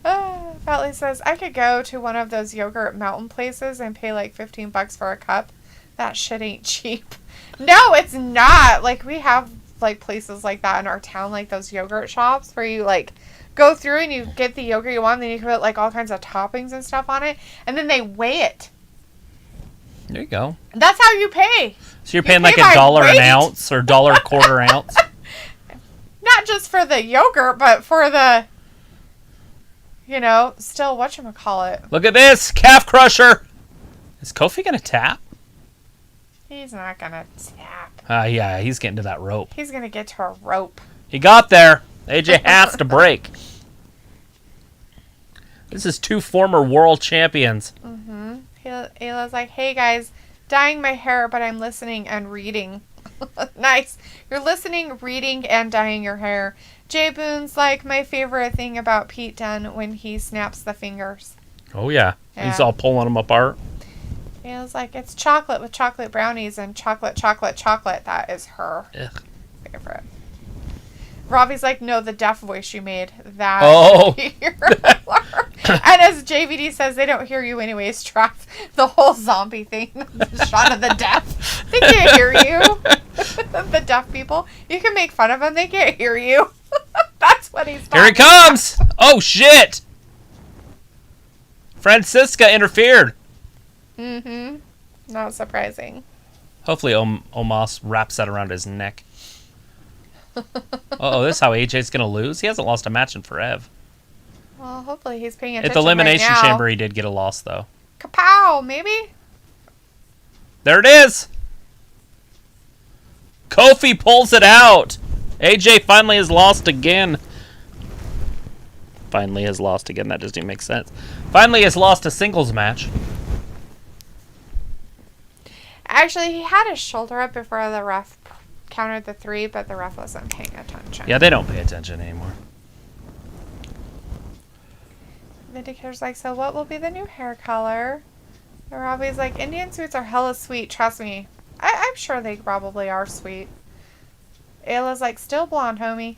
Valley says, I could go to one of those yogurt mountain places and pay like $15 for a cup. That shit ain't cheap. No, it's not. Like, we have like places like that in our town, like those yogurt shops where you like go through and you get the yogurt you want, and then you can put like all kinds of toppings and stuff on it, and then they weigh it. There you go. That's how you pay. So you're paying like $1 an ounce or $1 a quarter ounce? Not just for the yogurt, but for the, still whatchamacallit. Look at this, calf crusher. Is Kofi going to tap? He's not going to tap. Yeah, he's getting to that rope. He's going to get to a rope. He got there. AJ has to break. This is 2 former world champions. Mm-hmm. Ayla's like, hey guys, dyeing my hair, but I'm listening and reading. Nice. You're listening, reading, and dyeing your hair. Jay Boone's like, my favorite thing about Pete Dunne when he snaps the fingers. Oh, yeah. He's all pulling them apart. It was like, it's chocolate with chocolate brownies and chocolate, chocolate, chocolate. That is her favorite. Robbie's like, no, the deaf voice you made. That. Oh. And as JVD says, they don't hear you anyways, Trav. The whole zombie thing. The shot of the deaf. They can't hear you. The deaf people. You can make fun of them. They can't hear you. That's what he's talking Here he comes. About. Oh, shit. Francisca interfered. Mm-hmm. Not surprising. Hopefully Omos wraps that around his neck. Uh-oh, this is how AJ's going to lose? He hasn't lost a match in forever. Well, hopefully he's paying attention. At the Elimination right now. Chamber, he did get a loss, though. Kapow, maybe? There it is! Kofi pulls it out! AJ finally has lost again. Finally has lost again. That doesn't even make sense. Finally has lost a singles match. Actually, he had his shoulder up before the ref countered the 3, but the ref wasn't paying attention. Yeah, they don't pay attention anymore. Vindicator's like, so what will be the new hair color? And Robbie's like, Indian suits are hella sweet, trust me. I'm sure they probably are sweet. Ayla's like, still blonde, homie.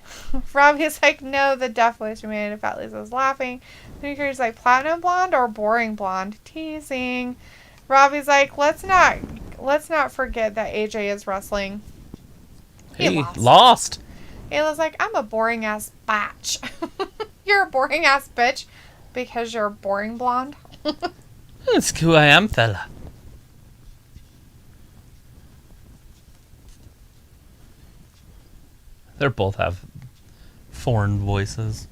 Robbie's like, no, the deaf voice you made. Fat Lisa's laughing. Vindicator's like, platinum blonde or boring blonde? Teasing. Robbie's like, let's not forget that AJ is wrestling. He lost. Ayla's like, I'm a boring ass batch. You're a boring ass bitch because you're boring blonde. That's who I am, fella. They both have foreign voices.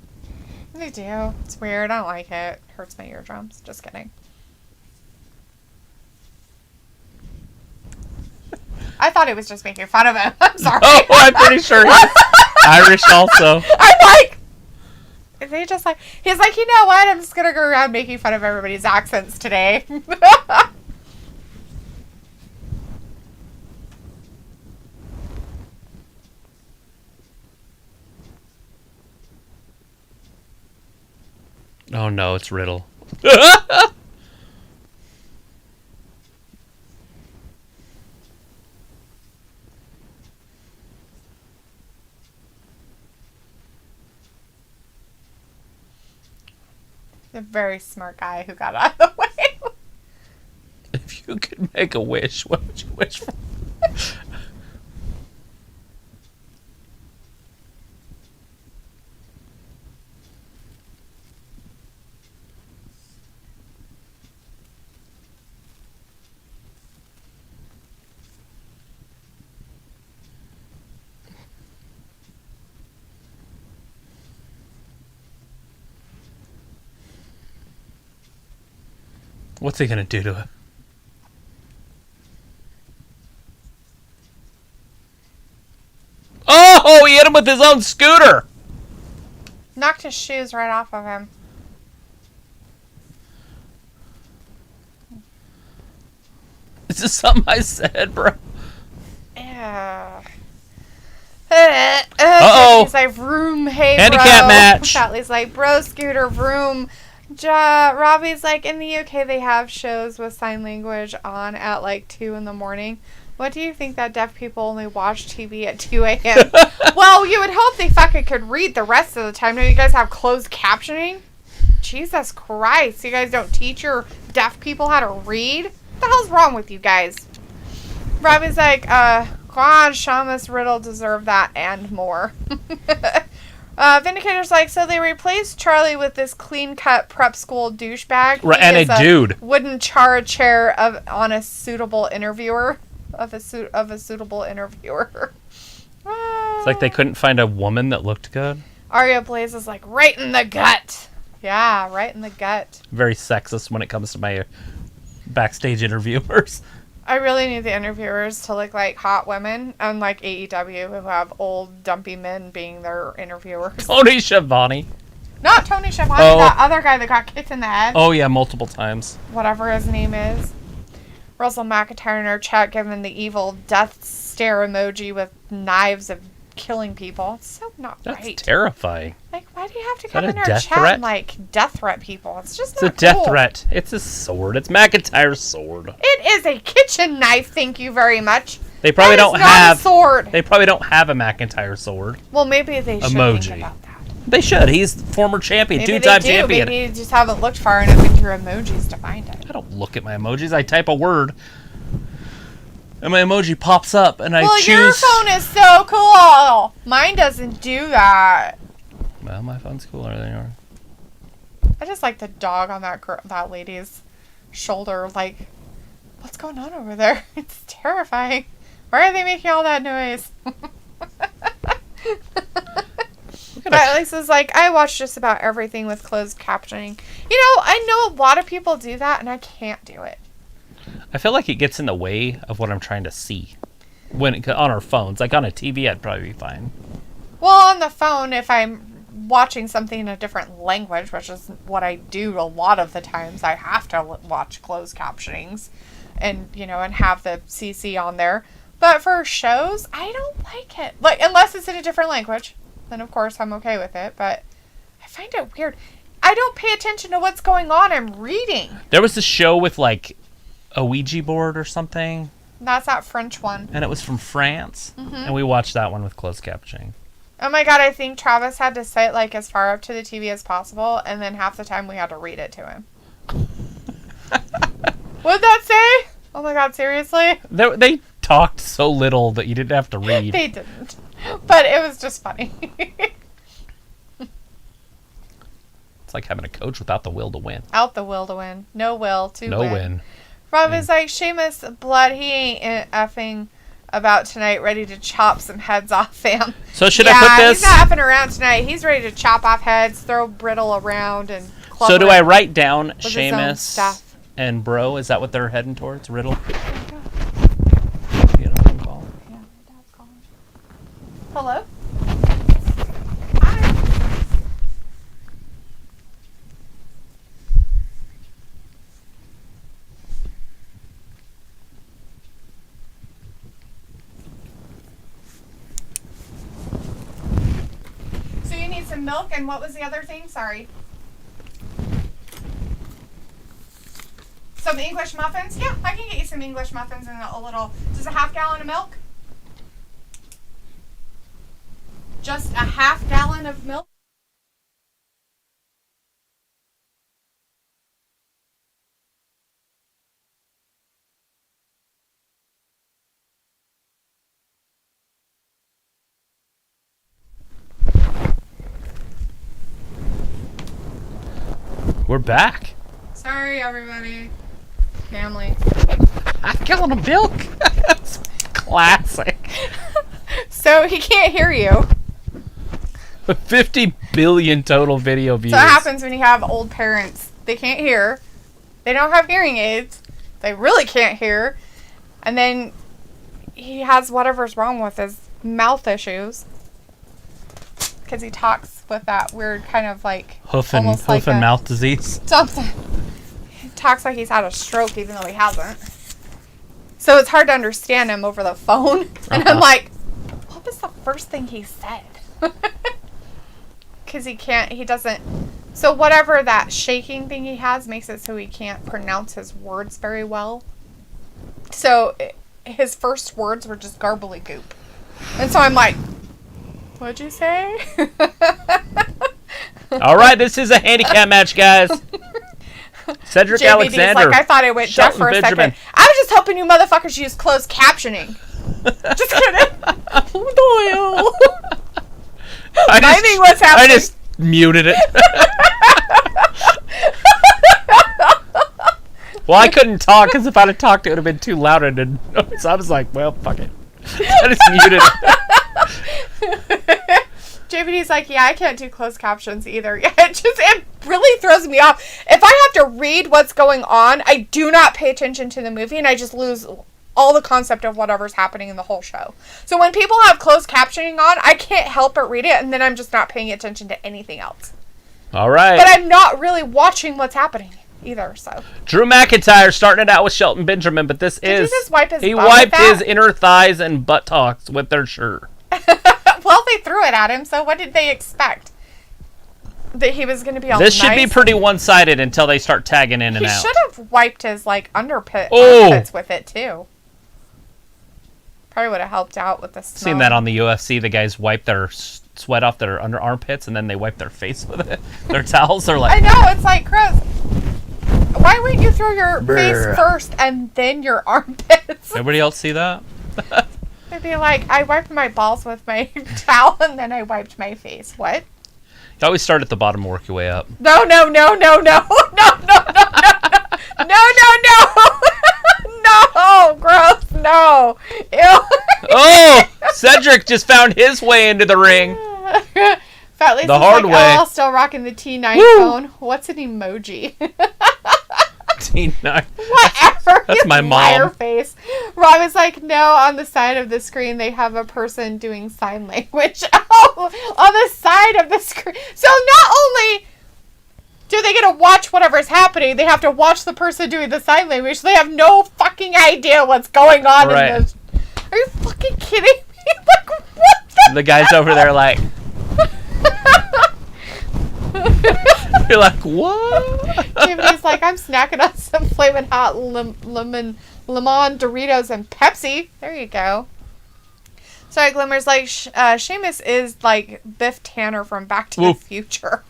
They do. It's weird. I don't like it. Hurts my eardrums. Just kidding. I thought he was just making fun of him. I'm sorry. Oh, I'm pretty sure he's Irish also. I'm like, they just like, he's like, you know what? I'm just going to go around making fun of everybody's accents today. Oh no, it's Riddle. A very smart guy who got out of the way. If you could make a wish, what would you wish for? What's he gonna do to it? Oh, he hit him with his own scooter! Knocked his shoes right off of him. Is this something I said, bro? Yeah. Uh-oh. He's like, vroom, hey, Handicap bro. match. Chatley's like, bro, scooter, vroom. Robbie's like, in the UK, they have shows with sign language on at like 2 in the morning. What do you think that deaf people only watch TV at 2 a.m.? Well, you would hope they fucking could read the rest of the time. Don't you guys have closed captioning? Jesus Christ. You guys don't teach your deaf people how to read? What the hell's wrong with you guys? Robbie's like, God, Sheamus, Riddle deserve that and more. Vindicator's like, so they replaced Charlie with this clean-cut prep school douchebag. Right, and a dude. Wooden chair on a suitable interviewer. Of a suitable interviewer. It's like they couldn't find a woman that looked good. Arya Blaze is like, right in the gut. Yeah, right in the gut. Very sexist when it comes to my backstage interviewers. I really need the interviewers to look like hot women, unlike AEW, who have old, dumpy men being their interviewers. Tony Schiavone. Not Tony Schiavone, that other guy that got kicked in the head. Oh, yeah, multiple times. Whatever his name is. Russell McIntyre in our chat giving the evil death stare emoji with knives of killing people. It's so not right. That's terrifying. Like, why Why do you have to come in our chat and, like, death threat people? It's just not cool. It's a death threat. It's a sword. It's McIntyre's sword. It is a kitchen knife, thank you very much. They probably don't have a sword. They probably don't have a McIntyre sword. Well, maybe they should think about that. They should. He's the former champion, two-time champion. Maybe you just haven't looked far enough into your emojis to find it. I don't look at my emojis. I type a word, and my emoji pops up, and I choose... Well, your phone is so cool. Mine doesn't do that. Well, my phone's cooler than yours. I just like the dog on that lady's shoulder. Like, what's going on over there? It's terrifying. Why are they making all that noise? But Lisa's like, I watch just about everything with closed captioning. You know, I know a lot of people do that, and I can't do it. I feel like it gets in the way of what I'm trying to see on our phones. Like on a TV, I'd probably be fine. Well, on the phone, if I'm watching something in a different language, which is what I do a lot of the times, I have to watch closed captionings and, you know, and have the CC on there. But for shows, I don't like it. Like, unless it's in a different language. Then, of course, I'm okay with it, but I find it weird. I don't pay attention to what's going on. I'm reading. There was this show with, like, a Ouija board or something. That's that French one. And it was from France. Mm-hmm. And we watched that one with closed captioning. Oh, my God. I think Travis had to sit, like, as far up to the TV as possible, and then half the time we had to read it to him. What'd that say? Oh, my God. Seriously? They talked so little that you didn't have to read. They didn't. But it was just funny. It's like having a coach without the will to win. Out the will to win. No will to win. No win. Rob is like, Sheamus blood, he ain't effing about tonight, ready to chop some heads off, fam. So should I put this? He's not effing around tonight. He's ready to chop off heads, throw brittle around, and club. So do I write down Sheamus and Bro? Is that what they're heading towards? Riddle? Hello? Hi. So you need some milk, and what was the other thing? Sorry. Some English muffins? Yeah, I can get you some English muffins and a little... Just a half gallon of milk? Just a half gallon of milk? We're back. Sorry, everybody. Family. Half gallon of milk? That's classic. So he can't hear you. 50 billion total video views. So what happens when you have old parents? They can't hear. They don't have hearing aids. They really can't hear. And then he has whatever's wrong with his mouth issues. Because he talks with that weird kind of like... Hoof and mouth disease. Something. He talks like he's had a stroke even though he hasn't. So it's hard to understand him over the phone. And I'm like, what was the first thing he said? Because he doesn't, so whatever that shaking thing he has makes it so he can't pronounce his words very well. So his first words were just garbly goop. And so I'm like, what'd you say? All right, this is a handicap match, guys. Cedric JBD's Alexander. Like, I thought I went deaf for a second. I was just hoping you motherfuckers use closed captioning. Just kidding. Timing what's happening. I just muted it. Well, I couldn't talk because if I'd have talked, it would have been too loud. So I was like, well, fuck it. I just muted it. JBD's like, yeah, I can't do closed captions either. Yeah, it really throws me off. If I have to read what's going on, I do not pay attention to the movie, and I just lose all the concept of whatever's happening in the whole show. So when people have closed captioning on, I can't help but read it, and then I'm just not paying attention to anything else. All right. But I'm not really watching what's happening either, so. Drew McIntyre starting it out with Shelton Benjamin, but this Did is... he just wipe his He butt wiped with that? his inner thighs and buttocks with their shirt. Well, they threw it at him, so what did they expect? That he was going to be all This should be pretty one-sided until they start tagging in and out. He should have wiped his, armpits with it, too. Probably would have helped out with the smell. Seen that on the UFC. The guys wipe their sweat off their under armpits, and then they wipe their face with it. Their towels are like... I know, it's like, gross. Why wouldn't you throw your face first and then your armpits? Everybody else see that? It'd be like, I wiped my balls with my towel, and then I wiped my face. What? You always start at the bottom and work your way up. No. No, gross, no. Ew. Oh, Cedric just found his way into the ring. Fat Lacy's the hard way. Oh, still rocking the T9 phone. What's an emoji? T9. Whatever. That's my mom. Face. Rob is like, no, on the side of the screen they have a person doing sign language. Oh, on the side of the screen. So not only do they get to watch whatever's happening, they have to watch the person doing the sign language, so they have no fucking idea what's going on in this. Are you fucking kidding me? Like, what the guy's over there like... You're like, what? Tiffany's like, I'm snacking on some flaming hot lemon Doritos and Pepsi. There you go. Sorry, Glimmer's like, Sheamus is like Biff Tanner from Back to the Future.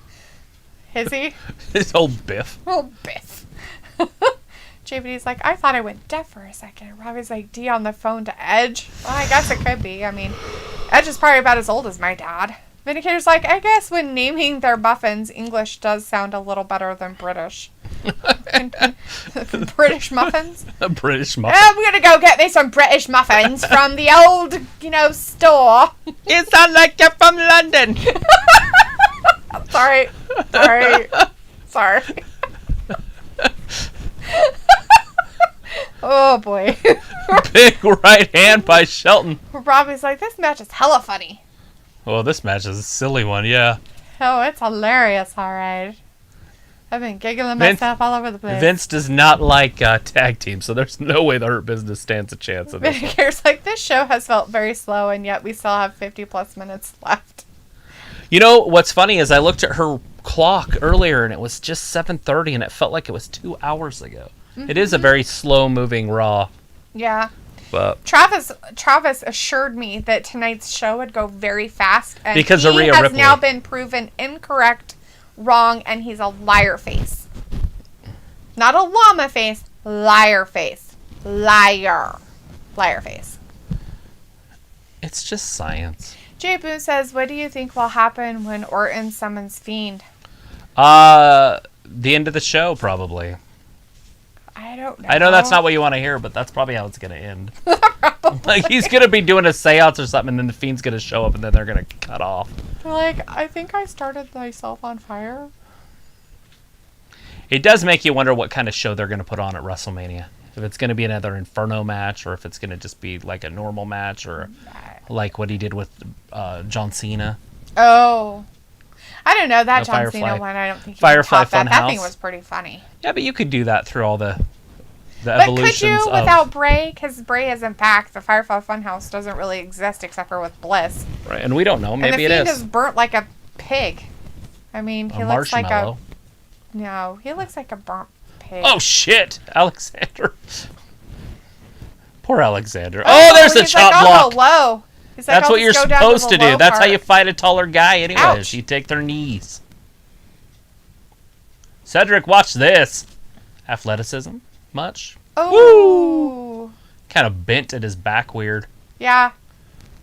Is he? It's old Biff. Old Biff. JVD's like, I thought I went deaf for a second. Robbie's like, D on the phone to Edge. Well, I guess it could be. I mean, Edge is probably about as old as my dad. Vindicator's like, I guess when naming their muffins, English does sound a little better than British. British muffins? British muffins. I'm going to go get me some British muffins from the old, store. You sound like you're from London. Sorry. Oh, boy. Big right hand by Shelton. Robbie's like, this match is hella funny. Well, this match is a silly one, yeah. Oh, it's hilarious, all right. I've been giggling myself all over the place. Vince does not like tag teams, so there's no way the Hurt Business stands a chance of this. Vindicator's like, this show has felt very slow, and yet we still have 50-plus minutes left. You know, what's funny is I looked at her clock earlier, and it was just 7:30, and it felt like it was 2 hours ago. Mm-hmm. It is a very slow-moving Raw. Yeah. But Travis assured me that tonight's show would go very fast, and because of Rhea Ripley has Ripley. Now been proven incorrect, wrong, and he's a liar face. Not a llama face, liar face. Liar face. It's just science. Jay Boo says, what do you think will happen when Orton summons Fiend? The end of the show, probably. I don't know. I know that's not what you want to hear, but that's probably how it's going to end. Like, he's going to be doing a seance or something, and then the Fiend's going to show up, and then they're going to cut off. Like, I think I started myself on fire. It does make you wonder what kind of show they're going to put on at WrestleMania. If it's going to be another Inferno match, or if it's going to just be like a normal match, or like what he did with John Cena. Oh. I don't know. That John Firefly. Cena one, I don't think you Firefly can top that. Funhouse. That thing was pretty funny. Yeah, but you could do that through all the but evolutions could you of... without Bray? Because Bray isn't back. The Firefly Funhouse doesn't really exist except for with Bliss. Right, and we don't know. Maybe it is. And the Fiend is burnt like a pig. I mean, he looks like a... No, he looks like a burnt pig. Oh, shit! Alexander. Poor Alexander. Oh, there's a chop block! Low. He's like, that's what you're supposed to do. That's how you fight a taller guy anyways. Ouch. You take their knees. Cedric, watch this. Athleticism? Much? Oh. Kind of bent at his back weird. Yeah.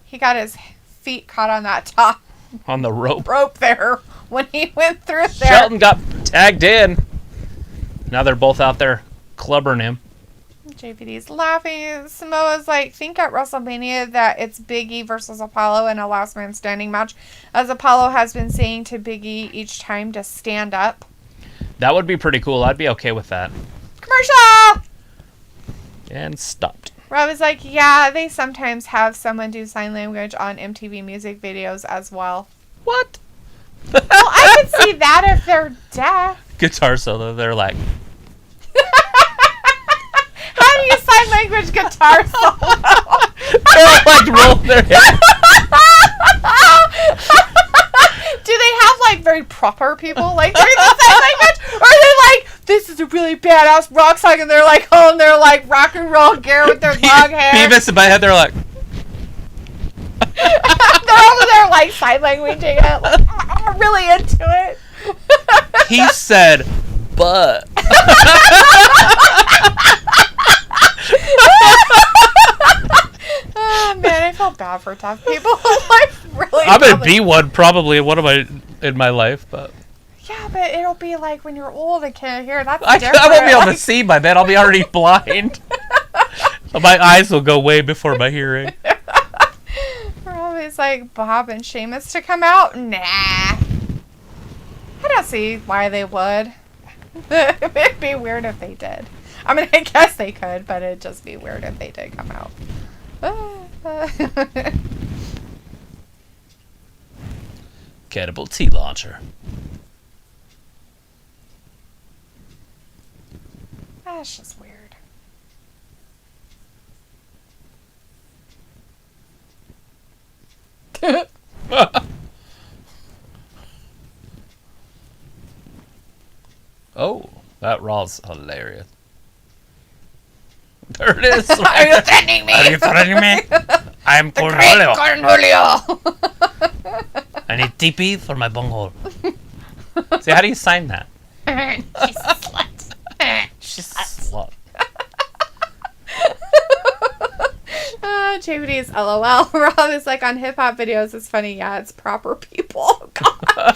He got his feet caught on that top. On the rope. Rope there when he went through there. Shelton got tagged in. Now they're both out there clubbering him. JPD's laughing. Samoa's like, think at WrestleMania that it's Big E versus Apollo in a last man standing match, as Apollo has been saying to Big E each time to stand up. That would be pretty cool. I'd be okay with that. Commercial! And stopped. Rob is like, yeah, they sometimes have someone do sign language on MTV music videos as well. What? Well, I could see that if they're deaf. Guitar solo, they're like... How do you sign language guitar solo? They're like rolling their head. Do they have like very proper people, like, during the sign language? Or are they like, this is a really badass rock song, and they're like, oh, and they're like rock and roll gear with their long hair. Beavis and Butthead, they're like... They're over there, like, sign languaging it, like, I'm really into it. He said, but... Oh, man, I feel bad for tough people. Like, really. I'm going to be one, probably, in my life, but... Yeah, but it'll be like when you're old and can't hear. That's different. I won't be able to see by then. I'll be already blind. My eyes will go way before my hearing. We're always like Bob and Sheamus to come out. Nah. I don't see why they would. It'd be weird if they did. I mean, I guess they could, but it'd just be weird if they did come out. Cannibal tea launcher. That's just weird. Oh, that Raw's hilarious. There it is. Are you threatening me? Are you threatening me? I'm Cornholio. I need TP for my bunghole. See, how do you sign that? She's a slut. She's a slut. JVD's LOL. Rob is like, on hip hop videos, it's funny. Yeah, it's proper people. God.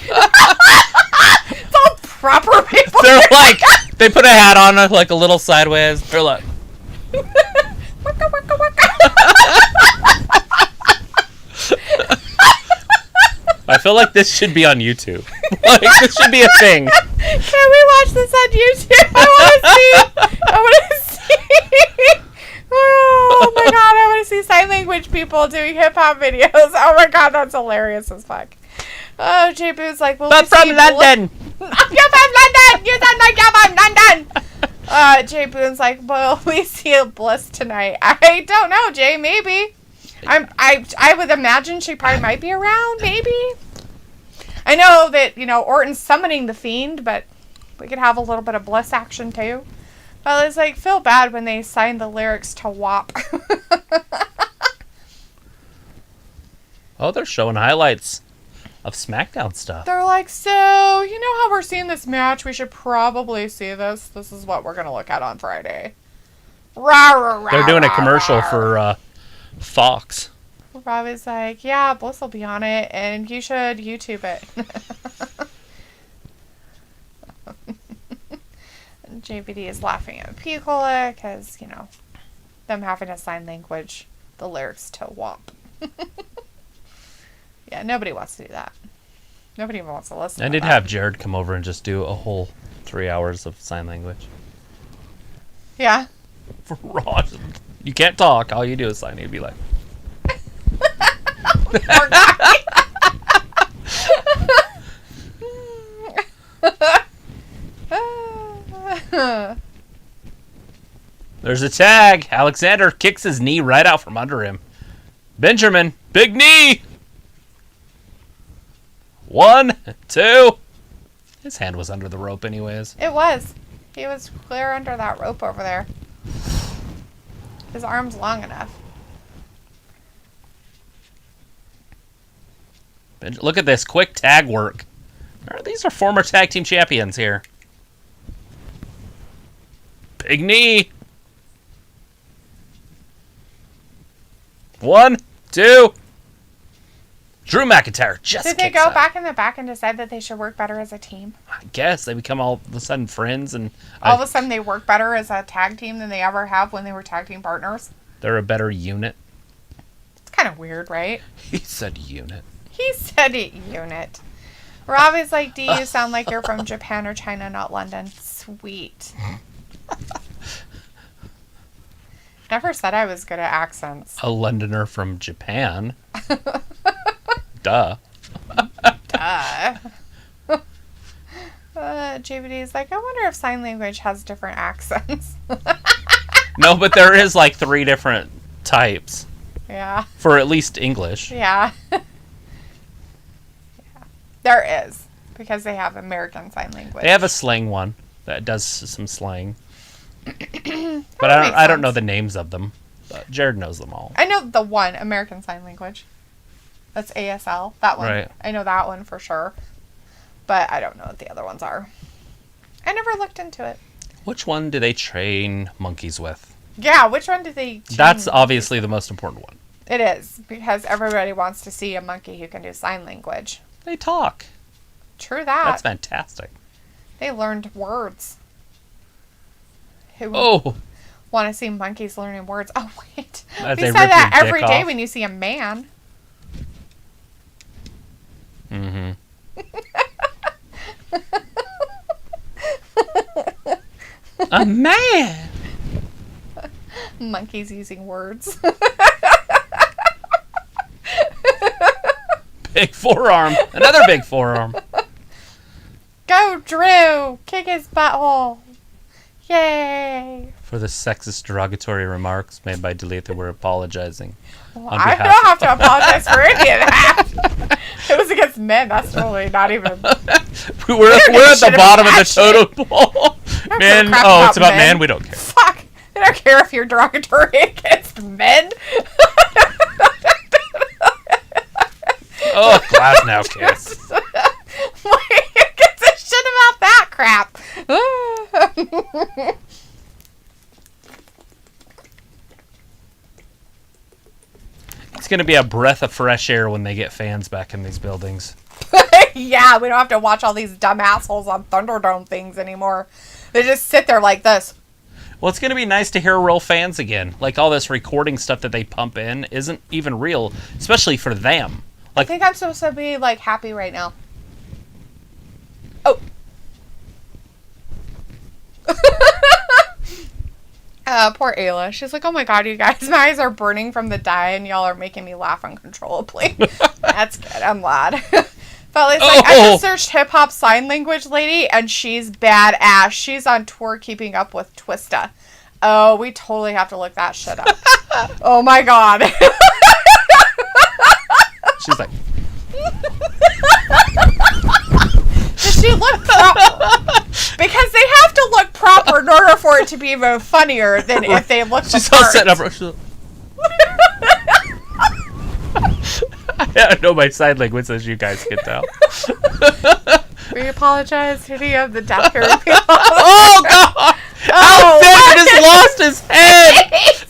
It's all proper people. They're like, they put a hat on, like a little sideways. They're like, waka, waka, waka. I feel like this should be on YouTube. Like, this should be a thing. Can we watch this on YouTube? I want to see. Oh my god, I want to see sign language people doing hip hop videos. Oh my god, that's hilarious as fuck. Oh, J Boo's like, well, but from London. You're from London. You sound like you're from London. Jay Boone's like, well, we see a Bliss tonight. I don't know, Jay. Maybe. I would imagine she probably might be around. Maybe. I know that, Orton's summoning the Fiend, but we could have a little bit of Bliss action too. But it's like, feel bad when they signed the lyrics to WAP. Oh, they're showing highlights of SmackDown stuff. They're like, so, you know how we're seeing this match? We should probably see this. This is what we're going to look at on Friday. They're doing a commercial for Fox. Robbie's like, yeah, Bliss will be on it, and you should YouTube it. And JVD is laughing at Picola because, them having to sign language the lyrics to WAP. Yeah, nobody wants to do that. Nobody even wants to listen I to did that. have Jared come over and just do a whole 3 hours of sign language. Yeah. For Raw. You can't talk. All you do is sign. He'd be like... Poor guy. There's a tag. Alexander kicks his knee right out from under him. Benjamin, big knee. 1, 2. His hand was under the rope anyways. It was. He was clear under that rope over there. His arm's long enough. Look at this quick tag work. These are former tag team champions here. Big knee. 1, 2. Drew McIntyre just Did they go back in the back and decide that they should work better as a team? I guess they become all of a sudden friends, and all of a sudden they work better as a tag team than they ever have when they were tag team partners. They're a better unit. It's kind of weird, right? He said unit. He said it, unit. Robbie's like, do you sound like you're from Japan or China, not London? Sweet. Never said I was good at accents. A Londoner from Japan. Duh. Duh. JVD's like, I wonder if sign language has different accents. No, but there is like 3 different types. Yeah. For at least English. Yeah. Yeah. There is. because they have American Sign Language. They have a slang one that does some slang. But I don't know the names of them. But Jared knows them all. I know the one, American Sign Language. That's ASL. That one. Right. I know that one for sure. But I don't know what the other ones are. I never looked into it. Which one do they train monkeys with? Yeah, which one do they train? That's obviously the most important one. It is, because everybody wants to see a monkey who can do sign language. They talk. True that. That's fantastic. They learned words. Who want to see monkeys learning words? Oh, wait. As we say that every day when you see a man. Mm-hmm. A man! Monkeys using words. Big forearm. Another big forearm. Go, Drew! Kick his butthole. Yay! For the sexist derogatory remarks made by Delitha, we're apologizing. Well, I don't have to apologize for any of that. It was against men. That's totally not even... we're at the bottom of the totem pole. Men, it's about men. We don't care. Fuck. I don't care if you're derogatory against men. Oh, glass now, kiss. Who gives a shit about that crap? It's going to be a breath of fresh air when they get fans back in these buildings. Yeah, we don't have to watch all these dumb assholes on Thunderdome things anymore. They just sit there like this. Well, it's going to be nice to hear real fans again. Like, all this recording stuff that they pump in isn't even real, especially for them. Like, I think I'm supposed to be, like, happy right now. Oh. Poor Ayla. She's like, oh my god, you guys, my eyes are burning from the dye and y'all are making me laugh uncontrollably. That's good. I'm glad. But it's like, I just searched hip-hop sign language lady, and she's badass. She's on tour keeping up with Twista. Oh, we totally have to look that shit up. Oh my god. She's like... Does she look proper? Because they have to look proper in order for it to be even funnier than if they look She's all set up. I know my sign language, as you guys can tell. We apologize to any of the deaf hearing people. Oh, God! Oh, Alexander just lost his head!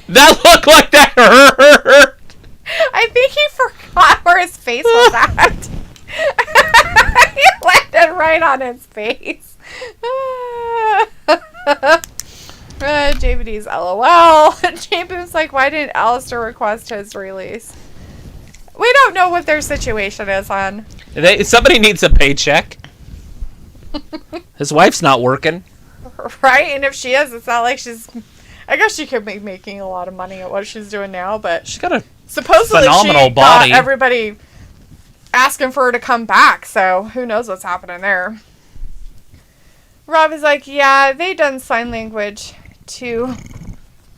That looked like that hurt! I think he forgot where his face was at. He landed right on his face. JVD's LOL. Jacob's like, why didn't Alistair request his release? We don't know what their situation is, hon. Somebody needs a paycheck. His wife's not working. Right? And if she is, it's not like she's... I guess she could be making a lot of money at what she's doing now, but... She's got a supposedly phenomenal body. Got everybody asking for her to come back, so who knows what's happening there. Rob is like, yeah, they done sign language to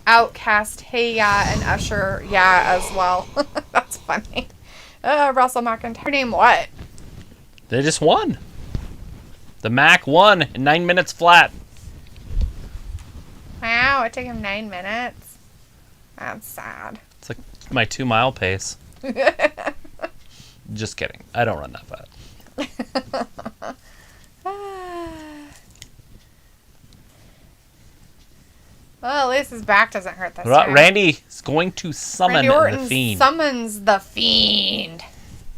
Outcast, hey, yeah, and Usher, yeah, as well. That's funny. Russell McIntyre. Her name what? They just won. The Mac won in 9 minutes flat. Wow, it took him 9 minutes. That's sad. It's like my 2 mile pace. Just kidding. I don't run that fast. Well, at least his back doesn't hurt this time. Randy is going to summon the Fiend. Summons the Fiend.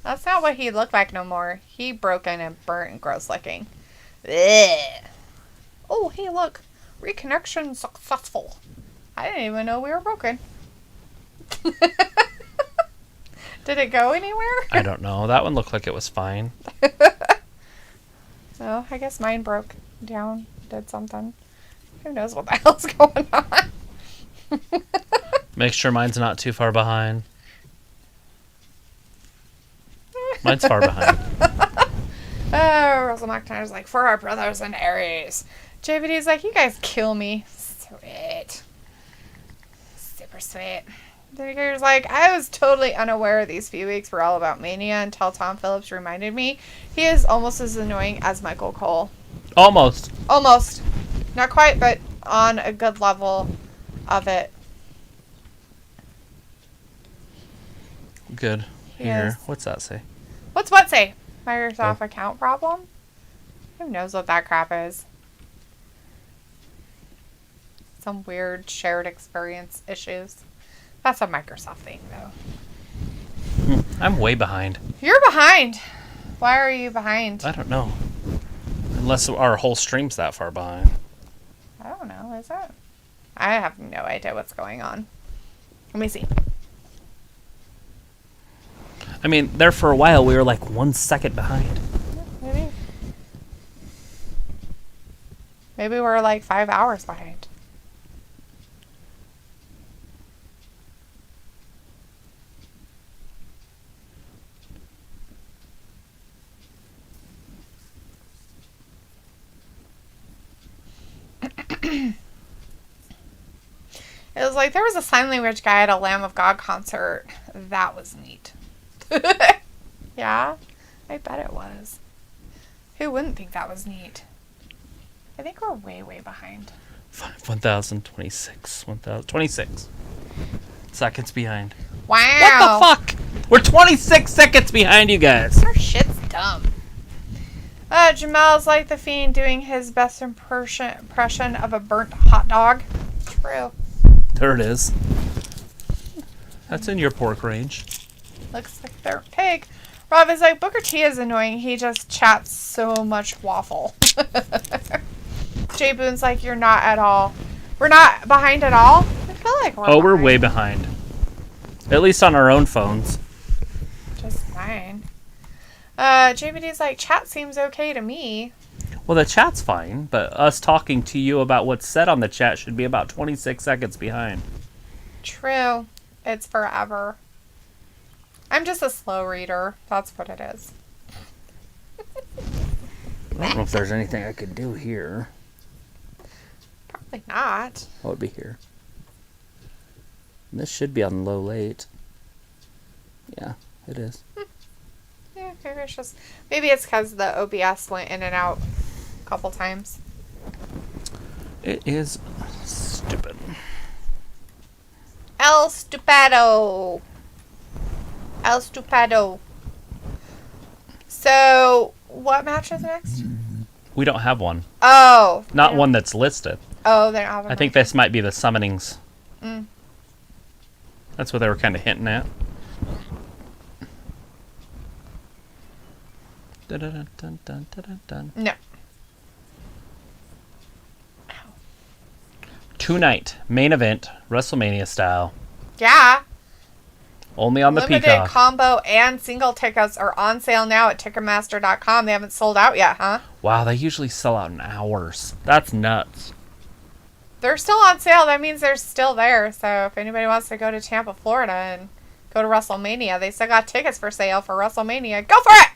That's not what he looked like no more. He broken and burnt and gross looking. Ugh. Oh, hey, look. Reconnection successful. I didn't even know we were broken. Did it go anywhere? I don't know. That one looked like it was fine. Well, I guess mine broke down. Did something. Who knows what the hell's going on? Make sure mine's not too far behind. Mine's far behind. Oh, Russell McIntyre's like, for our brothers and Aries. JVD's like, you guys kill me. Sweet. Super sweet. Vindicator's like, I was totally unaware these few weeks were all about Mania until Tom Phillips reminded me. He is almost as annoying as Michael Cole. Almost. Not quite, but on a good level of it. Good. Here. What's that say? What's what say? Microsoft account problem? Who knows what that crap is? Some weird shared experience issues. That's a Microsoft thing, though. I'm way behind. You're behind. Why are you behind? I don't know. Unless our whole stream's that far behind. I don't know. Is it? I have no idea what's going on. Let me see. I mean, there for a while we were like 1 second behind. Maybe. Maybe we're like 5 hours behind. It was like there was a sign language guy at a Lamb of God concert. That was neat. Yeah, I bet it was. Who wouldn't think that was neat? I think we're way, way behind. 1,026. 1,026 seconds behind. Wow. What the fuck? We're 26 seconds behind you guys. Our shit's dumb. Jamel's like the Fiend doing his best impression of a burnt hot dog. True. There it is. That's in your pork range. Looks like their pig. Rob is like, Booker T is annoying. He just chats so much waffle. Jay Boone's like, you're not at all. We're not behind at all? I feel like we're behind. We're way behind. At least on our own phones. Just fine. JBD's like, chat seems okay to me. Well, the chat's fine, but us talking to you about what's said on the chat should be about 26 seconds behind. True. It's forever. I'm just a slow reader. That's what it is. I don't know if there's anything I could do here. Probably not. What would be here? This should be on low late. Yeah, it is. Yeah, maybe it's because the OBS went in and out a couple times. It is stupid. El Stupado. El Stupado. So, what match is next? We don't have one. Oh. Not one that's listed. Oh, they don't have one. I think this might be the summonings. That's what they were kind of hinting at. No. Tonight, main event, WrestleMania style. Yeah. Only on the Limited Peacock. combo and single tickets are on sale now at Ticketmaster.com. They haven't sold out yet, huh? Wow, they usually sell out in hours. That's nuts. They're still on sale. That means they're still there. So if anybody wants to go to Tampa, Florida and go to WrestleMania, they still got tickets for sale for WrestleMania. Go for it!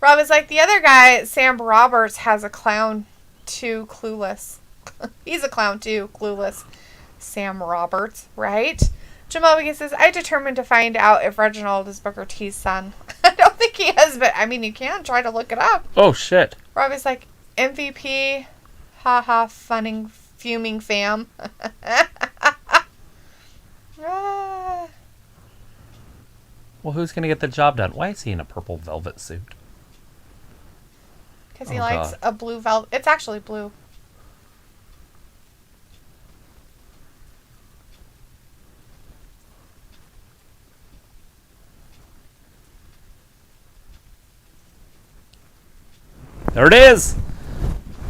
Rob is like, the other guy, Sam Roberts, has a clown too, clueless. He's a clown too, clueless. Sam Roberts, right? Jamal Wiggins says, I determined to find out if Reginald is Booker T's son. I don't think he is, but I mean, you can try to look it up. Oh, shit. Rob is like, MVP, haha, fuming fam. Well, who's going to get the job done? Why is he in a purple velvet suit? Because he likes a blue velvet. It's actually blue. There it is!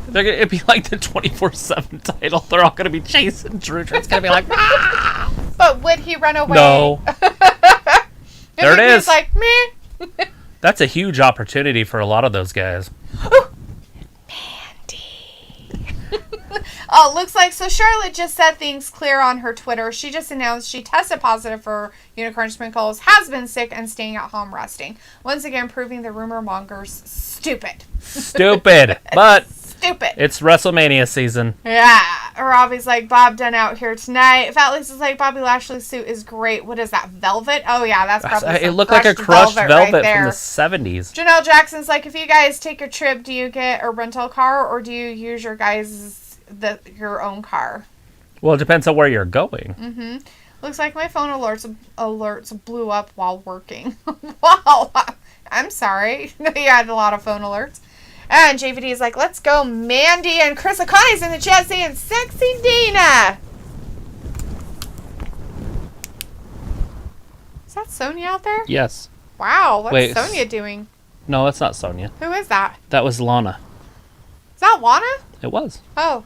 It'd be like the 24/7 title. They're all going to be chasing Drew. It's going to be like, ah! But would he run away? No. There it is. He's like, meh. That's a huge opportunity for a lot of those guys. Mandy. Oh, looks like, so Charlotte just set things clear on her Twitter. She just announced she tested positive for Unicorn Sprinkles, has been sick, and staying at home resting. Once again, proving the rumor mongers stupid. Stupid. But stupid. It's WrestleMania season. Yeah. Robbie's like, Bob done out here tonight. Fat Lisa's like, Bobby Lashley's suit is great. What is that, velvet? Oh, yeah, that's probably it looked like a crushed velvet from the 70s. Janelle Jackson's like, if you guys take a trip, do you get a rental car or do you use your your own car? Well, it depends on where you're going. Mm-hmm. Looks like my phone alerts blew up while working. Wow. I'm sorry. You had a lot of phone alerts. And JVD's like, let's go. Mandy and Chris O'Connor's in the chat saying, sexy Dana. Is that Sonya out there? Yes. Wow. What's Sonya doing? No, it's not Sonya. Who is that? That was Lana. Is that Lana? It was. Oh.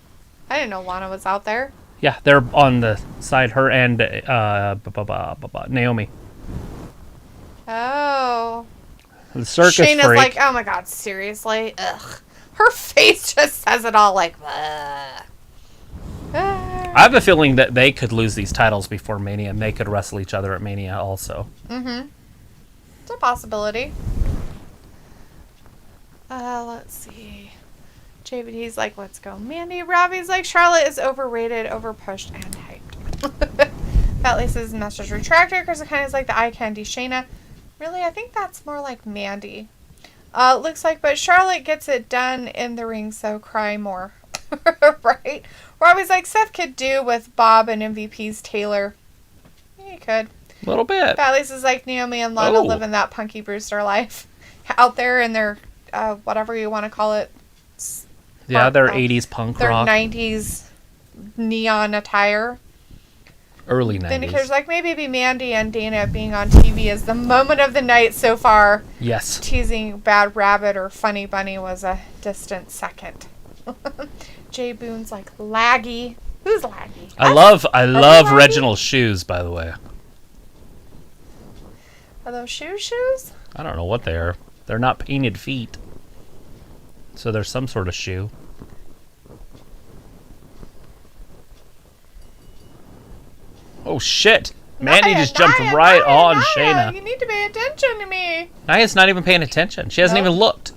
I didn't know Lana was out there. Yeah, they're on the side, her and Naomi. Oh. The circus Shayna's freak. like, oh my god, seriously? Ugh. Her face just says it all like, ugh. I have a feeling that they could lose these titles before Mania and they could wrestle each other at Mania also. Mm-hmm. It's a possibility. Let's see. JVD's like, let's go. Mandy. Robbie's like, Charlotte is overrated, overpushed, and hyped. Fat Lisa's message retracted. Chris kind of like the eye candy Shayna. Really? I think that's more like Mandy. Looks like, but Charlotte gets it done in the ring, so cry more. Right? Robbie's like, Seth could do with Bob and MVP's Taylor. Yeah, he could. A little bit. Fat Lisa's like, Naomi and Lana living that Punky Brewster life. Out there in their, whatever you want to call it. Yeah, their 80s punk rock. Their 90s neon attire. Early 90s. Then there's like, maybe it'd be Mandy and Dana being on TV is the moment of the night so far. Yes. Teasing Bad Rabbit or Funny Bunny was a distant second. Jay Boone's like, laggy. Who's laggy? I love Reginald's shoes, by the way. Are those shoes? I don't know what they are. They're not painted feet. So there's some sort of shoe. Oh shit! Mandy just jumped right on Shayna. You need to pay attention to me. Nia's not even paying attention. She hasn't even looked.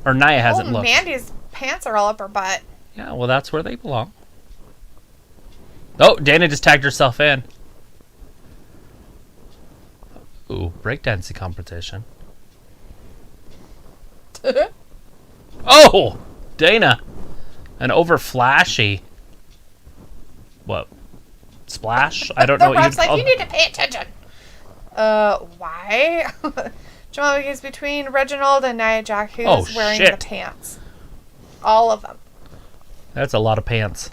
Or Nia hasn't looked. Mandy's pants are all up her butt. Yeah, well that's where they belong. Oh, Dana just tagged herself in. Ooh, breakdancing competition. Oh! Dana! An over flashy. What? Splash? I don't know what you'd call it. You need to pay attention. Why? Jamal is between Reginald and Nia Jax. Who's wearing the pants? All of them. That's a lot of pants.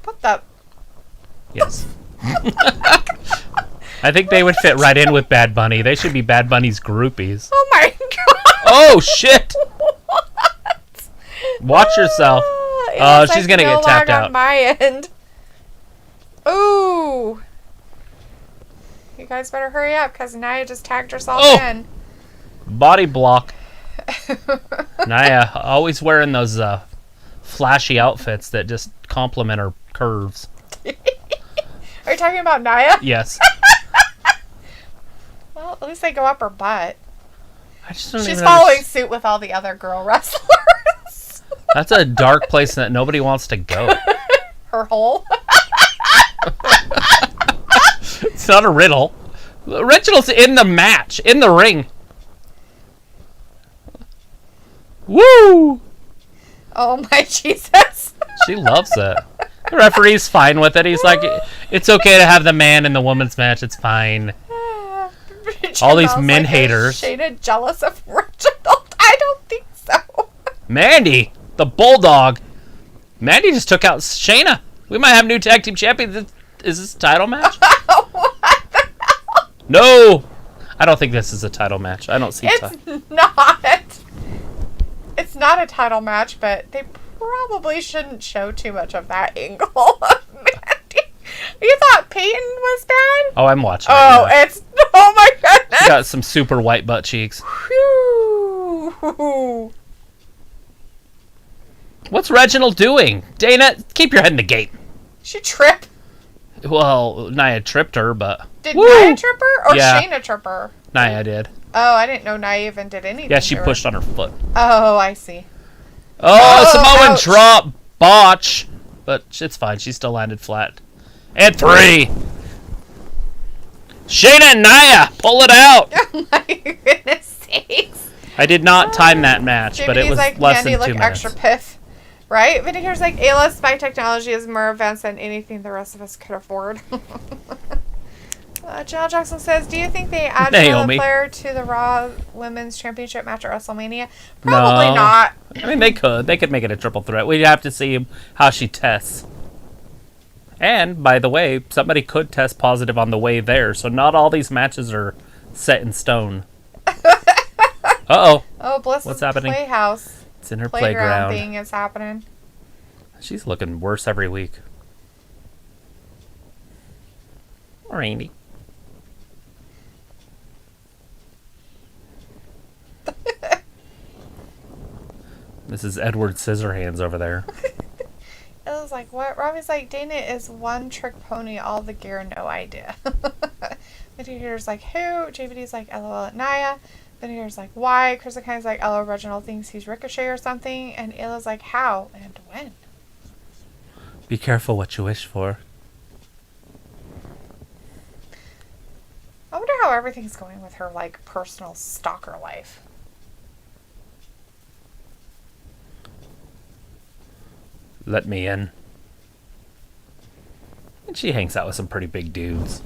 What the? Yes. I think they would fit right in with Bad Bunny. They should be Bad Bunny's groupies. Oh my god! Oh shit! What? Watch yourself. She's gonna get tapped out. On my end. Ooh. You guys better hurry up because Nia just tagged herself in. Body block. Nia always wearing those flashy outfits that just complement her curves. Are you talking about Nia? Yes. Well, at least they go up her butt. I just don't She's following suit with all the other girl wrestlers. That's a dark place that nobody wants to go. Her hole. It's not a riddle. Reginald's in the match, in the ring. Woo! Oh my Jesus. She loves it. The referee's fine with it. He's like, it's okay to have the man in the woman's match. It's fine. All these men haters. Shaded jealous of Reginald. I don't think so. Mandy, the bulldog. Mandy just took out Shayna. We might have new tag team champions. Is this a title match? What the hell? No. I don't think this is a title match. I don't see It's not. It's not a title match, but they probably shouldn't show too much of that angle of Mandy. You thought Peyton was bad? Oh, I'm watching. Oh, oh my goodness. She got some super white butt cheeks. Whew. What's Reginald doing? Dana, keep your head in the game. She tripped. Well, Nia tripped her, but... Did Nia trip her? Or Shayna trip her? Nia did. Oh, I didn't know Nia even did anything. Yeah, she pushed on her foot. Oh, I see. Samoan drop. Botch. But it's fine. She still landed flat. And 3. Shayna and Nia. Pull it out. Oh my goodness sakes. I did not time that match, but it was like, less than 2 minutes. Extra piff. Right? Vindicator's like, Ayla, Spy Technology is more events than anything the rest of us could afford. Janelle Jackson says, do you think they add Charlotte Flair to the Raw Women's Championship match at WrestleMania? Probably not. I mean, they could. They could make it a triple threat. We'd have to see how she tests. And, by the way, somebody could test positive on the way there, so not all these matches are set in stone. Uh-oh. Oh, Bliss' What's happening? Playhouse. It's in her playground. Thing is happening. She's looking worse every week. Randy. This is Edward Scissorhands over there. It was like, what? Robbie's like, Dana is one trick pony, all the gear, no idea. Vindicator's like, who? JVD's like, LOL at Nia. Vindicator's like, why? Chris Akine's like, LOL, Reginald thinks he's Ricochet or something. And Ayla's like, how and when? Be careful what you wish for. I wonder how everything's going with her, like, personal stalker life. Let me in. And she hangs out with some pretty big dudes.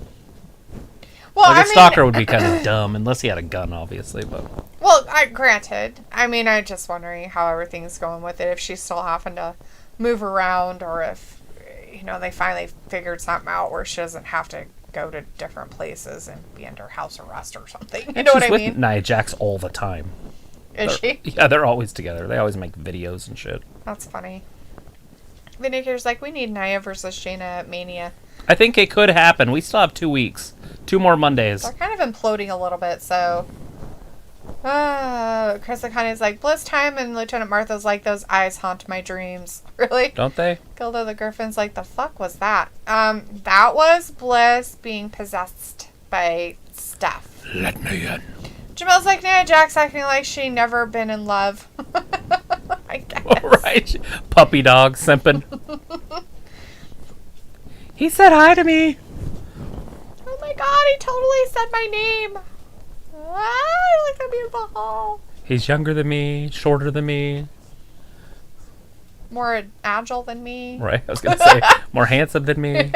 Well, like, a stalker would be kind of dumb, unless he had a gun, obviously. But well, granted. I mean, I'm just wondering how everything's going with it. If she's still having to move around, or if, they finally figured something out where she doesn't have to go to different places and be under house arrest or something. You know what I mean? With Nia Jax all the time. Is she? Yeah, they're always together. They always make videos and shit. That's funny. Vindicator's like, we need Nia versus Shayna at Mania. I think it could happen. We still have 2 weeks. 2 more Mondays. They're kind of imploding a little bit, so... Chris Akane's like, Bliss time, and Lieutenant Martha's like, those eyes haunt my dreams. Really? Don't they? Gilda the Griffin's like, the fuck was that? That was Bliss being possessed by stuff. Let me in. Jamel's like, Nia Jax acting like she never been in love. I guess. All right. Puppy dog simping. He said hi to me. Oh my god, he totally said my name. I like that beautiful. He's younger than me, shorter than me. More agile than me. Right, I was going to say, more handsome than me.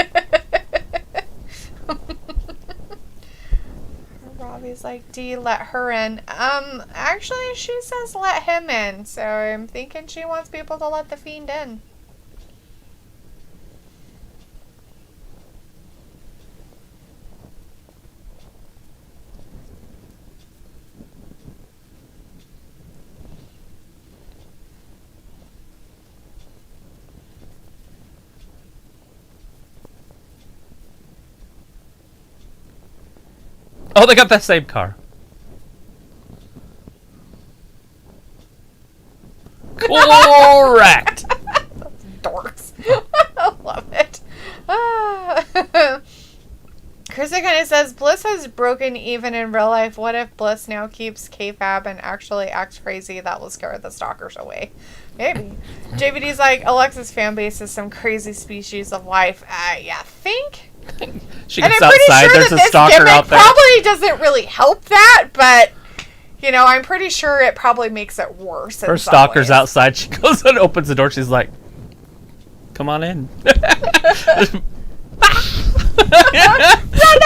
Robbie's like, D, let her in. Actually, she says let him in, so I'm thinking she wants people to let the Fiend in. Oh, they got that same car. Correct. Dorks. I love it. Chris kind of says, Bliss has broken even in real life. What if Bliss now keeps kayfabe and actually acts crazy? That will scare the stalkers away. Maybe. JVD's like, Alexa's fan base is some crazy species of life. Yeah, think? She gets outside, sure there's a stalker out there. Probably doesn't really help that, but I'm pretty sure it probably makes it worse. Her stalker's outside. She goes and opens the door. She's like, "Come on in." Run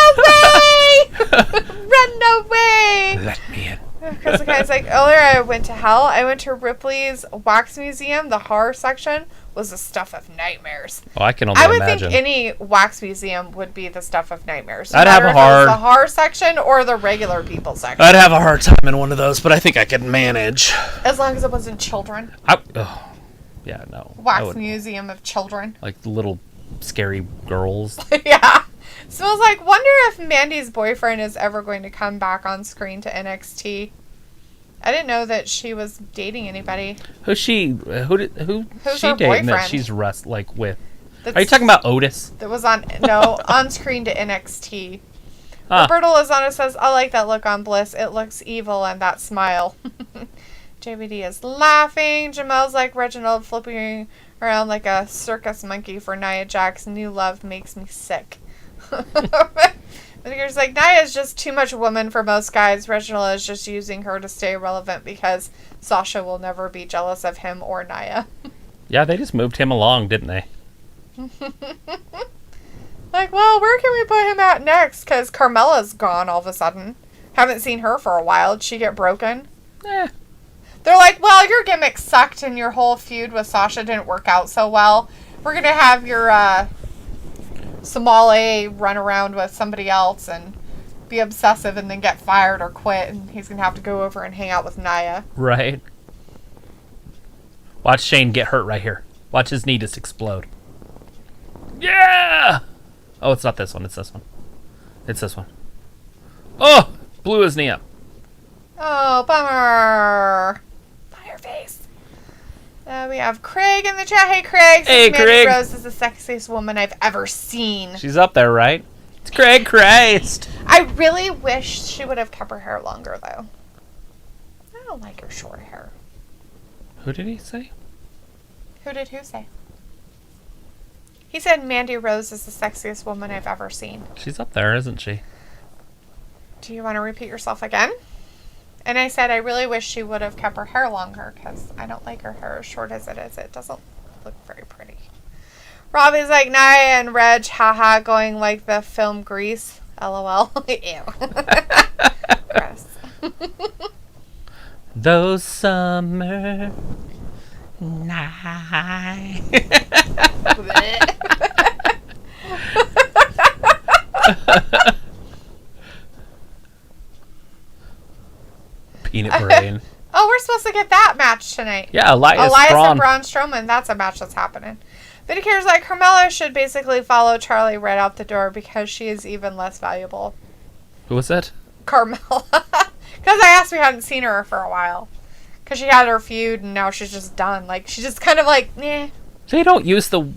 away! Run away! Let me in. Because the guy's like, earlier I went to hell. I went to Ripley's Wax Museum. The horror section was the stuff of nightmares. Oh, I can only imagine. I would think any wax museum would be the stuff of nightmares. I'd have a hard... the horror section or the regular people section. I'd have a hard time in one of those, but I think I could manage. As long as it wasn't children. Yeah, no. Wax museum of children. Like little scary girls. Yeah. So I was like, wonder if Mandy's boyfriend is ever going to come back on screen to NXT. I didn't know that she was dating anybody. Who's she dating that she's with? Are you talking about Otis? That was on screen to NXT. Roberto Lozano says, I like that look on Bliss. It looks evil and that smile. JVD is laughing. Jamel's like Reginald flipping around like a circus monkey for Nia Jax. New love makes me sick. It's like, Nia's just too much woman for most guys. Reginald is just using her to stay relevant because Sasha will never be jealous of him or Nia. Yeah, they just moved him along, didn't they? Like, well, where can we put him at next? Because Carmella's gone all of a sudden. Haven't seen her for a while. Did she get broken? Eh. They're like, well, your gimmick sucked and your whole feud with Sasha didn't work out so well. We're going to have your Somali run around with somebody else and be obsessive and then get fired or quit. And he's going to have to go over and hang out with Nia. Right. Watch Shane get hurt right here. Watch his knee just explode. Yeah! Oh, it's not this one. It's this one. It's this one. Oh! Blew his knee up. Oh, bummer. Fireface. We have Craig in the chat. Hey, Craig. Hey, Mandy Craig. Rose is the sexiest woman I've ever seen. She's up there, right? It's Craig Christ. I really wish she would have kept her hair longer, though. I don't like her short hair. Who did he say? Who did who say? He said Mandy Rose is the sexiest woman I've ever seen. She's up there, isn't she? Do you want to repeat yourself again? And I said I really wish she would have kept her hair longer because I don't like her hair as short as it is. It doesn't look very pretty. Robbie's like, Nia and Reg, haha, going like the film Grease. LOL. Ew. Gross. Those summer nights. Peanut brain. Oh, we're supposed to get that match tonight. Yeah, Elias and Braun Strowman. That's a match that's happening. Vidicator's like, Carmella should basically follow Charlie right out the door because she is even less valuable. Who was that? Carmella. Because I asked, we hadn't seen her for a while. Because she had her feud and now she's just done. Like, she's just kind of like, eh. They don't use the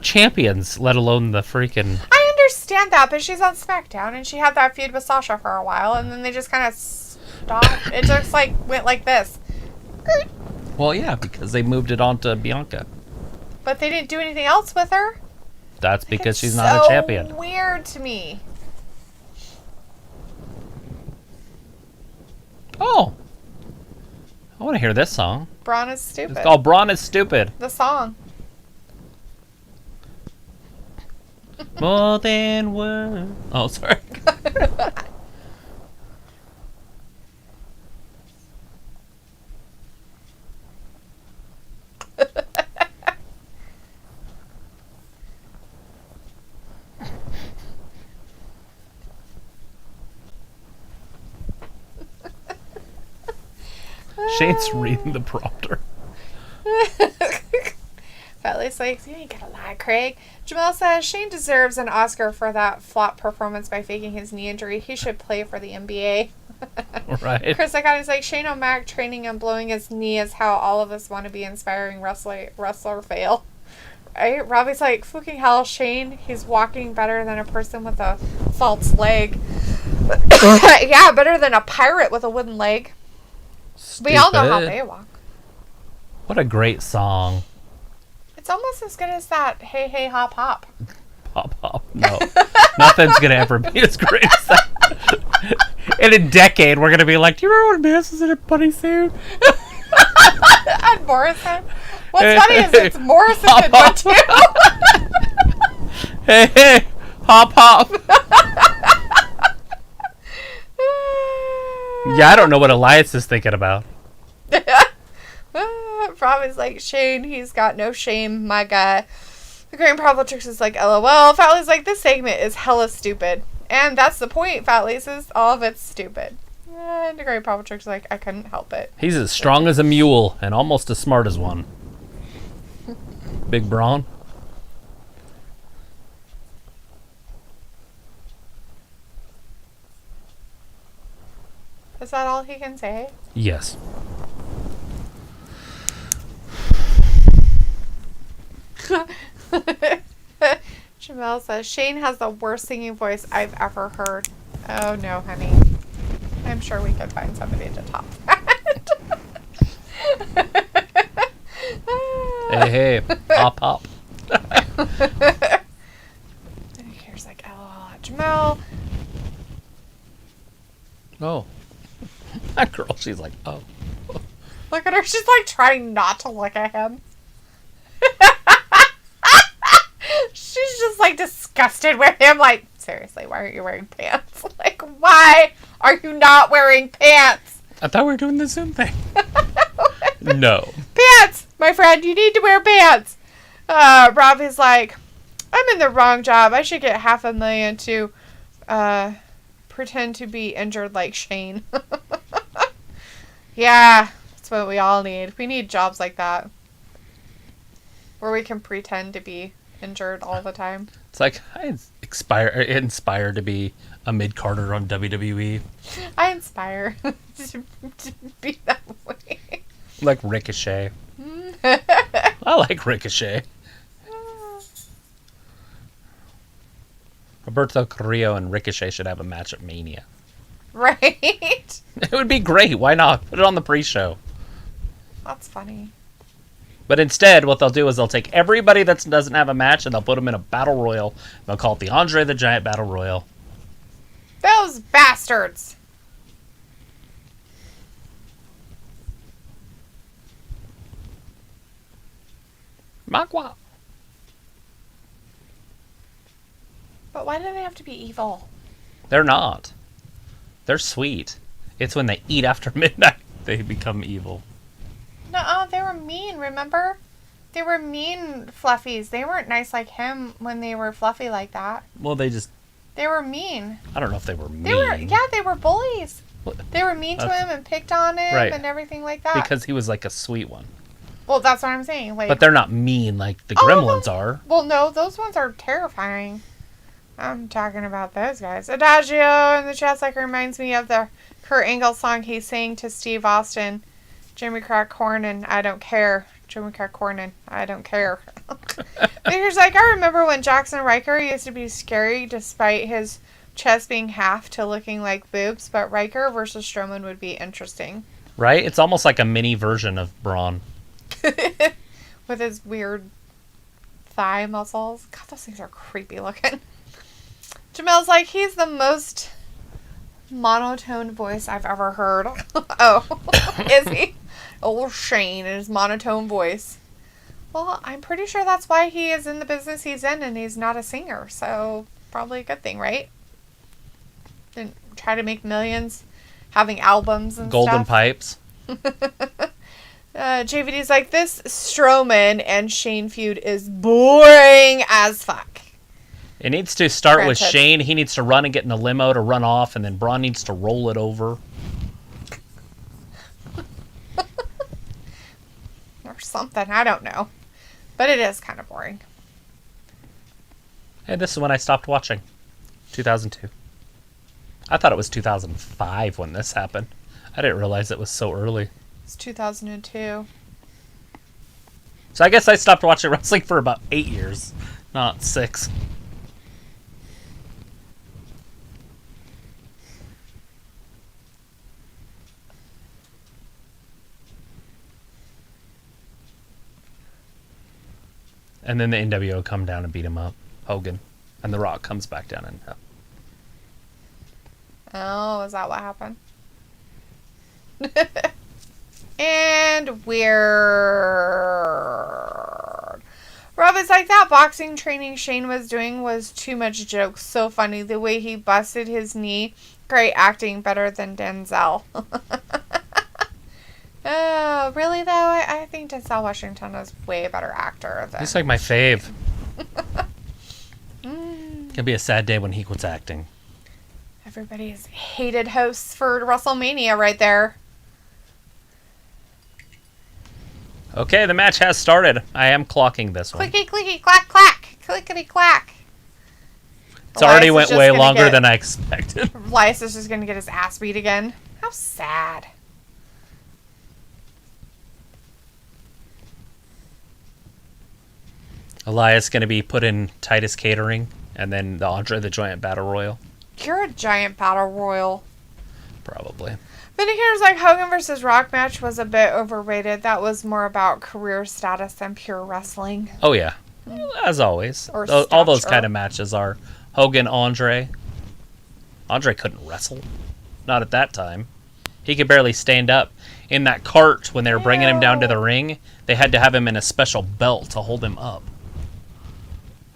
champions, let alone the freaking... I understand that, but she's on SmackDown and she had that feud with Sasha for a while and then they just kind of stopped. It just like went like this. Well, yeah, because they moved it on to Bianca. But they didn't do anything else with her. That's because she's not a champion. So weird to me. Oh. I want to hear this song. Braun is stupid. It's called Braun is Stupid. The song. More than words. Oh, sorry. Shane's reading the prompter. Felly's like, you ain't gonna lie, Craig. Jamel says Shane deserves an Oscar for that flop performance by faking his knee injury. He should play for the NBA. Right. Chris Iconi's like, Shane O'Mac training and blowing his knee is how all of us want to be inspiring wrestler fail. Right? Robbie's like, fucking hell, Shane, he's walking better than a person with a false leg. Yeah, better than a pirate with a wooden leg. Stupid. We all know how they walk. What a great song. It's almost as good as that Hey Hey Hop Hop. Hop hop. No. Nothing's going to ever be as great as that. In a decade, we're going to be like, do you remember when Miz was in a bunny suit? And Morrison. What's funny is it's Morrison hop, did one too. Hey, hey. Hop hop. Yeah, I don't know what Elias is thinking about. Robbie's like, Shane, he's got no shame, my guy. The Grand Tricks is like, LOL. Fatly's like, this segment is hella stupid. And that's the point, Fatly's, is all of it's stupid. And the Great Tricks is like, I couldn't help it. He's as strong as a mule and almost as smart as one. Big Braun. Is that all he can say? Yes. Jamel says, Shane has the worst singing voice I've ever heard. Oh no, honey. I'm sure we could find somebody to top that. Hey, pop. Here's like, LOL at Jamel. Oh. That girl, she's like, oh. Look at her. She's like trying not to look at him. She's just like disgusted with him. Like, seriously, why aren't you wearing pants? Like, why are you not wearing pants? I thought we were doing the Zoom thing. No. Pants! My friend, you need to wear pants. Robbie's like, I'm in the wrong job. I should get $500,000 to pretend to be injured like Shane. Yeah, that's what we all need. We need jobs like that. Where we can pretend to be injured all the time. It's like, I inspire to be a mid-carder on WWE. I inspire to be that way. Like Ricochet. I like Ricochet. Roberto Carrillo and Ricochet should have a match at Mania. Right? It would be great. Why not? Put it on the pre-show. That's funny. But instead, what they'll do is they'll take everybody that doesn't have a match and they'll put them in a battle royal. They'll call it the Andre the Giant Battle Royal. Those bastards. Magua. But why do they have to be evil? They're not. They're sweet. It's when they eat after midnight they become evil. No, they were mean, remember? They were mean fluffies. They weren't nice like him when they were fluffy like that. Well, they were mean. I don't know if they were mean. They were bullies. They were mean to him and picked on him and everything like that. Because he was like a sweet one. Well, that's what I'm saying. Like, but they're not mean like the gremlins are. Well, no, those ones are terrifying. I'm talking about those guys. Adagio in the chat's like reminds me of the Kurt Angle song he sang to Steve Austin. Jimmy Crack Corn and I don't care. Jimmy Crack Corn and I don't care. Because like, I remember when Jackson Riker used to be scary despite his chest being half to looking like boobs, but Riker versus Strowman would be interesting. Right? It's almost like a mini version of Braun. With his weird thigh muscles. God, those things are creepy looking. Jamel's like, he's the most monotone voice I've ever heard. Oh, is he? Old Shane and his monotone voice. Well, I'm pretty sure that's why he is in the business he's in and he's not a singer. So, probably a good thing, right? Didn't try to make millions having albums and Golden stuff. pipes. JVD's like, this Strowman and Shane feud is boring as fuck. It needs to start with Shane. He needs to run and get in the limo to run off, and then Braun needs to roll it over. Or something. I don't know. But it is kind of boring. Hey, this is when I stopped watching. 2002. I thought it was 2005 when this happened. I didn't realize it was so early. It's 2002. So I guess I stopped watching wrestling for about 8 years, not 6. And then the NWO come down and beat him up, Hogan, and The Rock comes back down and. Oh, is that what happened? And weird. Rob is like, that boxing training Shane was doing was too much jokes. So funny. The way he busted his knee. Great acting. Better than Denzel. Oh, really though? I think Denzel Washington is way a better actor than... He's like my fave. It'll be a sad day when he quits acting. Everybody's hated hosts for WrestleMania right there. Okay, the match has started. I am clocking this one. Clicky, clicky, clack, clack. Clickety, clack. It's already went way longer than I expected. Elias is just going to get his ass beat again. How sad. Elias going to be put in Titus Catering, and then the Andre the Giant Battle Royal. You're a giant battle royal. Probably. Vindicator's like, Hogan versus Rock match was a bit overrated. That was more about career status than pure wrestling. Oh, yeah. As always. All those kind of matches are. Hogan, Andre. Andre couldn't wrestle. Not at that time. He could barely stand up. In that cart, when they were bringing him down to the ring, they had to have him in a special belt to hold him up.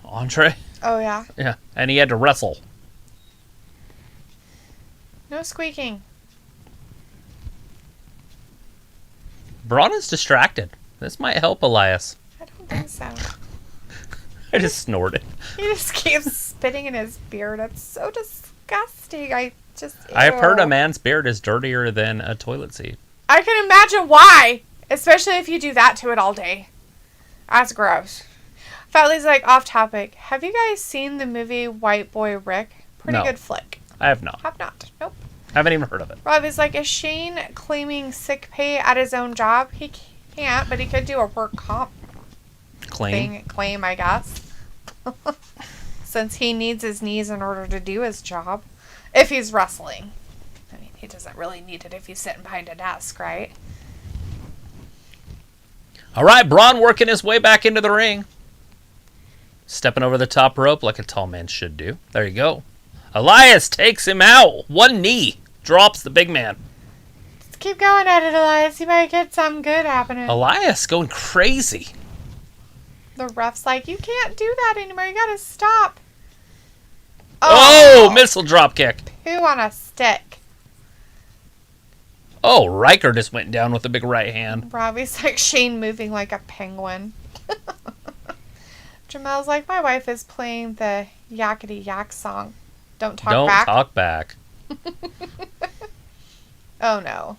Andre? Oh, yeah? Yeah. And he had to wrestle. No squeaking. Braun is distracted. This might help Elias. I don't think so. I just snorted. He just keeps spitting in his beard. That's so disgusting. I've heard a man's beard is dirtier than a toilet seat. I can imagine why. Especially if you do that to it all day. That's gross. Fatley's like, off topic. Have you guys seen the movie White Boy Rick? Pretty good flick. I have not. Have not. Nope. Haven't even heard of it. Robbie's like, is Shane claiming sick pay at his own job? He can't, but he could do a work comp claim, I guess. Since he needs his knees in order to do his job. If he's wrestling. I mean, he doesn't really need it if he's sitting behind a desk, right? All right, Braun working his way back into the ring. Stepping over the top rope like a tall man should do. There you go. Elias takes him out. One knee. Drops the big man. Let's keep going at it, Elias. You might get something good happening. Elias going crazy. The ref's like, you can't do that anymore. You gotta stop. Oh, missile drop kick. Who on a stick? Oh, Riker just went down with a big right hand. Robbie's like Shane moving like a penguin. Jamel's like, my wife is playing the yakety yak song. Don't talk back. Don't talk back. Oh, no.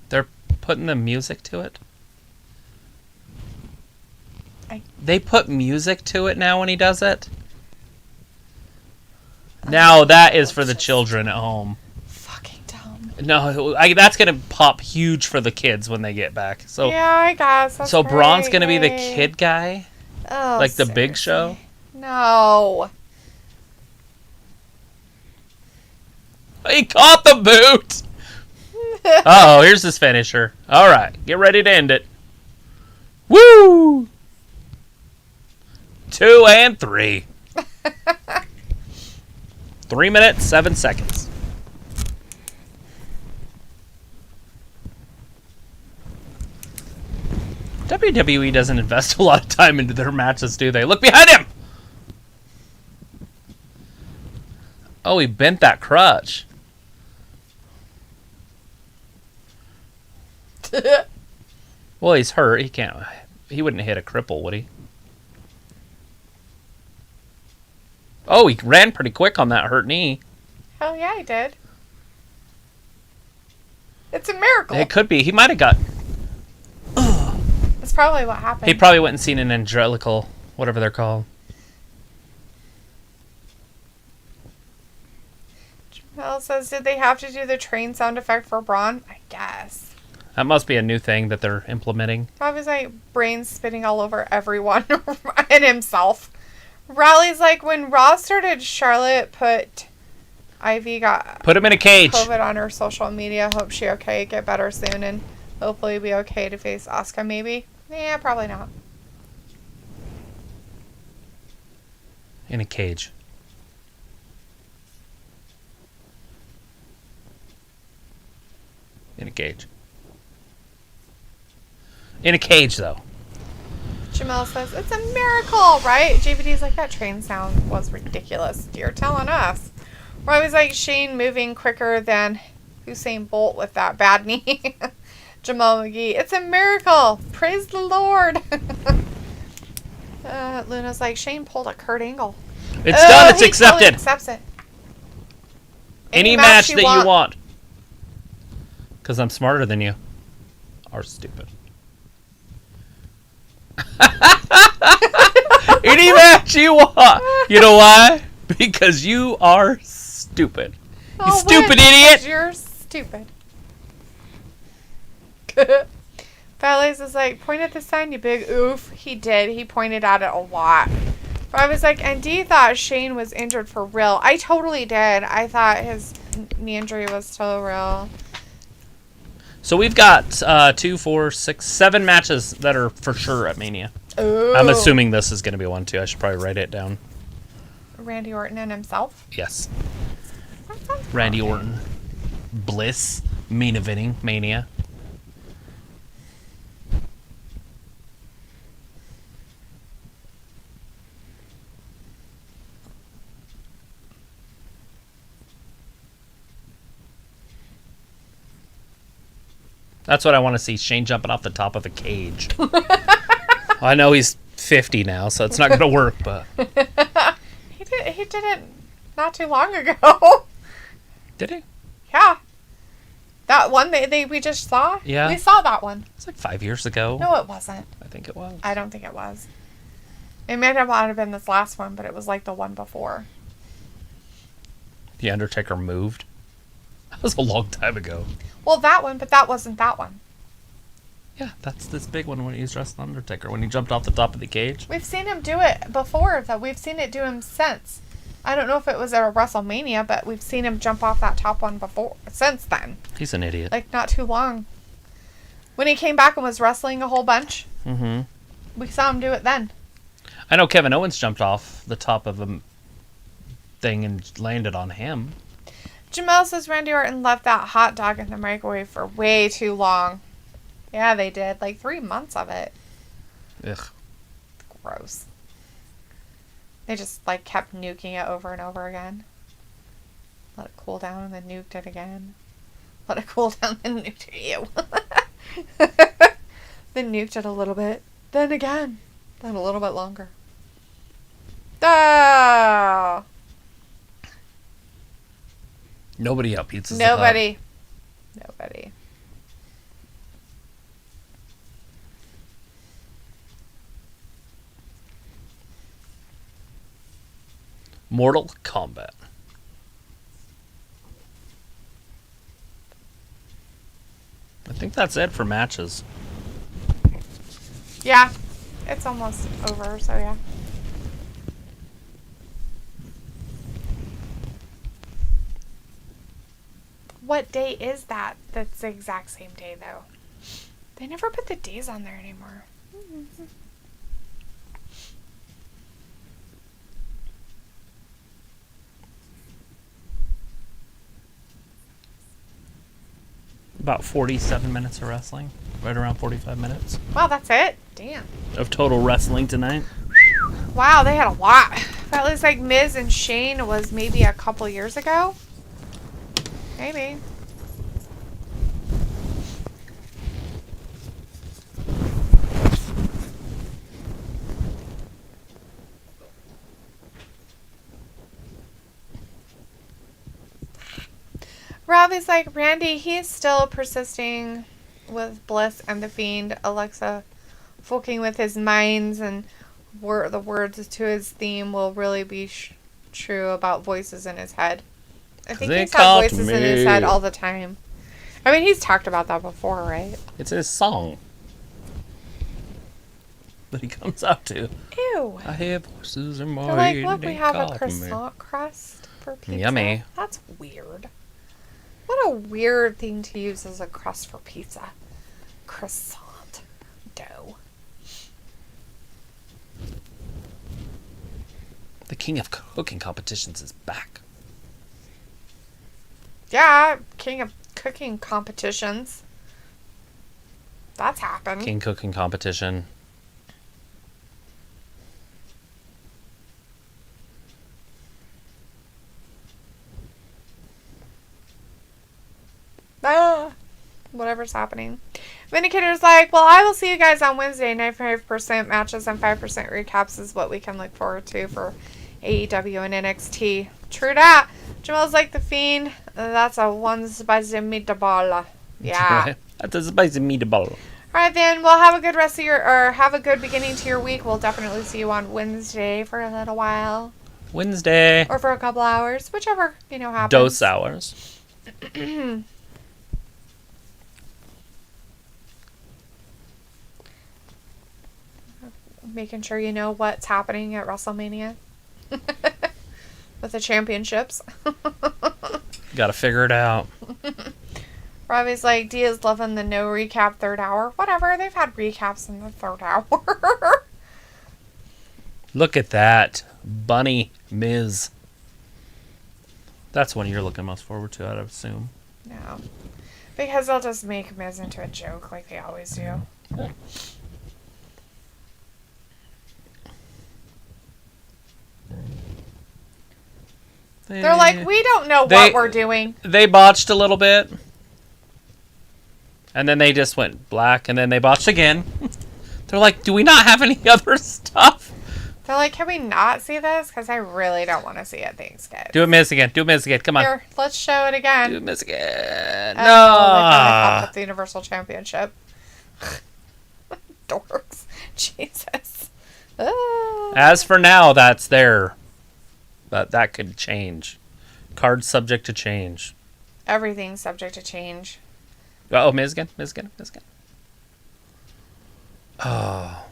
They're putting the music to it? They put music to it now when he does it? Now that is for the children at home. Fucking dumb. No, that's going to pop huge for the kids when they get back. So yeah, I guess. That's so Braun's going to be the kid guy? Oh, like the seriously. Big Show? No. He caught the boot! Uh-oh, here's his finisher. All right, get ready to end it. Woo! 2 and 3. 3 minutes, 7 seconds. WWE doesn't invest a lot of time into their matches, do they? Look behind him! Oh, he bent that crutch. Well, he's hurt. He can't. He wouldn't hit a cripple, would he? Oh, he ran pretty quick on that hurt knee. Hell yeah, he did. It's a miracle. It could be. He might have got... That's probably what happened. He probably went and seen an angelical, whatever they're called. Jamel says, did they have to do the train sound effect for Braun? I guess. That must be a new thing that they're implementing. Probably like brains spitting all over everyone and himself. Rally's like, when Raw started, Charlotte put him in a cage. COVID on her social media. Hope she okay, get better soon, and hopefully be okay to face Asuka maybe. Yeah, probably not. In a cage. In a cage. In a cage, though. Jamel says, it's a miracle, right? JVD's like, that train sound was ridiculous. You're telling us. Or I was like, Shane moving quicker than Usain Bolt with that bad knee. Jamal McGee, it's a miracle. Praise the Lord. Luna's like, Shane pulled a Kurt Angle. It's done. It's accepted. Totally accepts it. Any match that you want. Because I'm smarter than you. Are stupid. Any match you want. You know why? Because you are stupid. You stupid idiot. You're stupid. Ballet's is like, point at the sign, you big oof. He did. He pointed at it a lot. I was like, and D thought Shane was injured for real. I totally did. I thought his knee injury was still real. So we've got 2, 4, 6, 7 matches that are for sure at Mania. Ooh. I'm assuming this is going to be one too. I should probably write it down. Randy Orton and himself? Yes. Randy Orton. Bliss. Main eventing. Mania. That's what I want to see. Shane jumping off the top of a cage. I know he's 50 now, so it's not going to work, but... He did it not too long ago. Did he? Yeah. That one we just saw? Yeah. We saw that one. It's like 5 years ago. No, it wasn't. I think it was. I don't think it was. It may have been this last one, but it was like the one before. The Undertaker moved. That was a long time ago. Well, that one, but that wasn't that one. Yeah, that's this big one when he's dressed as Undertaker, when he jumped off the top of the cage. We've seen him do it before, though. We've seen it do him since. I don't know if it was at a WrestleMania, but we've seen him jump off that top one before, since then. He's an idiot. Like, not too long. When he came back and was wrestling a whole bunch, we saw him do it then. I know Kevin Owens jumped off the top of a thing and landed on him. Jamel says Randy Orton left that hot dog in the microwave for way too long. Yeah, they did. Like 3 months of it. Ugh. Gross. They just, like, kept nuking it over and over again. Let it cool down and then nuked it again. Let it cool down and nuked it. Then nuked it a little bit. Then again. Then a little bit longer. Oh! Nobody out pizzas. Nobody. Mortal Kombat. I think that's it for matches. Yeah. It's almost over, so yeah. What day is that? That's the exact same day, though. They never put the days on there anymore. About 47 minutes of wrestling. Right around 45 minutes. Wow, that's it? Damn. Of total wrestling tonight. Wow, they had a lot. That looks like Miz and Shane was maybe a couple years ago. Maybe. Rob is like, Randy, he's still persisting with Bliss and the Fiend. Alexa fucking with his minds, and the words to his theme will really be true about voices in his head. I think he's had voices in his head all the time. I mean, he's talked about that before, right? It's his song that he comes out to. Ew. I hear voices in my They're like, head. look, we have a croissant crust for pizza. Yummy. That's weird. What a weird thing to use as a crust for pizza. Croissant dough. The king of cooking competitions is back. Yeah, king of cooking competitions. That's happened. King cooking competition. Whatever's happening. Vindicator's like, well, I will see you guys on Wednesday. 95% matches and 5% recaps is what we can look forward to for AEW and NXT. True that. Jamal's like the Fiend. That's a one spicy meatball. Yeah. That's a spicy meatball. Alright then, well, have a good rest of have a good beginning to your week. We'll definitely see you on Wednesday for a little while. Wednesday. Or for a couple hours. Whichever, happens. Dose hours. making sure you know what's happening at WrestleMania. With the championships. Gotta figure it out. Robbie's like, Dia's loving the no recap third hour. Whatever, they've had recaps in the third hour. Look at that. Bunny Miz. That's one you're looking most forward to, I'd assume. No. Because they'll just make Miz into a joke like they always do. They're like, we don't know what we're doing. They botched a little bit. And then they just went black, and then they botched again. They're like, do we not have any other stuff? They're like, can we not see this? Because I really don't want to see it. Thanks, guys. Do it, Miz again. Do it, Miz again. Come on. Here, let's show it again. Do it, Miz again. No. They finally up the Universal Championship. Dorks. Jesus. As for now, that's there. But that could change. Card subject to change. Everything's subject to change. Oh, Miz again. Miz again. Miz again. Oh.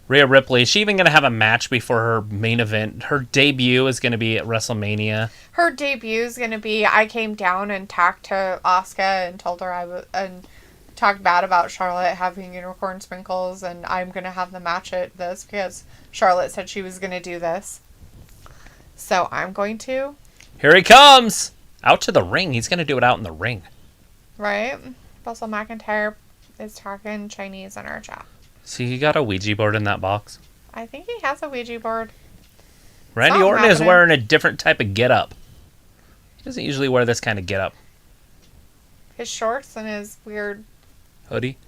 Rhea Ripley, is she even going to have a match before her main event? Her debut is going to be at WrestleMania. Her debut is going to be, I came down and talked to Asuka and told her and talked bad about Charlotte having unicorn sprinkles, and I'm going to have the match at this because Charlotte said she was going to do this. So I'm going to. Here he comes! Out to the ring. He's going to do it out in the ring. Right? Russell McIntyre is talking Chinese in our chat. See, he got a Ouija board in that box. I think he has a Ouija board. Randy Orton is wearing a different type of get-up. He doesn't usually wear this kind of get-up. His shorts and his weird hoodie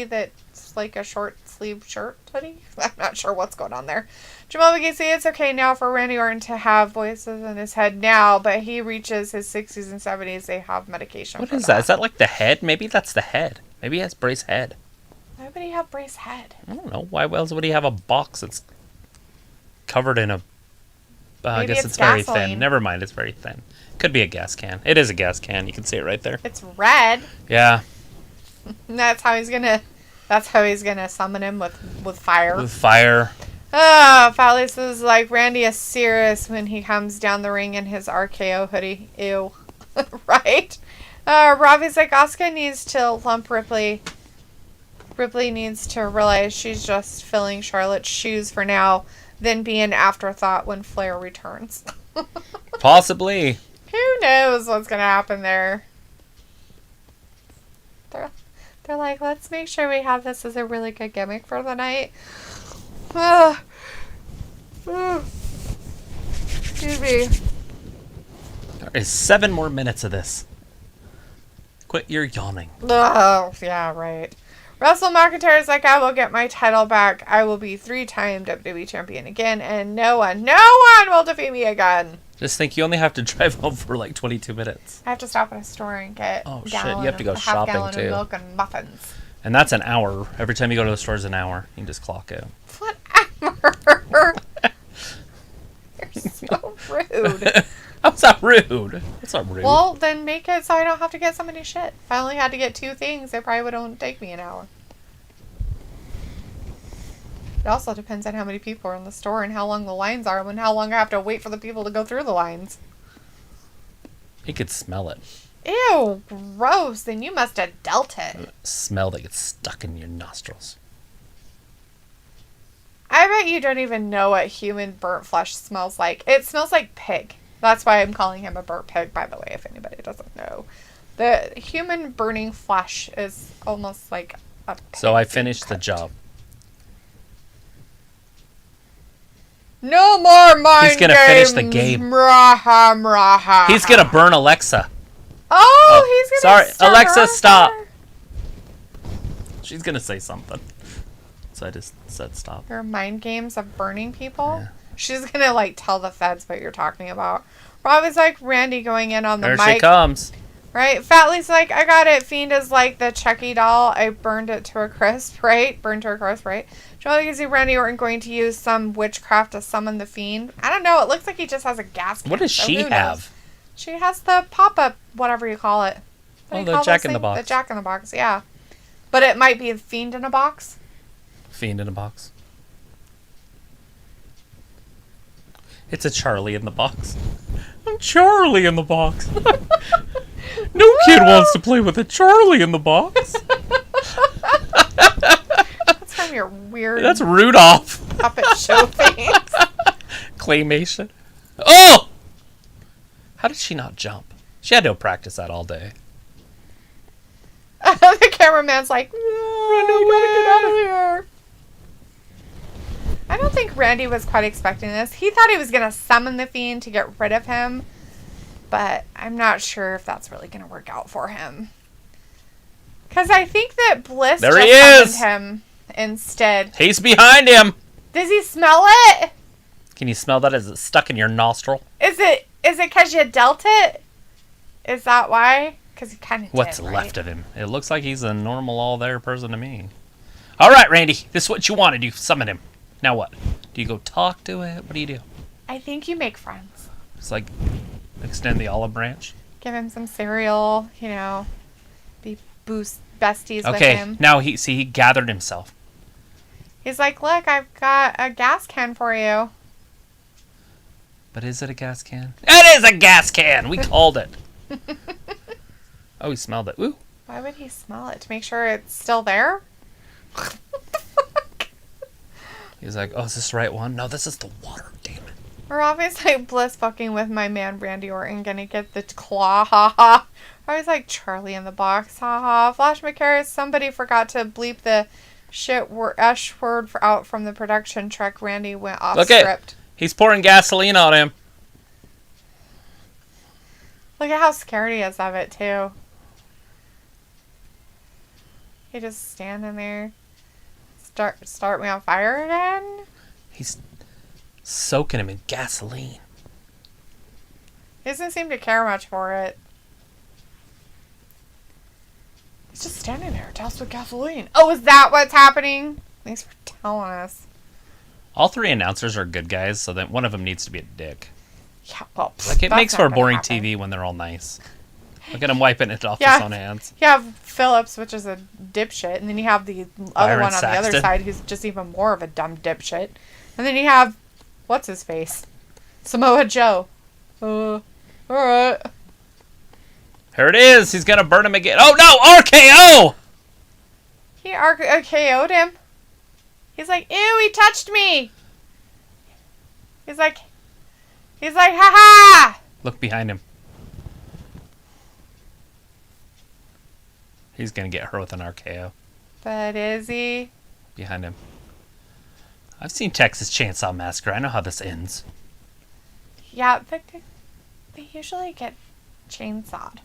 that's like a short sleeve shirt hoodie. I'm not sure what's going on there. Jamal McGee, it's okay now for Randy Orton to have voices in his head now, but he reaches his 60s and 70s. They have medication. What is that? Is that like the head? Maybe that's the head. Maybe he has Bray's head. Why would he have Bray's head? I don't know. Why else would he have a box that's covered in a... I guess it's very thin. Never mind, it's very thin. Could be a gas can. It is a gas can. You can see it right there. It's red. Yeah. That's how he's gonna summon him with fire. With fire. Fat is like, Randy is serious when he comes down the ring in his RKO hoodie. Ew. Right? Robbie's like, Asuka needs to lump Ripley. Ripley needs to realize she's just filling Charlotte's shoes for now, then be an afterthought when Flair returns. Possibly. Who knows what's going to happen there? They're like, let's make sure we have this as a really good gimmick for the night. Excuse me. There is 7 more minutes of this. Quit your yawning. Oh, yeah, right. Russell McIntyre is like, I will get my title back. I will be 3-time WWE champion again, and no one will defeat me again. Just think, you only have to drive home for like 22 minutes. I have to stop at a store and get shit, you have to go shopping half-gallon too. of milk and muffins. And that's an hour. Every time you go to the store is an hour. You can just clock out. Whatever. You're so rude. How's that rude? That's not rude. Well, then make it so I don't have to get so many shit. If I only had to get 2 things, it probably would only take me an hour. It also depends on how many people are in the store and how long the lines are and how long I have to wait for the people to go through the lines. You could smell it. Ew, gross. Then you must have dealt it. Smell that gets stuck in your nostrils. I bet you don't even know what human burnt flesh smells like. It smells like pig. That's why I'm calling him a burnt pig, by the way, if anybody doesn't know. The human burning flesh is almost like a pig. So I finished the job. No more mind He's gonna finish the game. Mraha, mraha. He's gonna burn Alexa. Oh, he's gonna Sorry, Alexa, stop. She's gonna say something. So I just said stop. Your mind games of burning people? Yeah. She's gonna, like, tell the feds what you're talking about. Rob is like, Randy going in on the mic. There she comes. Right? Fatley's like, I got it. Fiend is like the Chucky doll. I burned it to a crisp, right? Burned to a crisp, right? Joel, you see Randy Orton going to use some witchcraft to summon the Fiend. I don't know. It looks like he just has a gas can. What does she have? She has the pop-up, whatever you call it. Oh, the Jack in the Box. The Jack in the Box, yeah. But it might be a Fiend in a box. Fiend in a box. It's a Charlie in the box. I'm Charlie in the box. No kid wants to play with a Charlie in the box. That's from your weird... That's Rudolph. Puppet show things. Claymation. Oh! How did she not jump? She had to practice that all day. The cameraman's like, Randy, gotta get out of here. I don't think Randy was quite expecting this. He thought he was going to summon the Fiend to get rid of him. But I'm not sure if that's really going to work out for him. Because I think that Bliss just summoned him instead. He's behind him. Does he smell it? Can you smell that? Is it stuck in your nostril? Is it because you dealt it? Is that why? Because he kind of What's left of him? It looks like he's a normal all there person to me. All right, Randy. This is what you wanted. You summon him. Now what? Do you go talk to it? What do you do? I think you make friends. It's like extend the olive branch. Give him some cereal, be besties with him. Okay, now he gathered himself. He's like, look, I've got a gas can for you. But is it a gas can? It is a gas can! We called it. Oh, he smelled it. Ooh. Why would he smell it? To make sure it's still there? What the fuck? He's like, oh, is this the right one? No, this is the water, damn it. We're obviously Bliss fucking with my man Randy Orton, gonna get the claw, haha. I was like, Charlie in the box, haha. Flash McCarris, somebody forgot to bleep the Esh word out from the production truck. Randy went off script. He's pouring gasoline on him. Look at how scared he is of it, too. He just standing there. Start me on fire again? He's soaking him in gasoline. He doesn't seem to care much for it. He's just standing there, doused with gasoline. Oh, is that what's happening? Thanks for telling us. All three announcers are good guys, so then one of them needs to be a dick. Yeah, well, like it makes for boring TV when they're all nice. Look at him wiping it off his own hands. You have Phillips, which is a dipshit, and then you have the other one on the other side who's just even more of a dumb dipshit. And then you have, what's his face? Samoa Joe. Alright. Here it is. He's gonna burn him again. Oh no! RKO! He RKO'd him. He's like, ew, he touched me. He's like, ha-ha! Look behind him. He's gonna get her with an RKO. But is he? Behind him. I've seen Texas Chainsaw Massacre. I know how this ends. Yeah, they usually get chainsawed.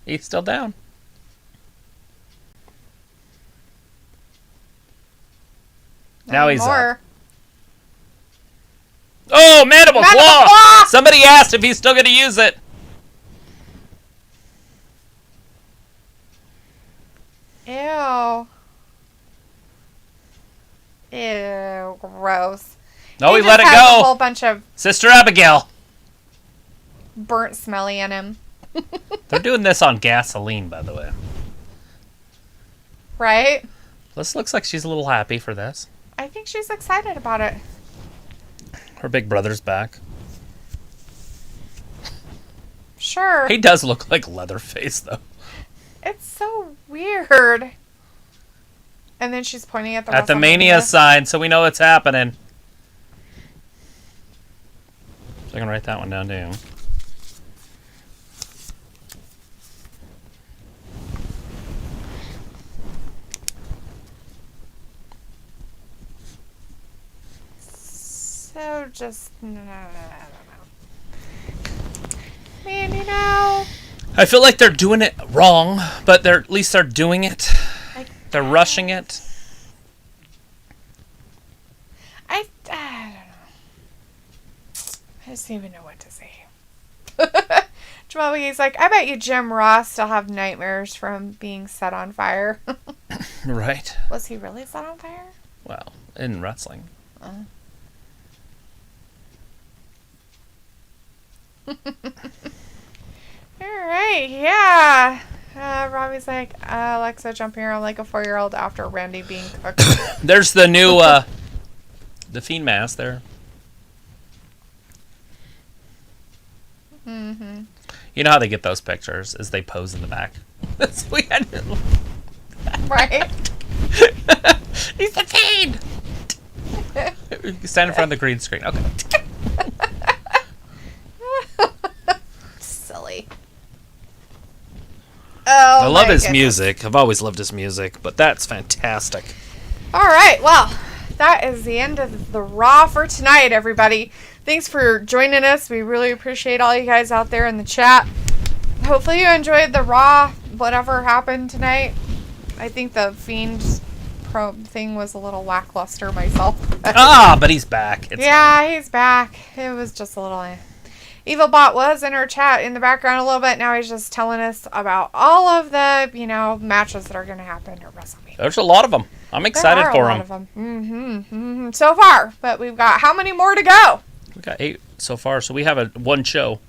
He's still down. Now he's up. Oh, mandible claw! Somebody asked if he's still going to use it. Ew. Ew, gross. No, he let it go. A whole bunch of Sister Abigail. Burnt smelly in him. They're doing this on gasoline, by the way. Right? This looks like she's a little happy for this. I think she's excited about it. Her big brother's back. Sure. He does look like Leatherface, though. It's so weird. And then she's pointing at the Mania sign, so we know it's happening. So I can write that one down, too. So just I don't know. Man, I feel like they're doing it wrong, but at least they're doing it. They're rushing it. I don't know. I just don't even know what to say. Jamal McGee's like, I bet you Jim Ross still have nightmares from being set on fire. Right. Was he really set on fire? Well, in wrestling. Alright, yeah. Robbie's like, Alexa jumping around like a 4-year-old after Randy being cooked. There's the new, the Fiend mask there. Mm-hmm. You know how they get those pictures, is they pose in the back. That's weird. Right? He's the Fiend! Stand in front of the green screen. Okay. Silly. Oh, I love his music. I've always loved his music, but that's fantastic. All right, well, that is the end of the Raw for tonight, everybody. Thanks for joining us. We really appreciate all you guys out there in the chat. Hopefully you enjoyed the Raw, whatever happened tonight. I think the Fiend thing was a little lackluster myself. But he's back. It's fine. He's back. It was just a little... EvilBot was in our chat in the background a little bit. Now he's just telling us about all of the, matches that are going to happen at WrestleMania. There's a lot of them. I'm excited for them. There are a lot of them. Mm-hmm. So far. But we've got how many more to go? We got 8 so far, so we have one show.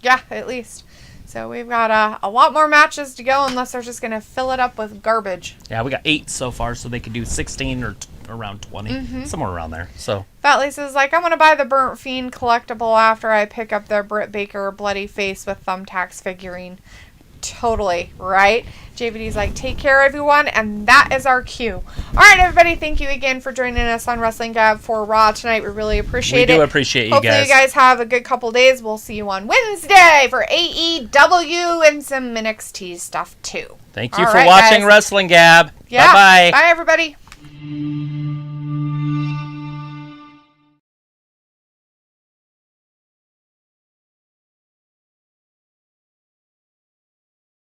Yeah, at least. So we've got a lot more matches to go unless they're just going to fill it up with garbage. Yeah, we got 8 so far, so they could do 16 or around 20. Somewhere around there. So Fat Lisa's like, I'm going to buy the Burnt Fiend collectible after I pick up the Britt Baker bloody face with thumbtacks figurine. Totally, right? JVD's like, take care, everyone, and that is our cue. All right, everybody, thank you again for joining us on Wrestling Gab for Raw tonight. We really appreciate it. We do appreciate you guys. Hopefully you guys have a good couple days. We'll see you on Wednesday for AEW and some NXT stuff, too. Thank you for watching, guys. Wrestling Gab. Yeah. Bye-bye. Bye, everybody.